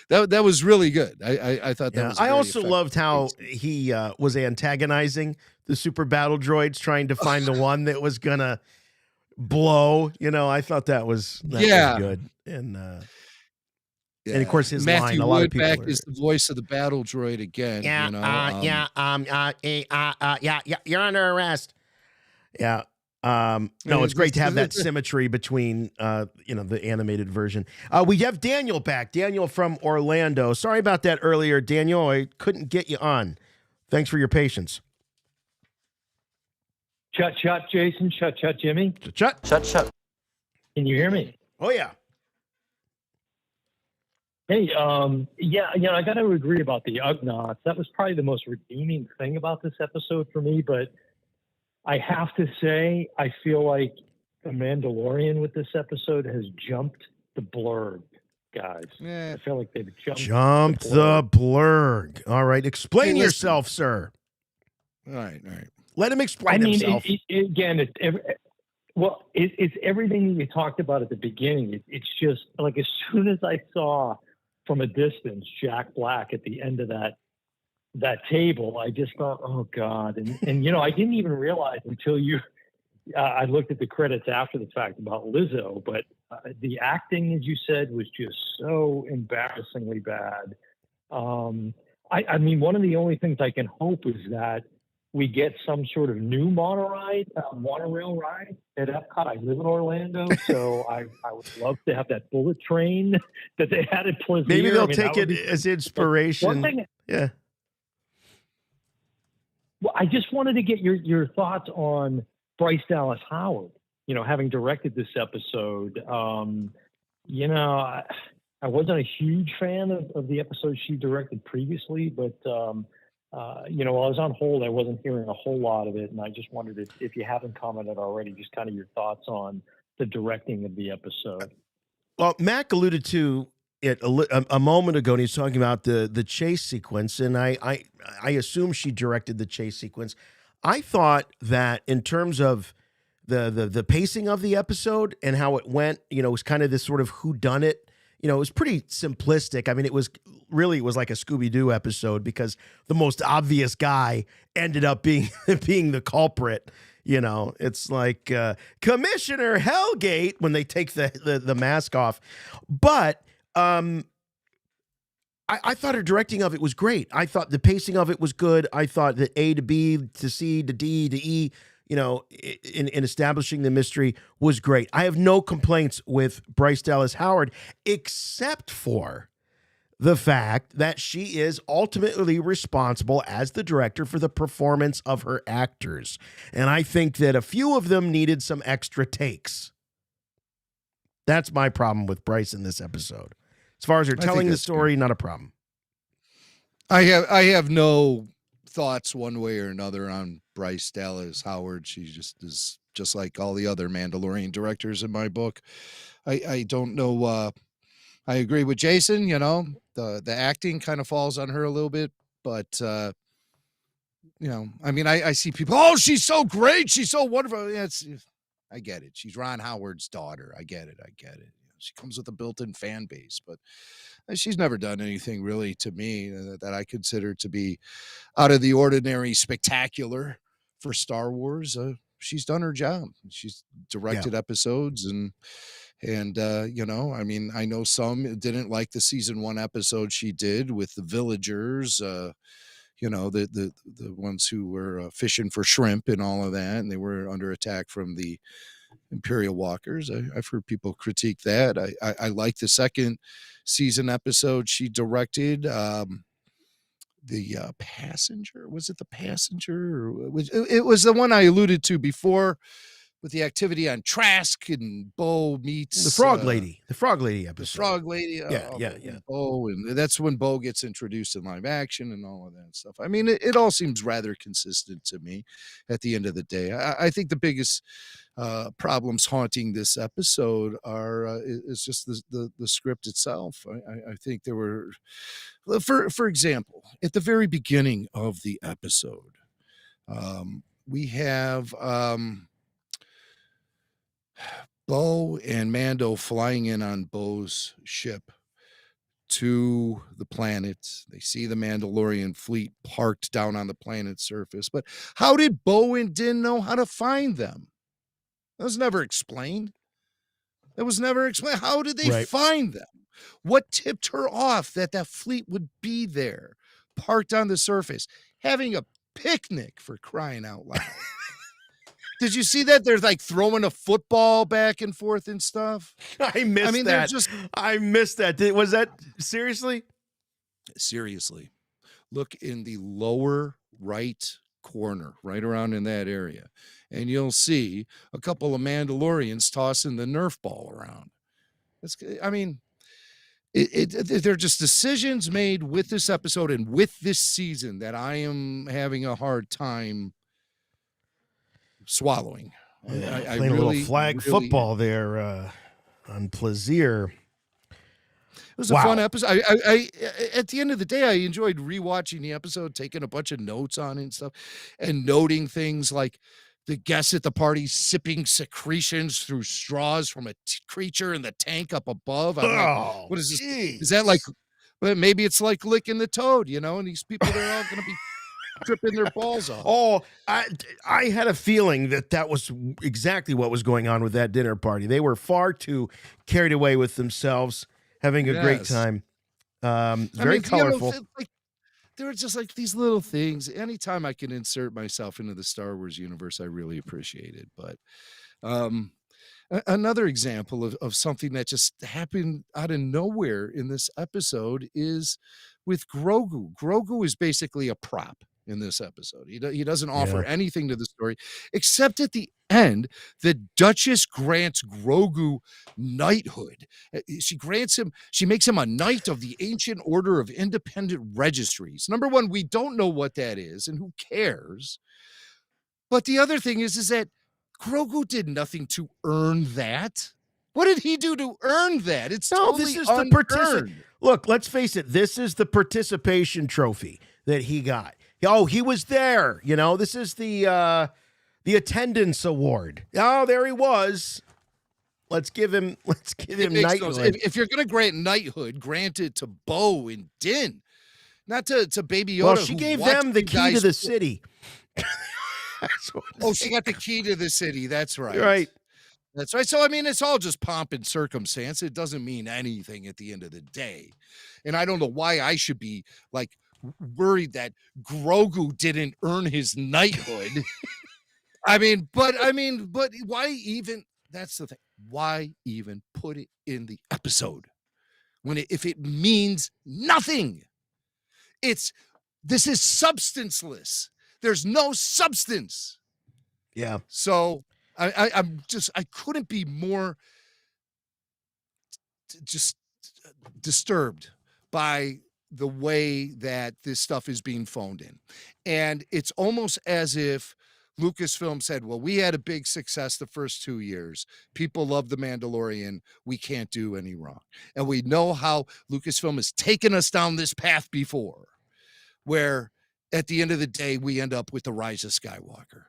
that was really good. I thought that was. I also loved how he was antagonizing the super battle droids, trying to find the one that was gonna blow. I thought that was good. And of course his Matthew line. A lot of people Woodback is the voice of the battle droid again. You're under arrest. Yeah. No, it's great to have that symmetry between, the animated version. We have Daniel back. Daniel from Orlando. Sorry about that earlier, Daniel. I couldn't get you on. Thanks for your patience. Shut, Jason. Shut, Jimmy. Shut. Can you hear me? Oh, yeah. Hey, I got to agree about the Ugnaughts. That was probably the most redeeming thing about this episode for me, but I have to say, I feel like The Mandalorian with this episode has jumped the blurb. guys. Yeah. I feel like they've Jumped the blurg. All right. Explain Hey, listen. yourself, sir. All right. Let him explain himself. Again, it's everything that you talked about at the beginning. It's just like as soon as I saw from a distance Jack Black at the end of that table, I just thought, oh God. And I didn't even realize until I looked at the credits after the fact about Lizzo, but the acting, as you said, was just so embarrassingly bad. I mean, one of the only things I can hope is that we get some sort of new monorail ride at Epcot. I live in Orlando, so I would love to have that bullet train that they had at Plazier. Maybe they'll take it as inspiration. One thing, yeah. Well, I just wanted to get your thoughts on Bryce Dallas Howard, having directed this episode. I wasn't a huge fan of the episode she directed previously, but, while I was on hold, I wasn't hearing a whole lot of it. And I just wondered if you haven't commented already, just kind of your thoughts on the directing of the episode. Well, Mac alluded to it a moment ago, and he's talking about the chase sequence, and I assume she directed the chase sequence. I thought that in terms of the pacing of the episode and how it went, it was kind of this sort of whodunit. It was pretty simplistic. I mean, it was like a Scooby-Doo episode because the most obvious guy ended up being the culprit. It's like Commissioner Hellgate when they take the mask off. But I thought her directing of it was great. I thought the pacing of it was good. I thought that A to B to C to D to E, in establishing the mystery was great. I have no complaints with Bryce Dallas Howard, except for the fact that she is ultimately responsible as the director for the performance of her actors. And I think that a few of them needed some extra takes. That's my problem with Bryce in this episode. As far as her telling the story, not a problem. I have no thoughts one way or another on Bryce Dallas Howard. She just is just like all the other Mandalorian directors in my book. I don't know. I agree with Jason. The acting kind of falls on her a little bit, but I mean, I see people. Oh, she's so great. She's so wonderful. Yeah, I get it. She's Ron Howard's daughter. I get it. She comes with a built-in fan base, but she's never done anything really to me that I consider to be out of the ordinary spectacular for Star Wars. She's done her job. She's directed episodes and I mean, I know some didn't like the season 1 episode she did with the villagers, the ones who were fishing for shrimp and all of that, and they were under attack from the Imperial Walkers. I've heard people critique that. I like the second season episode she directed. The Passenger, was it The Passenger? It was the one I alluded to before with the activity on Trask and Bo meets the Frog Lady episode. The Frog Lady. Yeah. Bo, and that's when Bo gets introduced in live action and all of that stuff. I mean, it all seems rather consistent to me at the end of the day. I think the biggest problems haunting this episode is just the script itself. I think there were, for example, at the very beginning of the episode, we have Bo and Mando flying in on Bo's ship to the planet. They see the Mandalorian fleet parked down on the planet's surface. But how did Bo and Din know how to find them? That was never explained. How did they find them? What tipped her off that fleet would be there, parked on the surface, having a picnic, for crying out loud? Did you see that? They're like throwing a football back and forth and stuff. I missed that. I missed that. Was that seriously? Seriously. Look in the lower right corner, right around in that area, and you'll see a couple of Mandalorians tossing the Nerf ball around. They're just decisions made with this episode and with this season that I am having a hard time swallowing. Playing a little flag football there on Plazier. It was a fun episode. I at the end of the day, I enjoyed rewatching the episode, taking a bunch of notes on it and stuff, and noting things like the guests at the party sipping secretions through straws from a creature in the tank up above. I'm like, what is this? Geez. Is that like? Well, maybe it's like licking the toad, you know? And these people, they're all going to be tripping their balls off. Oh, I had a feeling that was exactly what was going on with that dinner party. They were far too carried away with themselves, having a great time. Very colorful. There were just like these little things. Anytime I can insert myself into the Star Wars universe, I really appreciate it. But another example of something that just happened out of nowhere in this episode is with Grogu. Grogu is basically a prop in this episode. He doesn't offer anything to the story, except at the end, the Duchess grants Grogu knighthood. She makes him a knight of the Ancient Order of Independent Registries. Number one, we don't know what that is, and who cares? But the other thing is that Grogu did nothing to earn that. What did he do to earn that? It's totally this is unearned. Look, let's face it. This is the participation trophy that he got. Oh, he was there. You know, this is the attendance award. Oh, there he was. Let's give him knighthood. If you're going to grant knighthood, grant it to Bo and Din, not to Baby Yoda. Well, she gave them the key to the city. She got the key to the city. That's right. Right. That's right. So, I mean, it's all just pomp and circumstance. It doesn't mean anything at the end of the day. And I don't know why I should be like worried that Grogu didn't earn his knighthood. but why even? That's the thing. Why even put it in the episode if it means nothing? This is substanceless. There's no substance. Yeah. So I couldn't be more just disturbed by the way that this stuff is being phoned in. And it's almost as if Lucasfilm said, well, we had a big success the first 2 years. People love The Mandalorian. We can't do any wrong. And we know how Lucasfilm has taken us down this path before, where at the end of the day, we end up with The Rise of Skywalker.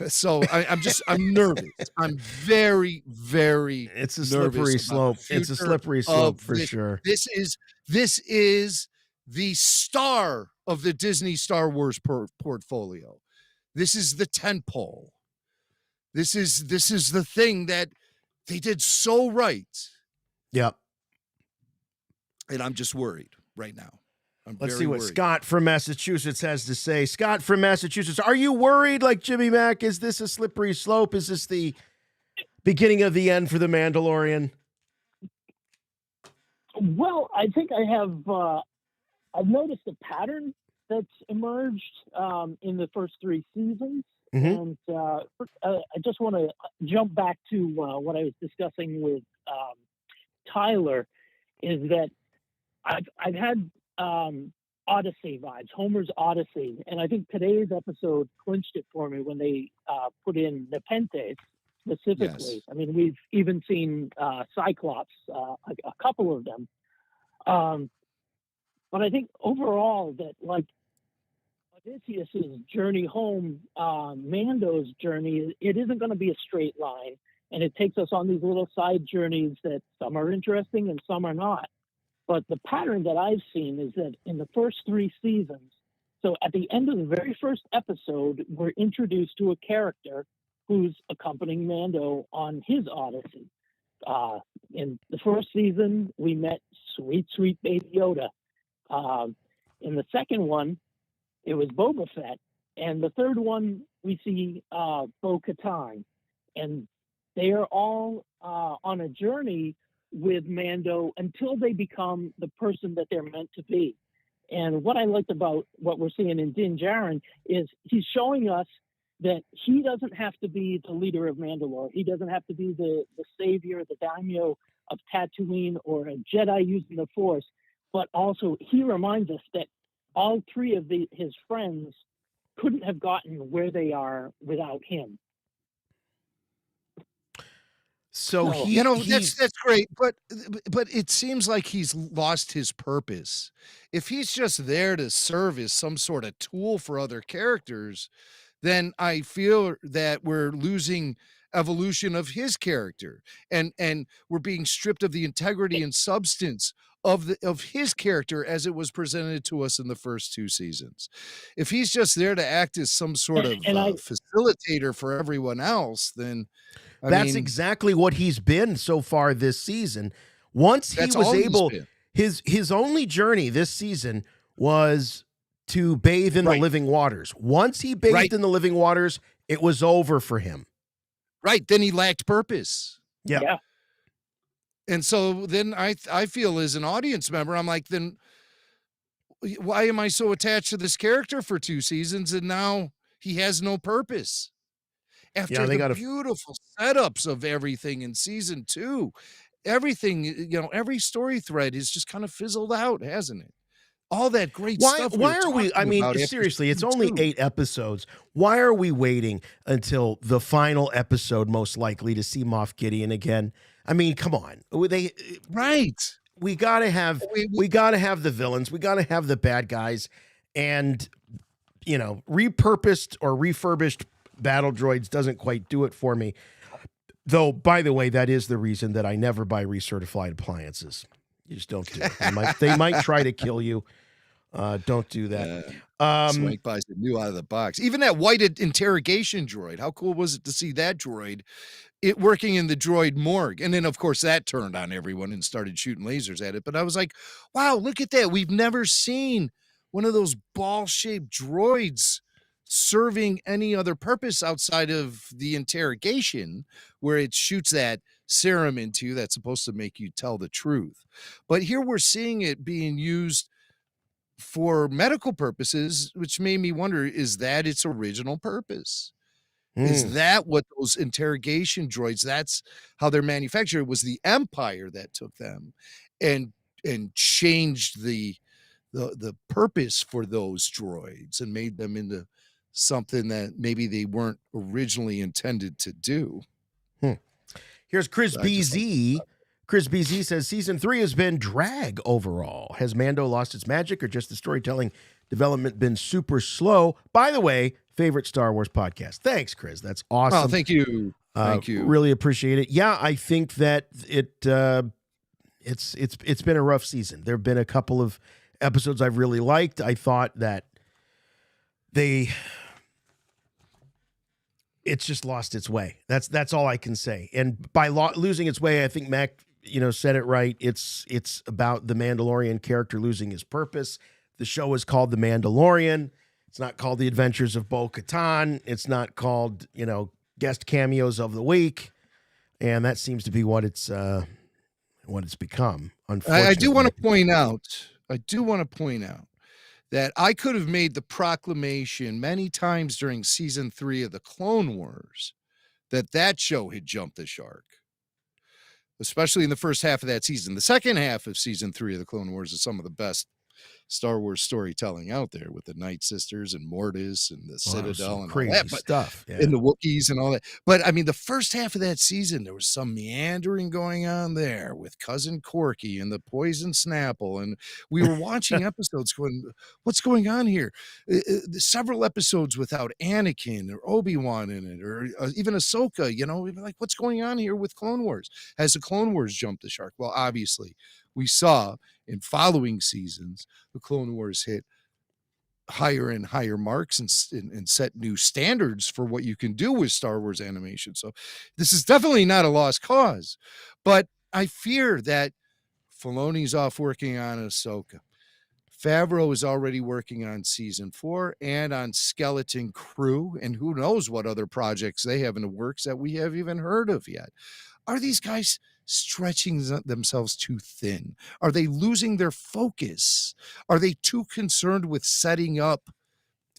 So I'm nervous. I'm very, very It's a slippery slope. It's a slippery slope for sure. This is the star of the Disney Star Wars portfolio. This is the tentpole. This is the thing that they did so right. Yep. And I'm just worried right now. Let's see what Scott from Massachusetts has to say. Scott from Massachusetts, are you worried like Jimmy Mack? Is this a slippery slope? Is this the beginning of the end for The Mandalorian? Well, I think I have. I've noticed a pattern that's emerged in the first 3 seasons, and I just want to jump back to what I was discussing with Tyler. Is that I've had Odyssey vibes, Homer's Odyssey, and I think today's episode clinched it for me when they put in Nepenthes specifically. Yes. I mean, we've even seen Cyclops, a couple of them. But I think overall that, like, Odysseus's journey home, Mando's journey, it isn't going to be a straight line. And it takes us on these little side journeys that some are interesting and some are not. But the pattern that I've seen is that in the first 3 seasons, so at the end of the very first episode, we're introduced to a character who's accompanying Mando on his Odyssey. In the first season, we met sweet, sweet baby Yoda. In the second one, it was Boba Fett. And the third one, we see Bo-Katan. And they are all on a journey with Mando until they become the person that they're meant to be. And what I liked about what we're seeing in Din Djarin is he's showing us that he doesn't have to be the leader of Mandalore. He doesn't have to be the savior, the daimyo of Tatooine, or a Jedi using the Force. But also he reminds us that all 3 of his friends couldn't have gotten where they are without him. So No. he, You know, he's that's great, but it seems like he's lost his purpose. If he's just there to serve as some sort of tool for other characters, then I feel that we're losing evolution of his character, and we're being stripped of the integrity and substance of his character as it was presented to us in the first 2 seasons. If he's just there to act as some sort of And I facilitator for everyone else, then I that's mean, exactly what he's been so far this season. Once he that's was all he's able, been. his only journey this season was to bathe in the Right. living waters. Once he bathed Right. in the living waters, it was over for him. Right, then he lacked purpose. Yeah. yeah. And so then I feel as an audience member, I'm like, then why am I so attached to this character for 2 seasons and now he has no purpose? After they the gotta- beautiful setups of everything in season 2, everything, you know, every story thread is just kind of fizzled out, hasn't it? All that great Why stuff. why are we, I talking mean, about after seriously, it's season only 2. 8 episodes. Why are we waiting until the final episode most likely to see Moff Gideon again? I mean, come on. Right. We got to have we got to have the villains. We got to have the bad guys, and repurposed or refurbished battle droids doesn't quite do it for me. Though, by the way, that is the reason that I never buy recertified appliances. You just don't do it. They might try to kill you. Don't do that. Swank buys it new out of the box. Even that white interrogation droid. How cool was it to see that droid working in the droid morgue? And then, of course, that turned on everyone and started shooting lasers at it. But I was like, wow, look at that. We've never seen one of those ball-shaped droids serving any other purpose outside of the interrogation, where it shoots that serum into you that's supposed to make you tell the truth. But here we're seeing it being used for medical purposes, which made me wonder, is that its original purpose? Is that what those interrogation droids, that's how they're manufactured? It was the Empire that took them and changed the purpose for those droids and made them into something that maybe they weren't originally intended to do. Here's Chris I just BZ. Chris BZ says season 3 has been drag overall. Has Mando lost its magic, or just the storytelling development been super slow? By the way, favorite Star Wars podcast. Thanks, Chris. That's awesome. Oh, thank you. Thank you. Really appreciate it. Yeah, I think that it's been a rough season. There have been a couple of episodes I've really liked. I thought that it's just lost its way. That's all I can say. And by losing its way, I think Mac said it right. It's about the Mandalorian character losing his purpose. The show is called The Mandalorian. It's not called The Adventures of Bo-Katan. It's not called, guest cameos of the week. And that seems to be what it's become. Unfortunately. I do want to point out that I could have made the proclamation many times during season 3 of the Clone Wars that show had jumped the shark, especially in the first half of that season. The second half of season 3 of the Clone Wars is some of the best Star Wars storytelling out there, with the Night Sisters and Mortis and the Citadel and crazy all that stuff, yeah. and the Wookiees and all that. But I mean, the first half of that season, there was some meandering going on there with Cousin Corky and the Poison Snapple, and we were watching episodes going, what's going on here? Several episodes without Anakin or Obi-Wan in it, or even Ahsoka. We were like, what's going on here with Clone Wars? Has the Clone Wars jumped the shark? Well, obviously, we saw in following seasons, the Clone Wars hit higher and higher marks and set new standards for what you can do with Star Wars animation. So this is definitely not a lost cause, but I fear that Filoni's off working on Ahsoka. Favreau is already working on season 4 and on Skeleton Crew, and who knows what other projects they have in the works that we have even heard of yet. Are these guys stretching themselves too thin? Are they losing their focus? Are they too concerned with setting up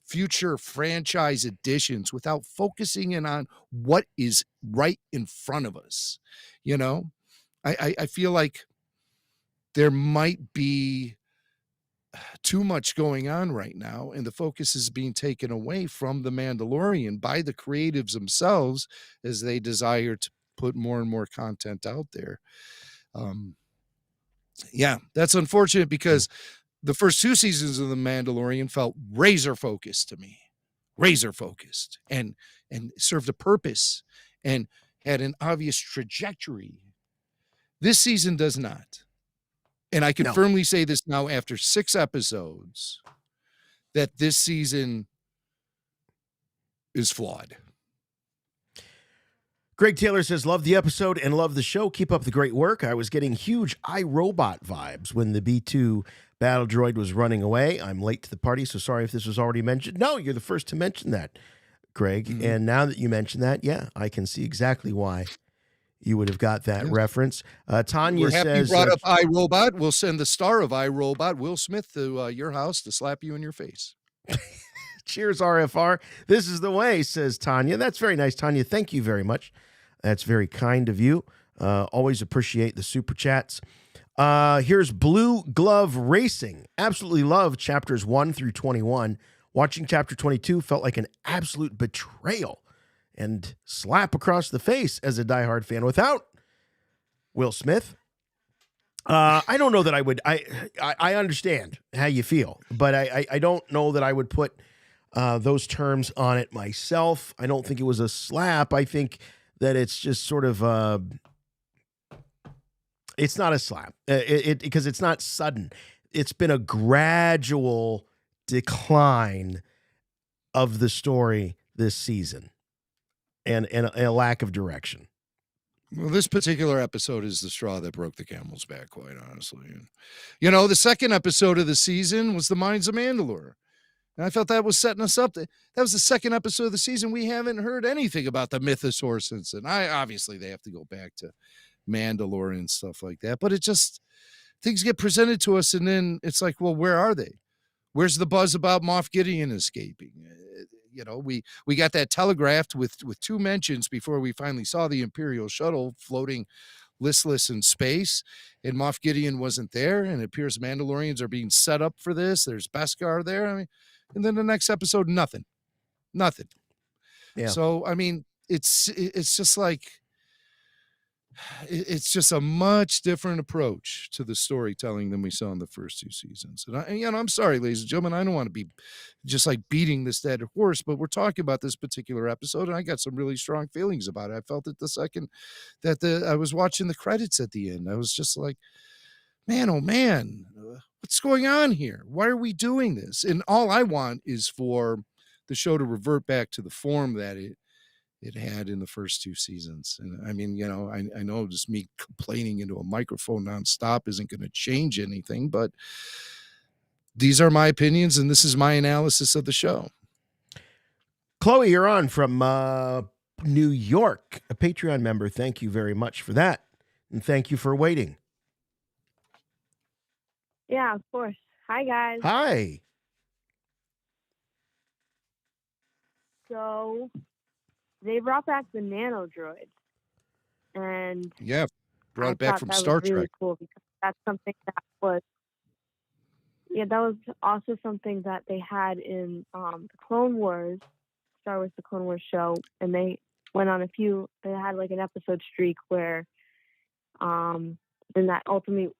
future franchise additions without focusing in on what is right in front of us? I feel like there might be too much going on right now, and the focus is being taken away from the Mandalorian by the creatives themselves as they desire to put more and more content out there. Yeah, that's unfortunate because the first 2 seasons of The Mandalorian felt razor focused to me, razor focused, and served a purpose and had an obvious trajectory. This season does not. And I can No. firmly say this now after 6 episodes, that this season is flawed. Greg Taylor says, love the episode and love the show. Keep up the great work. I was getting huge iRobot vibes when the B2 battle droid was running away. I'm late to the party, so sorry if this was already mentioned. No, you're the first to mention that, Greg. Mm-hmm. And now that you mention that, yeah, I can see exactly why you would have got that reference. Tanya We're happy says, you brought up iRobot. We'll send the star of iRobot, Will Smith, to your house to slap you in your face. cheers, RFR. This is the way, says Tanya. That's very nice, Tanya. Thank you very much. That's very kind of you. Always appreciate the super chats. Here's Blue Glove Racing. Absolutely love chapters 1 through 21. Watching chapter 22 felt like an absolute betrayal and slap across the face as a diehard fan without Will Smith. I don't know that I would. I understand how you feel, but I don't know that I would put those terms on it myself. I don't think it was a slap. I think that it's just sort of it's not a slap because it's not sudden. It's been a gradual decline of the story this season and a lack of direction. Well, this particular episode is the straw that broke the camel's back, quite honestly. And, you know, the second episode of the season was The Mines of Mandalore. And I felt that was setting us up. That was the second episode of the season. We haven't heard anything about the Mythosaur since. And obviously they have to go back to Mandalore and stuff like that. But it just, things get presented to us and then it's like, well, where are they? Where's the buzz about Moff Gideon escaping? You know, we got that telegraphed with 2 mentions before we finally saw the Imperial shuttle floating listless in space, and Moff Gideon wasn't there, and it appears Mandalorians are being set up for this. There's Beskar there. I mean, and then the next episode, nothing. Yeah. So, I mean, it's just like, it's just a much different approach to the storytelling than we saw in the first 2 seasons. And I'm sorry, ladies and gentlemen, I don't want to be just like beating this dead horse, but we're talking about this particular episode, and I got some really strong feelings about it. I felt it the second that I was watching the credits at the end. I was just like, man, oh man, what's going on here? Why are we doing this? And all I want is for the show to revert back to the form that it had in the first 2 seasons. And I mean, you know, I know just me complaining into a microphone nonstop isn't going to change anything, but these are my opinions and this is my analysis of the show. Chloe, you're on from New York, a Patreon member. Thank you very much for that. And thank you for waiting. Yeah, of course. Hi, guys. Hi. So they brought back the nano droids, and Yeah, brought I it back thought from that Star was really Trek. cool because that's something that was, that was also something that they had in the Clone Wars, Star Wars: The Clone Wars show, and they went on they had like an episode streak where, then that ultimately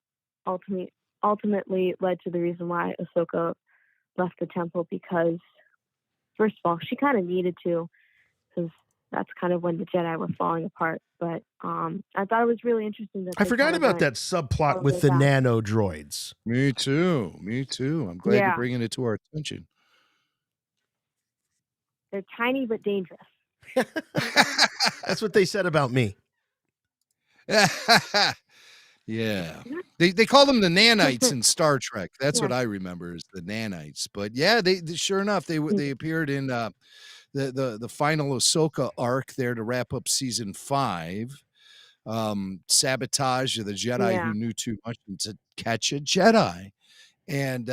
led to the reason why Ahsoka left the temple, because first of all, she kind of needed to, because that's kind of when the Jedi were falling apart. But I thought it was really interesting that I forgot about that subplot with the nano droids. Me too. I'm glad you're bringing it to our attention. They're tiny but dangerous. That's what they said about me. Yeah. They call them the nanites in Star Trek. That's what I remember is the nanites. But yeah, they sure enough, they appeared in the final Ahsoka arc there to wrap up season 5. Sabotage of the Jedi who knew too much to catch a Jedi. And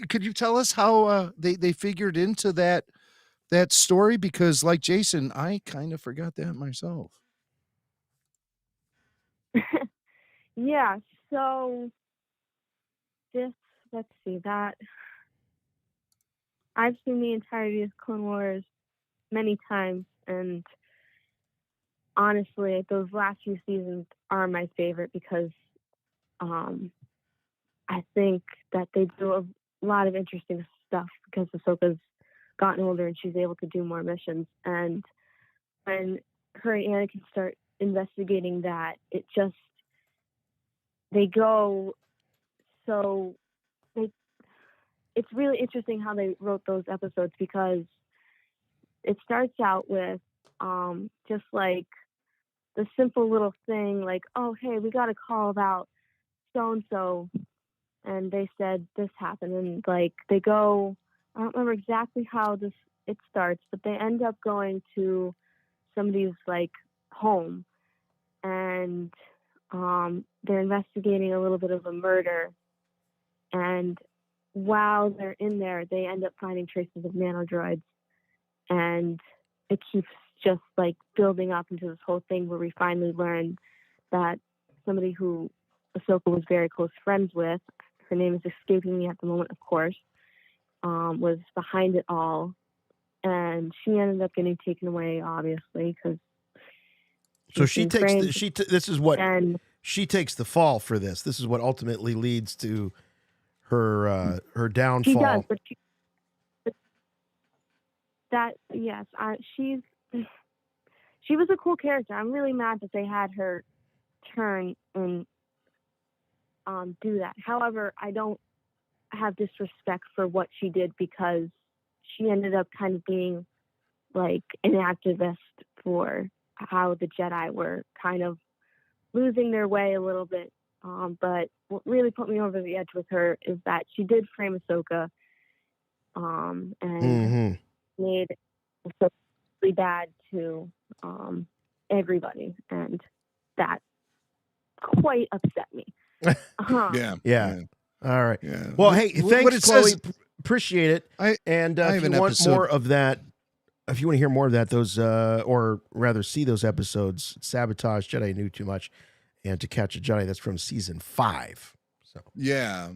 could you tell us how they figured into that story? Because like Jason, I kind of forgot that myself. Yeah, so let's see that. I've seen the entirety of Clone Wars many times, and honestly, those last few seasons are my favorite because I think that they do a lot of interesting stuff because Ahsoka's gotten older and she's able to do more missions. And when her and Anakin start investigating that, they go so it's really interesting how they wrote those episodes because it starts out with just like the simple little thing like, oh, hey, we got a call about so-and-so, and they said this happened. And, like, they go, I don't remember exactly how it starts, but they end up going to somebody's, like, home, and they're investigating a little bit of a murder. And while they're in there, they end up finding traces of nanodroids. And it keeps just like building up into this whole thing where we finally learn that somebody who Ahsoka was very close friends with, her name is escaping me at the moment, of course, was behind it all. And she ended up getting taken away, obviously, because so she takes this is what she takes the fall for this. This is what ultimately leads to her downfall. She does, but she was a cool character. I'm really mad that they had her turn and do that. However, I don't have disrespect for what she did because she ended up kind of being like an activist for how the Jedi were kind of losing their way a little bit. But what really put me over the edge with her is that she did frame Ahsoka and made Ahsoka really bad to everybody, and that quite upset me. Yeah. All right. Yeah. Well, hey, thanks, Chloe. Says, appreciate it. And if you want more of that, if you want to hear more of that, those or rather see those episodes, Sabotage, Jedi Knew Too Much, and To Catch a Jedi, that's from season 5. So yeah.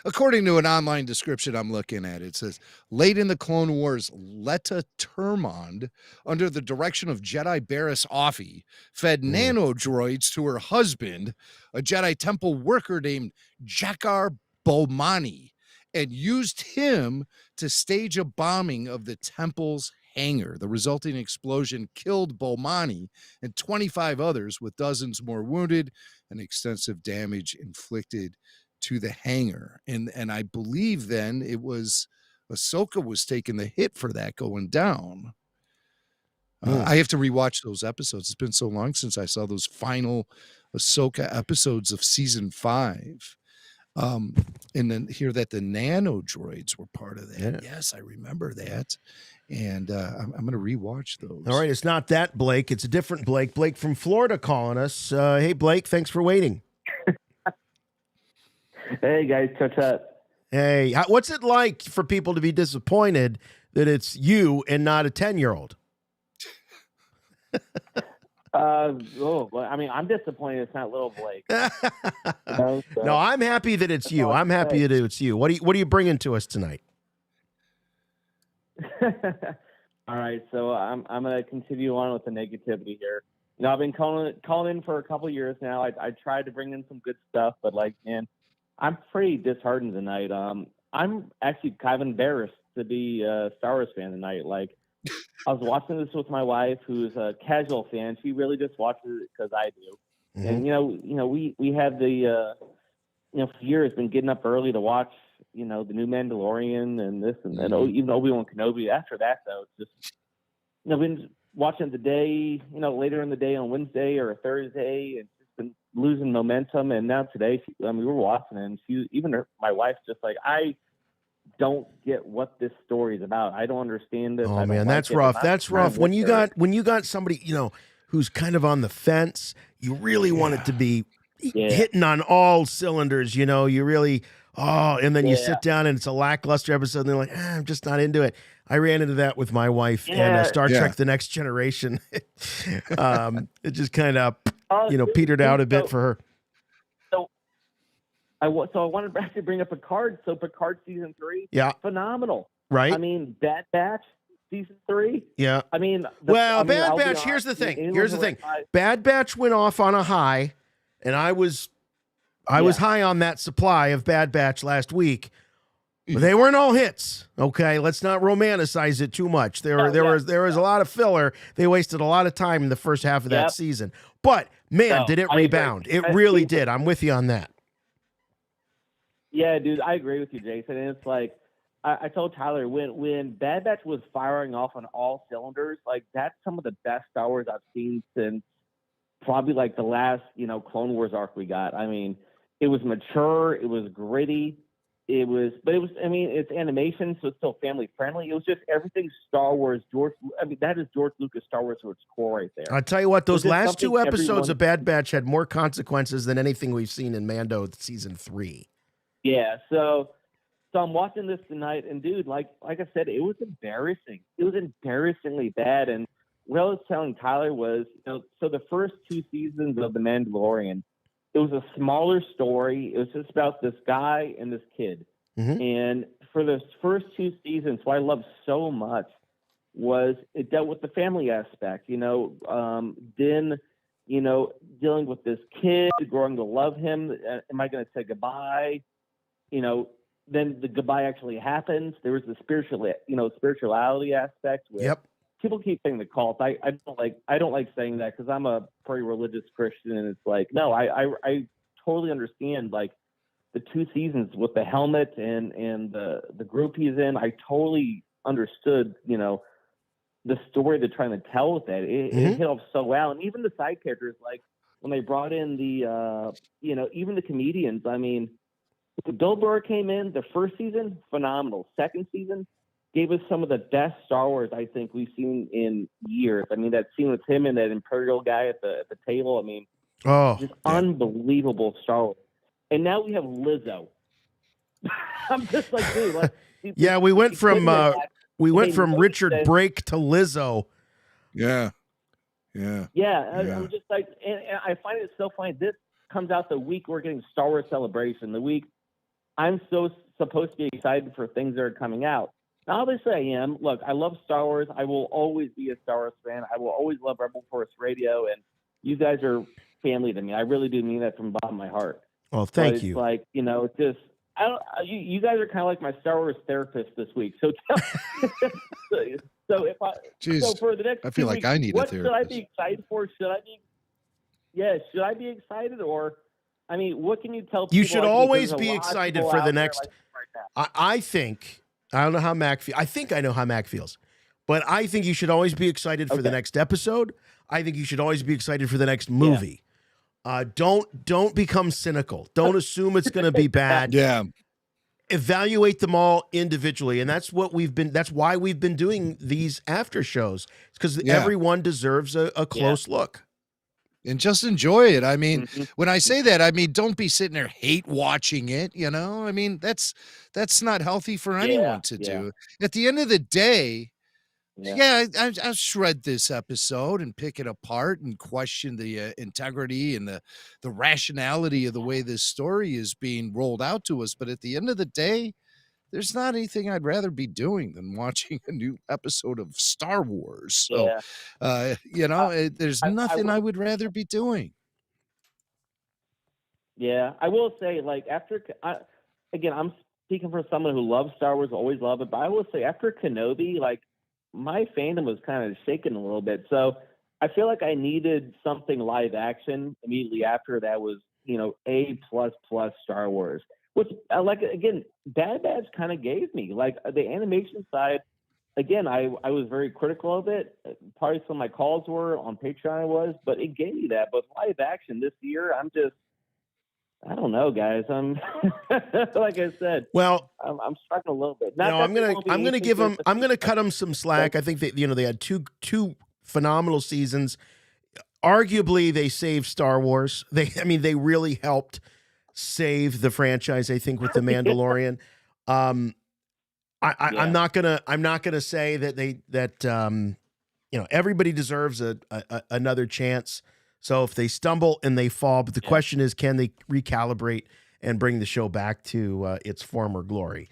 According to an online description I'm looking at, it says, late in the Clone Wars, Letta Termond, under the direction of Jedi Barriss Offee, fed nanodroids to her husband, a Jedi Temple worker named Jakar Bomani, and used him to stage a bombing of the Temple's hangar. The resulting explosion killed Bomani and 25 others, with dozens more wounded and extensive damage inflicted to the hangar. And I believe then it was Ahsoka was taking the hit for that going down. I have to rewatch those episodes. It's been so long since I saw those final Ahsoka episodes of season 5. And then hear that the nanodroids were part of that. Yeah. Yes, I remember that. And I'm going to rewatch those. all right, it's not that Blake. It's a different Blake. Blake from Florida calling us. Hey, Blake, thanks for waiting. Hey, guys, what's up? Hey, what's it like for people to be disappointed that it's you and not a 10-year-old? Well, I mean, I'm disappointed it's not little Blake. No, I'm happy that it's you. I'm happy that it's you. What are you bringing to us tonight? All right, so I'm going to continue on with the negativity here. You know, I've been calling in for a couple years now. I tried to bring in some good stuff, but man, I'm pretty disheartened tonight. I'm actually kind of embarrassed to be a Star Wars fan tonight. I was watching this with my wife, who's a casual fan. She really just watches it because I do. Mm-hmm. And we have the for years been getting up early to watch the new Mandalorian and this and that. Even Obi-Wan Kenobi. After that, though, it's just been watching the day later in the day on Wednesday or a Thursday, and just been losing momentum. And now today, we were watching it, and my wife's just like, I don't get what this story is about. I don't understand this. Oh man, that's rough. That's rough. When you got somebody who's kind of on the fence, you really want it to be hitting on all cylinders. You really and then you sit down and it's a lackluster episode, and they're like, I'm just not into it. I ran into that with my wife and Star Trek: The Next Generation. It just kind of petered out a bit for her. I wanted to bring up Picard. So Picard season 3, phenomenal. Right. I mean, Bad Batch, season 3. Yeah. I mean, Bad I'll be Batch. Here's the honest, thing. anyone Here's the who thing. I- Bad Batch went off on a high, and I was high on that supply of Bad Batch last week. But they weren't all hits. Okay, let's not romanticize it too much. There was a lot of filler. They wasted a lot of time in the first half of that season. But man, did it rebound? It really did. I'm with you on that. Yeah, dude, I agree with you, Jason. And it's like I told Tyler when Bad Batch was firing off on all cylinders, like that's some of the best Star Wars I've seen since probably like the last Clone Wars arc we got. I mean, it was mature, it was gritty. I mean, it's animation, so it's still family friendly. It was just everything Star Wars. That is George Lucas Star Wars to its core right there. I'll tell you what, those last 2 episodes of Bad Batch had more consequences than anything we've seen in Mando season 3. Yeah, so I'm watching this tonight, and dude, like I said, it was embarrassing. It was embarrassingly bad. And what I was telling Tyler was, so the first 2 seasons of The Mandalorian, it was a smaller story. It was just about this guy and this kid. Mm-hmm. And for the first 2 seasons, what I loved so much was it dealt with the family aspect. Din, dealing with this kid, growing to love him. Am I going to say goodbye? Then the goodbye actually happens. There was the spirituality aspect. Where people keep saying the cult. I don't like saying that because I'm a pretty religious Christian, and it's like, no, I totally understand like the 2 seasons with the helmet and the group he's in. I totally understood, the story they're trying to tell with that. It hit off so well, and even the side characters, like when they brought in the, even the comedians. I mean, Bill Burr came in the first season, phenomenal. Second season, gave us some of the best Star Wars I think we've seen in years. I mean, that scene with him and that Imperial guy at the table. I mean, just unbelievable Star Wars. And now we have Lizzo. I'm just like, dude. We went from Richard Brake to Lizzo. Yeah. I'm just like, and I find it so funny. This comes out the week we're getting Star Wars Celebration. The week I'm so supposed to be excited for things that are coming out. Now, obviously I am. Look, I love Star Wars. I will always be a Star Wars fan. I will always love Rebel Force Radio, and you guys are family to me. I really do mean that from the bottom of my heart. Well, thank you. It's like, just you guys are kind of like my Star Wars therapist this week. So so for the next I feel 2 like weeks, I need a what therapist. should I be excited for? Should I be excited, or I mean, what can you tell people? You should always be excited for the next. I think I don't know how Mac feels. I think I know how Mac feels, but I think you should always be excited for the next episode. I think you should always be excited for the next movie. Don't become cynical. Don't assume it's going to be bad. Evaluate them all individually, and that's what we've been. That's why we've been doing these after shows. It's because everyone deserves a close look. And just enjoy it. I mean, when I say that, I mean, don't be sitting there hate watching it. I mean, that's not healthy for anyone to do. At the end of the day, I'll shred this episode and pick it apart and question the integrity and the rationality of the way this story is being rolled out to us. But at the end of the day, there's not anything I'd rather be doing than watching a new episode of Star Wars. So, there's nothing I would rather be doing. Yeah, I will say, like, I'm speaking for someone who loves Star Wars, always love it, but I will say after Kenobi, like, my fandom was kind of shaken a little bit. So I feel like I needed something live action immediately after that was, A++ Star Wars. Which, again, Bad Batch kind of gave me. Like, the animation side, again, I was very critical of it. Probably some of my calls were on Patreon but it gave me that. But live action this year, I don't know, guys. I'm like I said. Well, I'm struggling a little bit. I'm gonna cut them some slack. I think they had two phenomenal seasons. Arguably, they saved Star Wars. They really helped save the franchise. I think with the Mandalorian. I'm not gonna say that everybody deserves another chance. So if they stumble and they fall, but the question is, can they recalibrate and bring the show back to its former glory?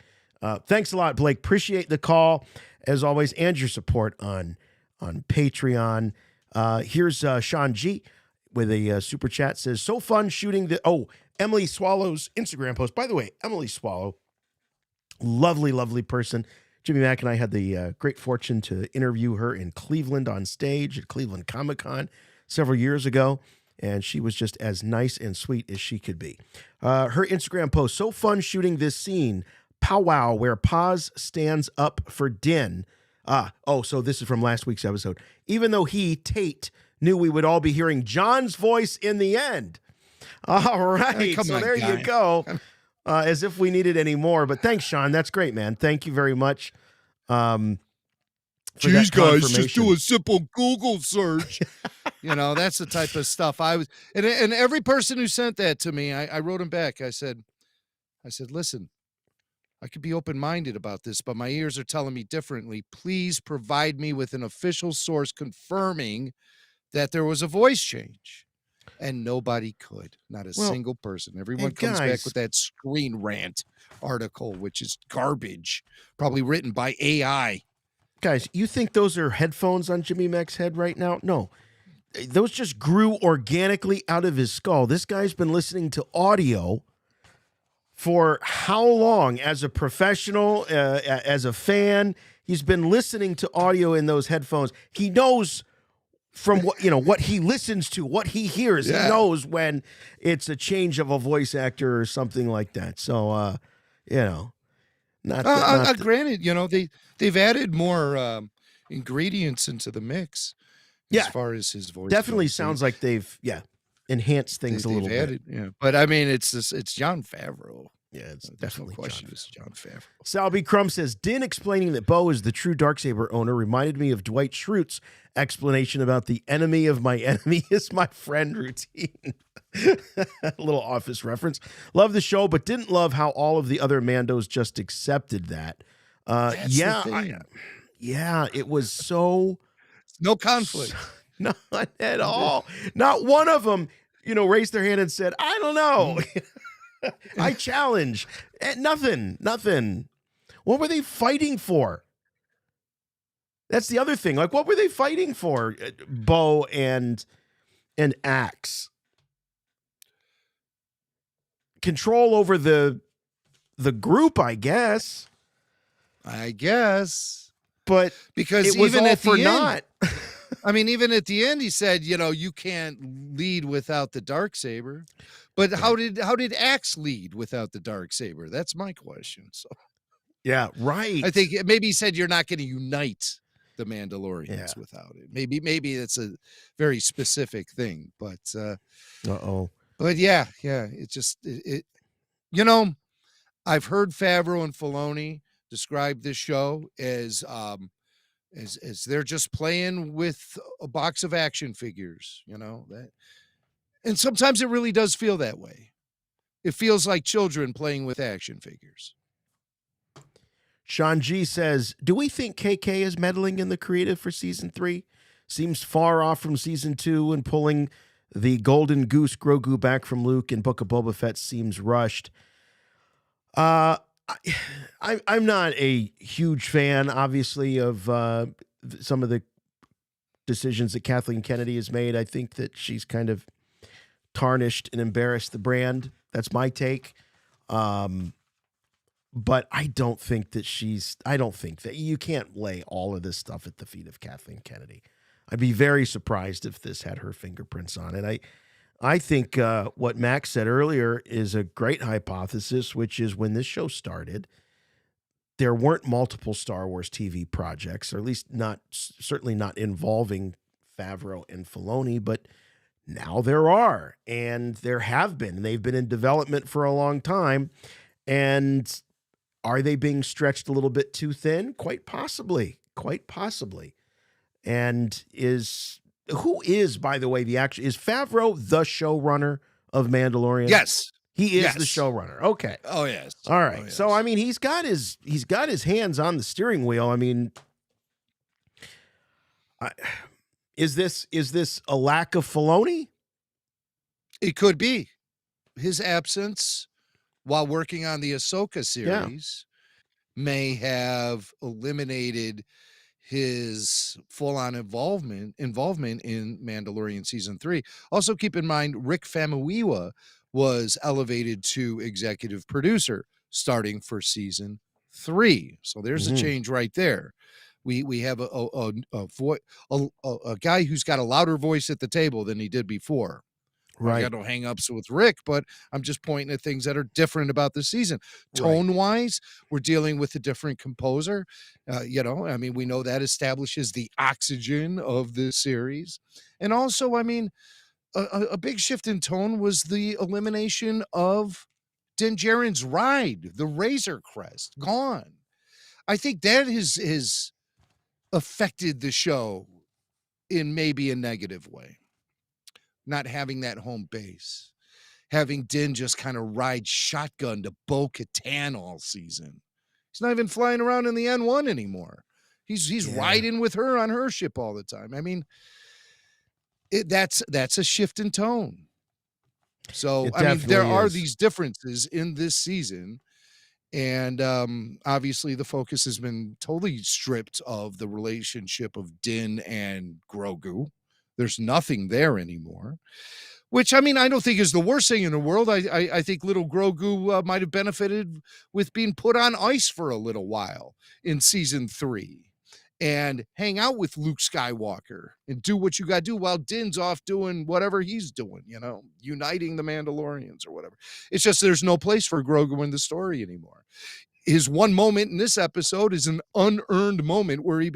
Thanks a lot, Blake. Appreciate the call. as always, and your support on Patreon. Here's Sean G with a super chat. Says, so fun shooting Emily Swallow's Instagram post. By the way, Emily Swallow, lovely, lovely person. Jimmy Mack and I had the great fortune to interview her in Cleveland on stage at Cleveland Comic-Con several years ago, and she was just as nice and sweet as she could be. Her Instagram post, so fun shooting this scene, powwow, where Paz stands up for Din. So this is from last week's episode. Even though Tate, knew we would all be hearing John's voice in the end. All right, so there you go. As if we needed any more, but thanks, Sean. That's great, man. Thank you very much. Jeez, guys, just do a simple Google search. That's the type of stuff I was. And every person who sent that to me, I wrote him back. I said, listen, I could be open-minded about this, but my ears are telling me differently. Please provide me with an official source confirming that there was a voice change. And nobody could. Not a single person. Everyone comes back with that Screen Rant article, which is garbage, probably written by AI. Guys, you think those are headphones on Jimmy Mack's head right now? No. Those just grew organically out of his skull. This guy's been listening to audio for how long? As a professional, as a fan, he's been listening to audio in those headphones. He knows from what he listens to, what he hears. Yeah. He knows when it's a change of a voice actor or something like that. So, granted, they've added more ingredients into the mix. As far as his voice definitely goes. Sounds like they've enhanced things a little bit. Yeah, but I mean, it's Jon Favreau. Yeah, it's definitely no question. It's Jon Favreau. Sal B. Crumb says, Din explaining that Bo is the true Dark Saber owner reminded me of Dwight Schrute's explanation about the enemy of my enemy is my friend routine. A little office reference. Love the show, but didn't love how all of the other Mandos just accepted that. It was so... No conflict. Not at all. Not one of them, raised their hand and said, I don't know. I challenge. Nothing. What were they fighting for? That's the other thing. Like, what were they fighting for? Bo and Axe. Control over the group, I guess. But because it was even all at for the naught. I mean, even at the end, he said, you can't lead without the Dark Saber. But how did Axe lead without the Dark Saber? That's my question. So, yeah, right. I think maybe he said you're not going to unite the Mandalorians without it. Maybe it's a very specific thing. But But yeah, it just I've heard Favreau and Filoni describe this show as they're just playing with a box of action figures, that. And sometimes it really does feel that way. It feels like children playing with action figures. Sean G says, do we think KK is meddling in the creative for season 3? Seems far off from season 2, and pulling the golden goose Grogu back from Luke in Book of Boba Fett seems rushed. I'm not a huge fan, obviously, of some of the decisions that Kathleen Kennedy has made. I think that she's kind of tarnished and embarrassed the brand. That's my take. But I don't think that you can't lay all of this stuff at the feet of Kathleen Kennedy. I'd be very surprised if this had her fingerprints on it. I think what Max said earlier is a great hypothesis, which is when this show started, there weren't multiple Star Wars TV projects, or at least certainly not involving Favreau and Filoni, but now there are, and there have been. They've been in development for a long time. And are they being stretched a little bit too thin? Quite possibly. And who is, by the way, is Favreau the showrunner of Mandalorian? Yes. He is the showrunner. Okay. Oh, yes. All right. Oh, yes. So, I mean, he's got his hands on the steering wheel. I mean, is this a lack of Filoni? It could be. His absence while working on the Ahsoka series may have eliminated his full-on involvement in Mandalorian season 3. Also keep in mind, Rick Famuyiwa was elevated to executive producer starting for season 3. So there's a change right there. We have a guy who's got a louder voice at the table than he did before. Right. I got no hang-ups with Rick, but I'm just pointing at things that are different about the season. Tone-wise, we're dealing with a different composer. You know, I mean, we know that establishes the oxygen of this series. And also, I mean, a big shift in tone was the elimination of Din Djarin's ride, the Razor Crest, gone. I think that has affected the show in maybe a negative way. Not having that home base, having Din just kind of ride shotgun to Bo-Katan all season. He's not even flying around in the N1 anymore. He's riding with her on her ship all the time. I mean, that's a shift in tone. So, I mean, there are these differences in this season. And obviously the focus has been totally stripped of the relationship of Din and Grogu. There's nothing there anymore, which, I mean, I don't think is the worst thing in the world. I think little Grogu might have benefited with being put on ice for a little while in season 3 and hang out with Luke Skywalker and do what you got to do while Din's off doing whatever he's doing, you know, uniting the Mandalorians or whatever. It's just there's no place for Grogu in the story anymore. His one moment in this episode is an unearned moment where he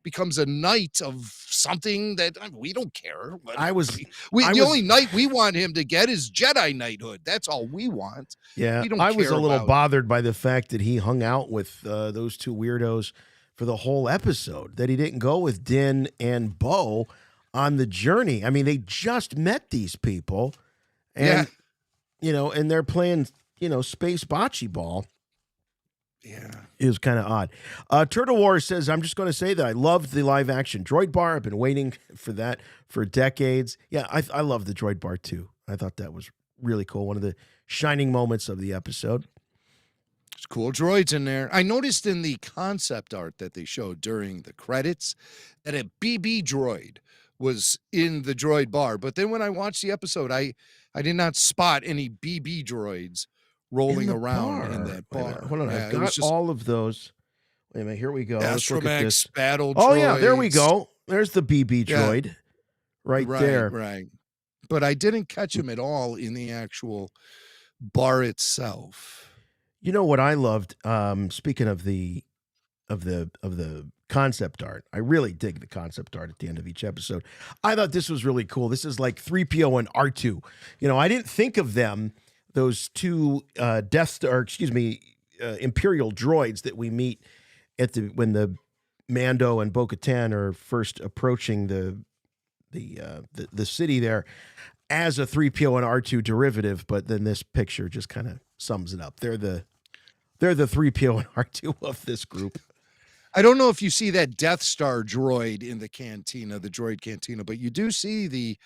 becomes a knight of something that we don't care. The only knight we want him to get is Jedi knighthood. That's all we want. Yeah, I was a little bothered by the fact that he hung out with those two weirdos for the whole episode, that he didn't go with Din and Bo on the journey. I mean, they just met these people and, you know, and they're playing, you know, space bocce ball. Yeah. It was kind of odd. Turtle War says, I'm just going to say that I loved the live action Droid Bar. I've been waiting for that for decades. Yeah, I love the Droid Bar too. I thought that was really cool. One of the shining moments of the episode. There's cool droids in there. I noticed in the concept art that they showed during the credits that a BB droid was in the Droid Bar. But then when I watched the episode, I did not spot any BB droids rolling around in that bar. Hold on, I've got all of those. Wait a minute, here we go. Let's look at this. Battle oh, droids. Yeah, there we go. There's the BB droid right there. Right. But I didn't catch him at all in the actual bar itself. You know what I loved? Speaking of the concept art, I really dig the concept art at the end of each episode. I thought this was really cool. This is like 3PO and R2. You know, I didn't think of them, those two Imperial droids that we meet when the Mando and Bo-Katan are first approaching the city there, as a 3PO and R2 derivative, but then this picture just kind of sums it up. They're the 3PO and R2 of this group. I don't know if you see that Death Star droid in the cantina, the droid cantina, but you do see the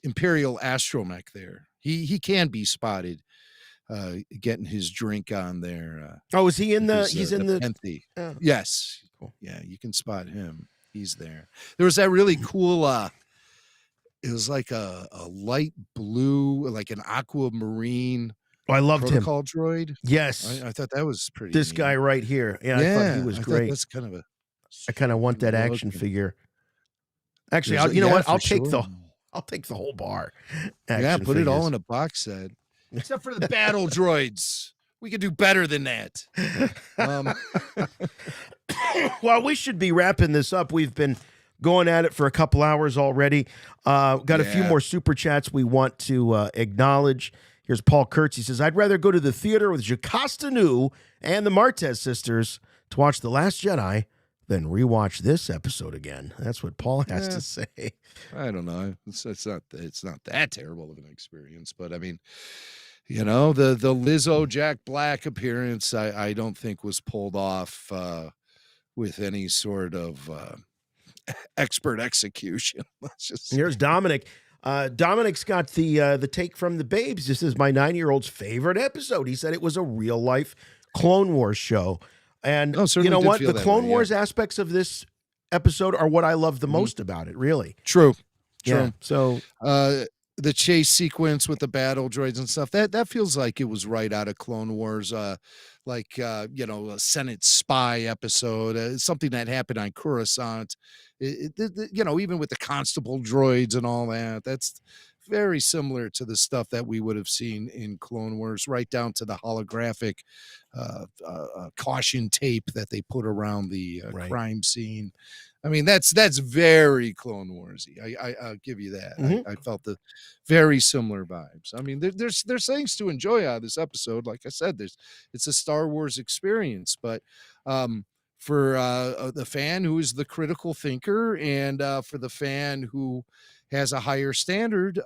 Imperial astromech there. He can be spotted getting his drink on there. Is he in the? He's in the. Penthe. Yes. Cool. Yeah, you can spot him. He's there. There was that really cool. It was like a light blue, like an aquamarine. Oh, I loved him. Protocol droid. Yes, I thought that was pretty. This guy right here. Yeah, I thought he was great. That's kind of I kind of want that action figure. Actually, I'll take the whole bar. Put it all in a box set, except for the battle droids. We could do better than that. Well, we should be wrapping this up. We've been going at it for a couple hours already. Got a few more super chats we want to acknowledge. Here's Paul Kurtz. He says, I'd rather go to the theater with Jocasta Nu and the Martez sisters to watch The Last Jedi than rewatch this episode again. That's what Paul has to say. I don't know. It's not that terrible of an experience, but I mean, you know, the Lizzo Jack Black appearance, I don't think was pulled off with any sort of expert execution. Here's Dominic. Dominic's got the take from the babes. This is my 9-year-old's favorite episode. He said it was a real life Clone Wars show. And you certainly know did what? feel The that Clone way, Wars aspects of this episode are what I love the most about it, really. True. Yeah. So the chase sequence with the battle droids and stuff, that feels like it was right out of Clone Wars, like a Senate spy episode, something that happened on Coruscant. Even with the constable droids and all that, that's very similar to the stuff that we would have seen in Clone Wars, right down to the holographic caution tape that they put around the crime scene. I mean, that's very Clone Warsy. I'll give you that. I felt the very similar vibes. I mean, there's things to enjoy out of this episode. Like I said, it's a Star Wars experience, but for the fan who is the critical thinker, and for the fan who has a higher standard,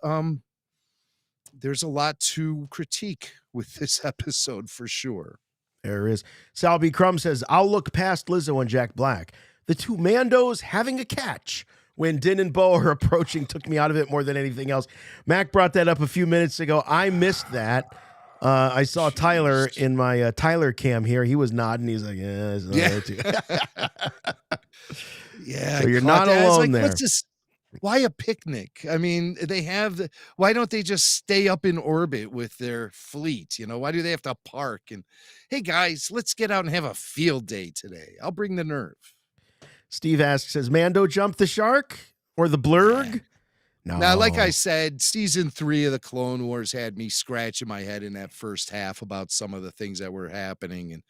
there's a lot to critique with this episode for sure. There is. Sal B. Crum says, I'll look past Lizzo and Jack Black. The two Mandos having a catch when Din and Bo are approaching took me out of it more than anything else. Mac brought that up a few minutes ago. I missed that. I saw Tyler in my Tyler cam here. He was nodding. He's like, Yeah. So you're not alone there. Why a picnic? I mean, why don't they just stay up in orbit with their fleet? Why do they have to park? And hey guys, let's get out and have a field day today. I'll bring the nerve. Steve asks, has Mando jumped the shark or the blurg? No. Now, like I said, season 3 of the Clone Wars had me scratching my head in that first half about some of the things that were happening.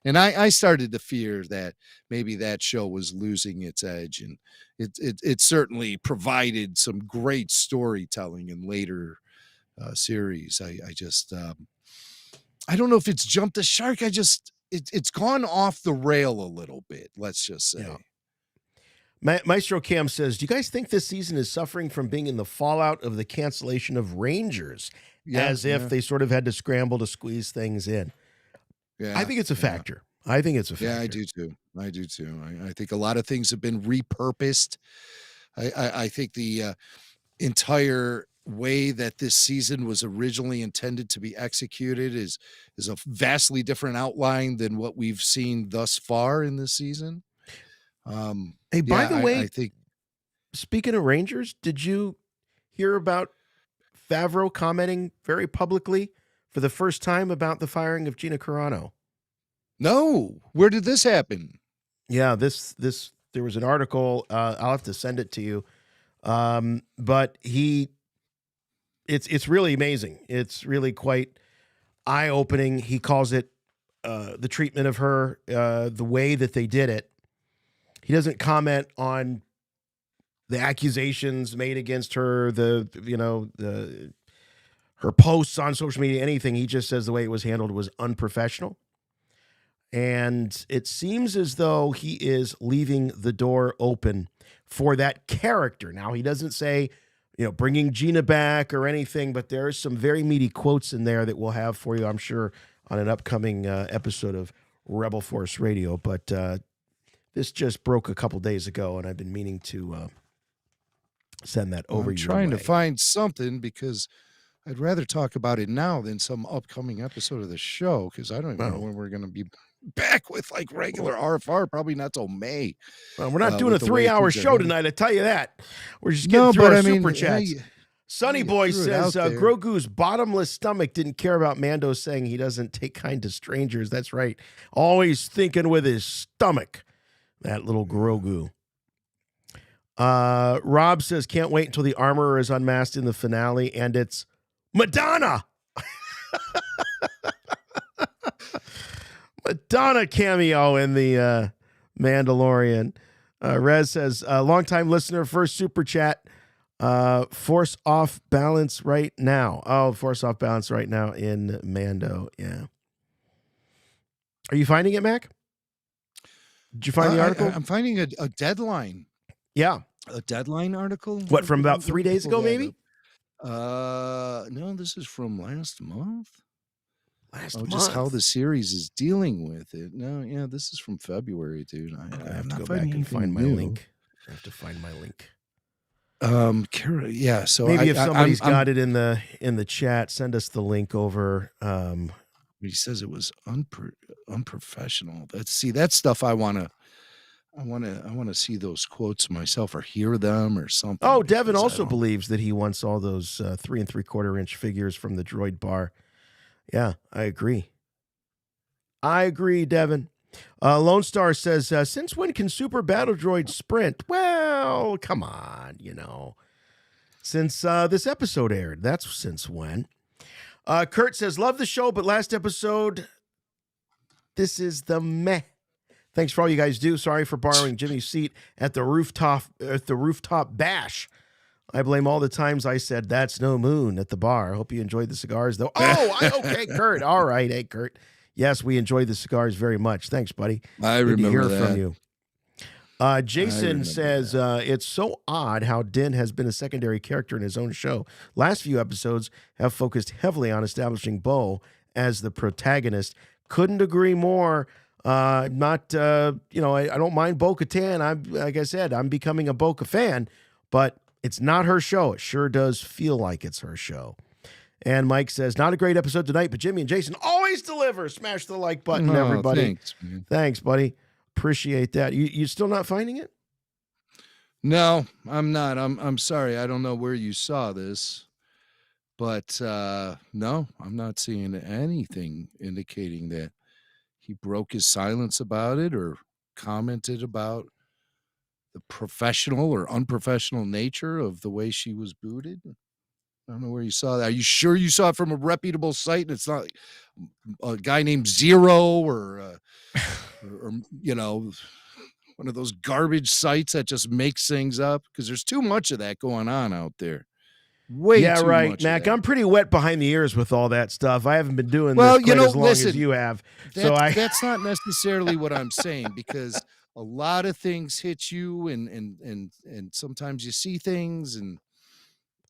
And I started to fear that maybe that show was losing its edge. And it certainly provided some great storytelling in later series. I just, I don't know if it's jumped the shark. It's gone off the rail a little bit, let's just say. Yeah. Maestro Cam says, do you guys think this season is suffering from being in the fallout of the cancellation of Rangers, as if they sort of had to scramble to squeeze things in? Yeah, I think it's a factor. I think it's a factor. Yeah, I do too. I think a lot of things have been repurposed. I think the entire way that this season was originally intended to be executed is a vastly different outline than what we've seen thus far in this season. Hey, by the way, I think, speaking of Rangers, did you hear about Favreau commenting very publicly for the first time about the firing of Gina Carano? No. Where did this happen? Yeah, there was an article. I'll have to send it to you. But it's really amazing. It's really quite eye-opening. He calls it the treatment of her, the way that they did it. He doesn't comment on the accusations made against her, her posts on social media, anything. He just says the way it was handled was unprofessional. And it seems as though he is leaving the door open for that character. Now, he doesn't say, bringing Gina back or anything, but there are some very meaty quotes in there that we'll have for you, I'm sure, on an upcoming episode of Rebel Force Radio. But this just broke a couple days ago, and I've been meaning to send that over. I'm trying to find something because I'd rather talk about it now than some upcoming episode of the show, because I don't even know when we're going to be back with like regular RFR. Probably not till May. Well, we're not doing a 3-hour show tonight, I tell you that. We're just getting through our super chats. Sonny Boy says Grogu's bottomless stomach didn't care about Mando saying he doesn't take kind to strangers. That's right. Always thinking with his stomach. That little Grogu. Rob says, can't wait until the armorer is unmasked in the finale, and it's Madonna. Madonna cameo in the Mandalorian. Rez says, longtime listener, first super chat. Force off balance right now. Oh, force off balance right now in Mando. Yeah. Are you finding it, Mac? Did you find the article? I'm finding a deadline. Yeah. A deadline article? What, from about 3 days ago, maybe? No, this is from last month. Just how the series is dealing with it. No, yeah, this is from February, dude. I have to go back and find my link. I have to find my link. Yeah, so maybe if somebody's got it in the chat, send us the link over. He says it was unprofessional. That's stuff I want to see those quotes myself or hear them or something. Oh, Devin also believes that he wants all those 3 3/4 inch figures from the Droid Bar. Yeah, I agree. Devin. Lone Star says, since when can Super Battle Droids sprint? Well, come on, Since this episode aired. That's since when. Kurt says, love the show, but last episode, this is the meh. Thanks for all you guys do. Sorry for borrowing Jimmy's seat at the rooftop bash. I blame all the times I said, that's no moon at the bar. Hope you enjoyed the cigars, though. Okay, Kurt. All right. Hey, Kurt. Yes, we enjoyed the cigars very much. Thanks, buddy. I Good remember to hear that. from you. Jason says, it's so odd how Din has been a secondary character in his own show. Last few episodes have focused heavily on establishing Bo as the protagonist. Couldn't agree more. I don't mind Bo-Katan. Like I said, I'm becoming a Bo-Katan fan, but it's not her show. It sure does feel like it's her show. And Mike says, not a great episode tonight, but Jimmy and Jason always deliver. Smash the like button, everybody. Thanks, man. Thanks, buddy. Appreciate that. You still not finding it? No, I'm not. I'm sorry. I don't know where you saw this, but no, I'm not seeing anything indicating that he broke his silence about it or commented about the professional or unprofessional nature of the way she was booted. I don't know where you saw that. Are you sure you saw it from a reputable site and it's not like a guy named Zero or one of those garbage sites that just makes things up? Because there's too much of that going on out there. Way yeah, too right, much Mac. of I'm pretty wet behind the ears with all that stuff. I haven't been doing this quite as long as you have. That's not necessarily what I'm saying, because a lot of things hit you and sometimes you see things and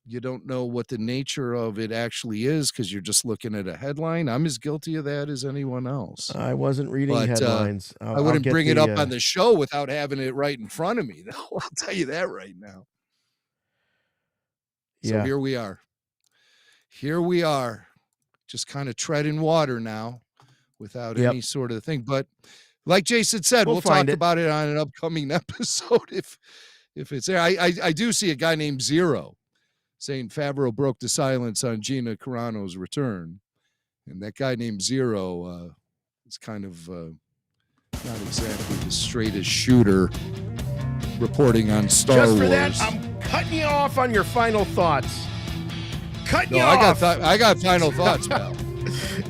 you don't know what the nature of it actually is because you're just looking at a headline. I'm as guilty of that as anyone else. I wasn't reading headlines. I wouldn't bring it up on the show without having it right in front of me, though. I'll tell you that right now. So here we are. Here we are, just kind of treading water now without any sort of thing. But like Jason said, we'll talk about it on an upcoming episode if it's there. I do see a guy named Zero saying Favreau broke the silence on Gina Carano's return. And that guy named Zero is kind of not exactly the straightest shooter reporting on Star Wars. Just for that, I'm cutting you off on your final thoughts. Cutting you off. I got final thoughts, pal.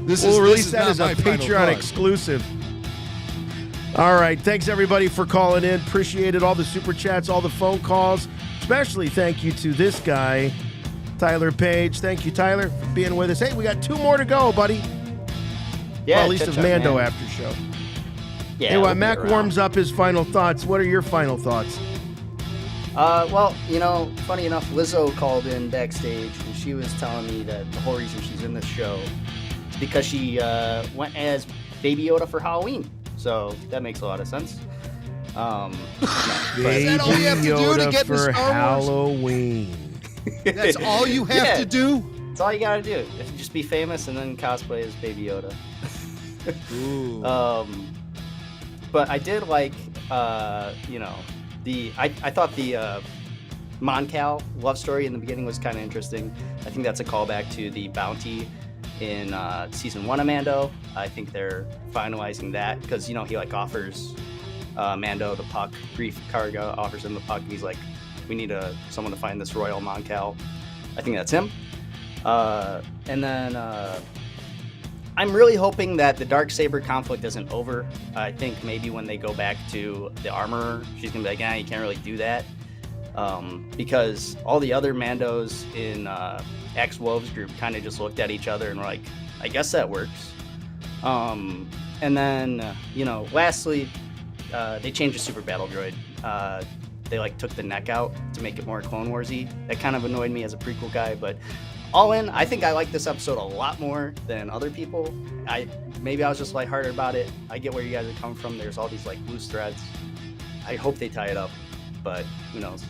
We'll release that as a Patreon exclusive. All right. Thanks, everybody, for calling in. Appreciate it. All the super chats, all the phone calls. Especially thank you to this guy, Tyler Page. Thank you, Tyler, for being with us. Hey, we got 2 more to go, buddy. Yeah, well, at least of Mando after show. Yeah. Hey, while Mac warms up his final thoughts, what are your final thoughts? Well, funny enough, Lizzo called in backstage and she was telling me that the whole reason she's in this show is because she went as Baby Yoda for Halloween. So that makes a lot of sense. Is that all you have to do to get for the Star Halloween? That's all you have to do? That's all you gotta do. Just be famous and then cosplay as Baby Yoda. Ooh. But I did like, I thought the Mon Cal love story in the beginning was kind of interesting. I think that's a callback to the bounty in season 1 of Mando. I think they're finalizing that because, he offers Mando the puck. Grief Karga offers him the puck. And he's like, we need someone to find this Royal Mon Cal. I think that's him. And then I'm really hoping that the Dark Saber conflict isn't over. I think maybe when they go back to the Armorer, she's going to be like, you can't really do that. Because all the other Mandos in Axe Wove's group kind of just looked at each other and were like, I guess that works. And then, lastly, they changed the Super Battle Droid. They took the neck out to make it more Clone Wars-y. That kind of annoyed me as a prequel guy, but all in, I think I like this episode a lot more than other people. Maybe I was just lighthearted about it. I get where you guys are coming from. There's all these loose threads. I hope they tie it up, but who knows?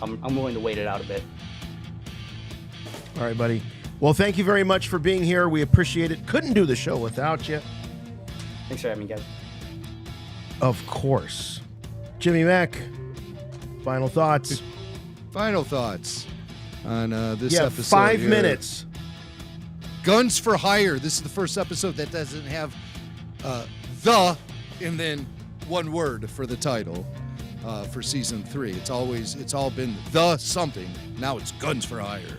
I'm willing to wait it out a bit. All right, buddy. Well, thank you very much for being here. We appreciate it. Couldn't do the show without you. Thanks for having me, guys. Of course. Jimmy Mack, final thoughts. Final thoughts on this Yeah, episode. 5 here. minutes. Guns for Hire. This is the first episode that doesn't have the and then one word for the title for season 3. It's all been the something. Now it's Guns for Hire.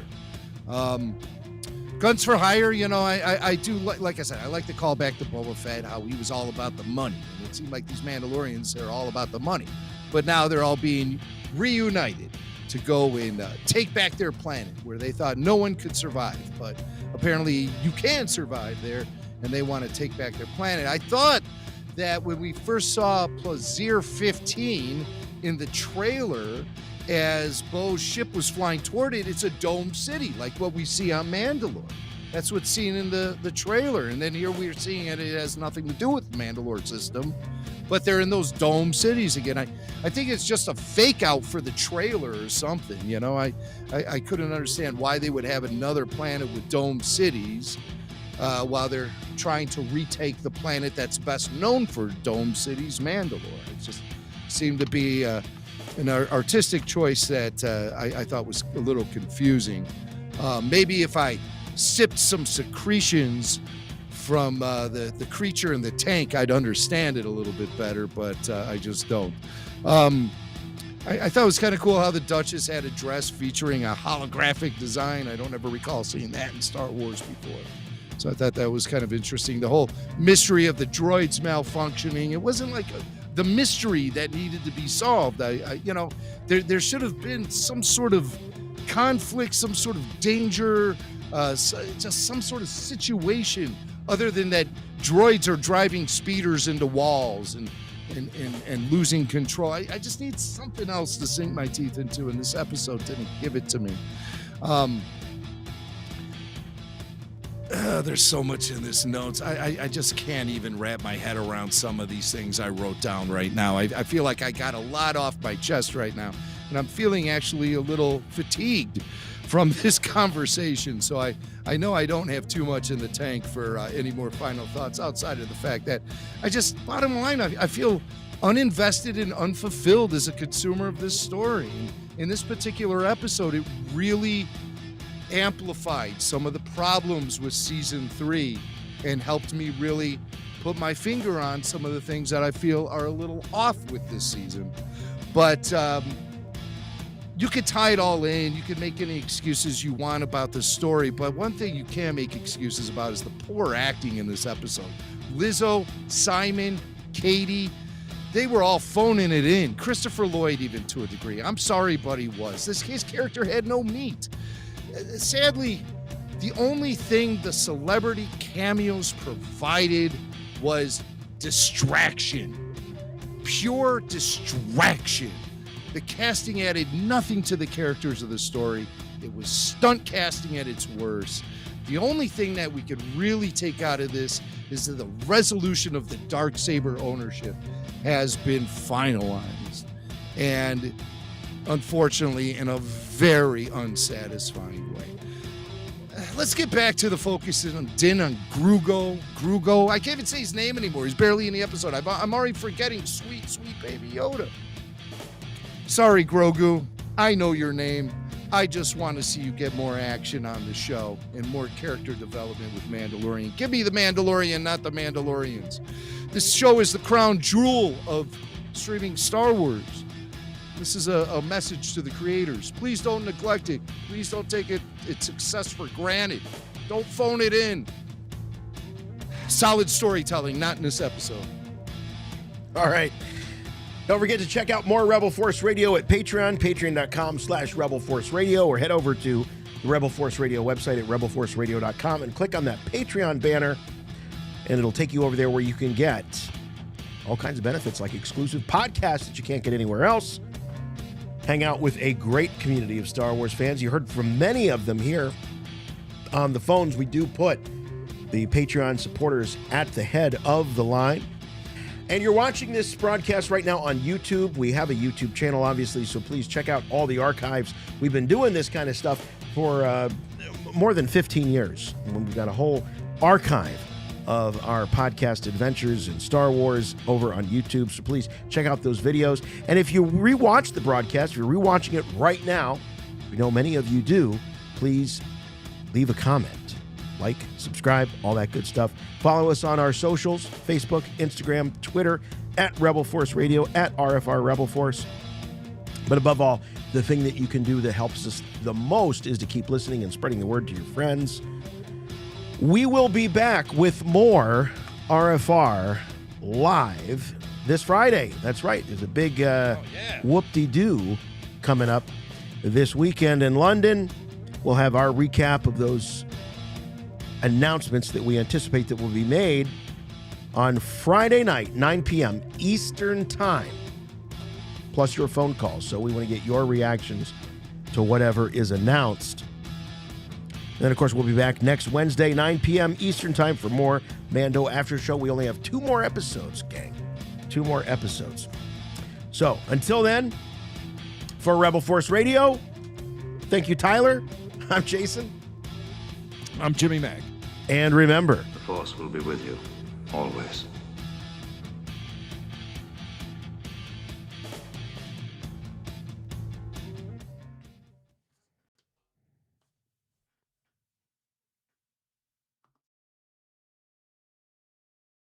Guns for Hire, you know, I do like I said, I like to call back to Boba Fett, how he was all about the money. And it seemed like these Mandalorians are all about the money. But now they're all being reunited to go and take back their planet where they thought no one could survive. But apparently you can survive there, and they want to take back their planet. I thought that when we first saw Plazier 15 in the trailer, as Bo's ship was flying toward it, it's a dome city, like what we see on Mandalore. That's what's seen in the trailer. And then here we're seeing it has nothing to do with the Mandalore system, but they're in those dome cities again. I think it's just a fake out for the trailer or something. You know, I couldn't understand why they would have another planet with dome cities while they're trying to retake the planet that's best known for dome cities, Mandalore. It just seemed to be an artistic choice that I thought was a little confusing. Maybe if I sipped some secretions from the creature in the tank, I'd understand it a little bit better, but I just don't. I thought it was kind of cool how the Duchess had a dress featuring a holographic design. I don't ever recall seeing that in Star Wars before. So I thought that was kind of interesting. The whole mystery of the droids malfunctioning, it wasn't like the mystery that needed to be solved. There should have been some sort of conflict, some sort of danger, just some sort of situation other than that droids are driving speeders into walls and losing control. I just need something else to sink my teeth into, and this episode didn't give it to me. There's so much in this notes. I just can't even wrap my head around some of these things I wrote down right now. I feel like I got a lot off my chest right now, and I'm feeling actually a little fatigued from this conversation. So I know I don't have too much in the tank for any more final thoughts outside of the fact that bottom line, I feel uninvested and unfulfilled as a consumer of this story. In this particular episode, it really amplified some of the problems with season 3 and helped me really put my finger on some of the things that I feel are a little off with this season. But you could tie it all in. You could make any excuses you want about the story, but one thing you can make excuses about is the poor acting in this episode. Lizzo, Simon, Katie, they were all phoning it in. Christopher Lloyd, even to a degree. I'm sorry, but he was. His character had no meat. Sadly, the only thing the celebrity cameos provided was distraction. Pure distraction. The casting added nothing to the characters of the story. It was stunt casting at its worst. The only thing that we could really take out of this is that the resolution of the Dark Saber ownership has been finalized. And unfortunately, in a very unsatisfying way. Let's get back to the focus on Din Grugo. I can't even say his name anymore. He's barely in the episode. I'm already forgetting sweet, sweet baby Yoda. Sorry, Grogu. I know your name. I just want to see you get more action on the show and more character development with Mandalorian. Give me the Mandalorian, not the Mandalorians. This show is the crown jewel of streaming Star Wars. This is a message to the creators. Please don't neglect it. Please don't take its success for granted. Don't phone it in. Solid storytelling, not in this episode. All right. Don't forget to check out more Rebel Force Radio at Patreon, patreon.com/Rebel Force Radio, or head over to the Rebel Force Radio website at rebelforceradio.com and click on that Patreon banner, and it'll take you over there where you can get all kinds of benefits like exclusive podcasts that you can't get anywhere else. Hang out with a great community of Star Wars fans. You heard from many of them here on the phones. We do put the Patreon supporters at the head of the line. And you're watching this broadcast right now on YouTube. We have a YouTube channel, obviously, so please check out all the archives. We've been doing this kind of stuff for more than 15 years. And we've got a whole archive of our podcast adventures in Star Wars over on YouTube. So please check out those videos. And if you rewatch the broadcast, if you're rewatching it right now, we know many of you do, please leave a comment. Like, subscribe, all that good stuff. Follow us on our socials, Facebook, Instagram, Twitter, at Rebel Force Radio, at RFR Rebel Force. But above all, the thing that you can do that helps us the most is to keep listening and spreading the word to your friends. We will be back with more RFR live this Friday. That's right. There's a big whoop-de-doo coming up this weekend in London. We'll have our recap of those announcements that we anticipate that will be made on Friday night, 9 p.m. Eastern Time, plus your phone calls. So we want to get your reactions to whatever is announced. And then, of course, we'll be back next Wednesday, 9 p.m. Eastern Time for more Mando After Show. We only have 2 more episodes, gang. 2 more episodes. So until then, for Rebel Force Radio, thank you, Tyler. I'm Jason. I'm Jimmy Mack. And remember, The Force will be with you, always.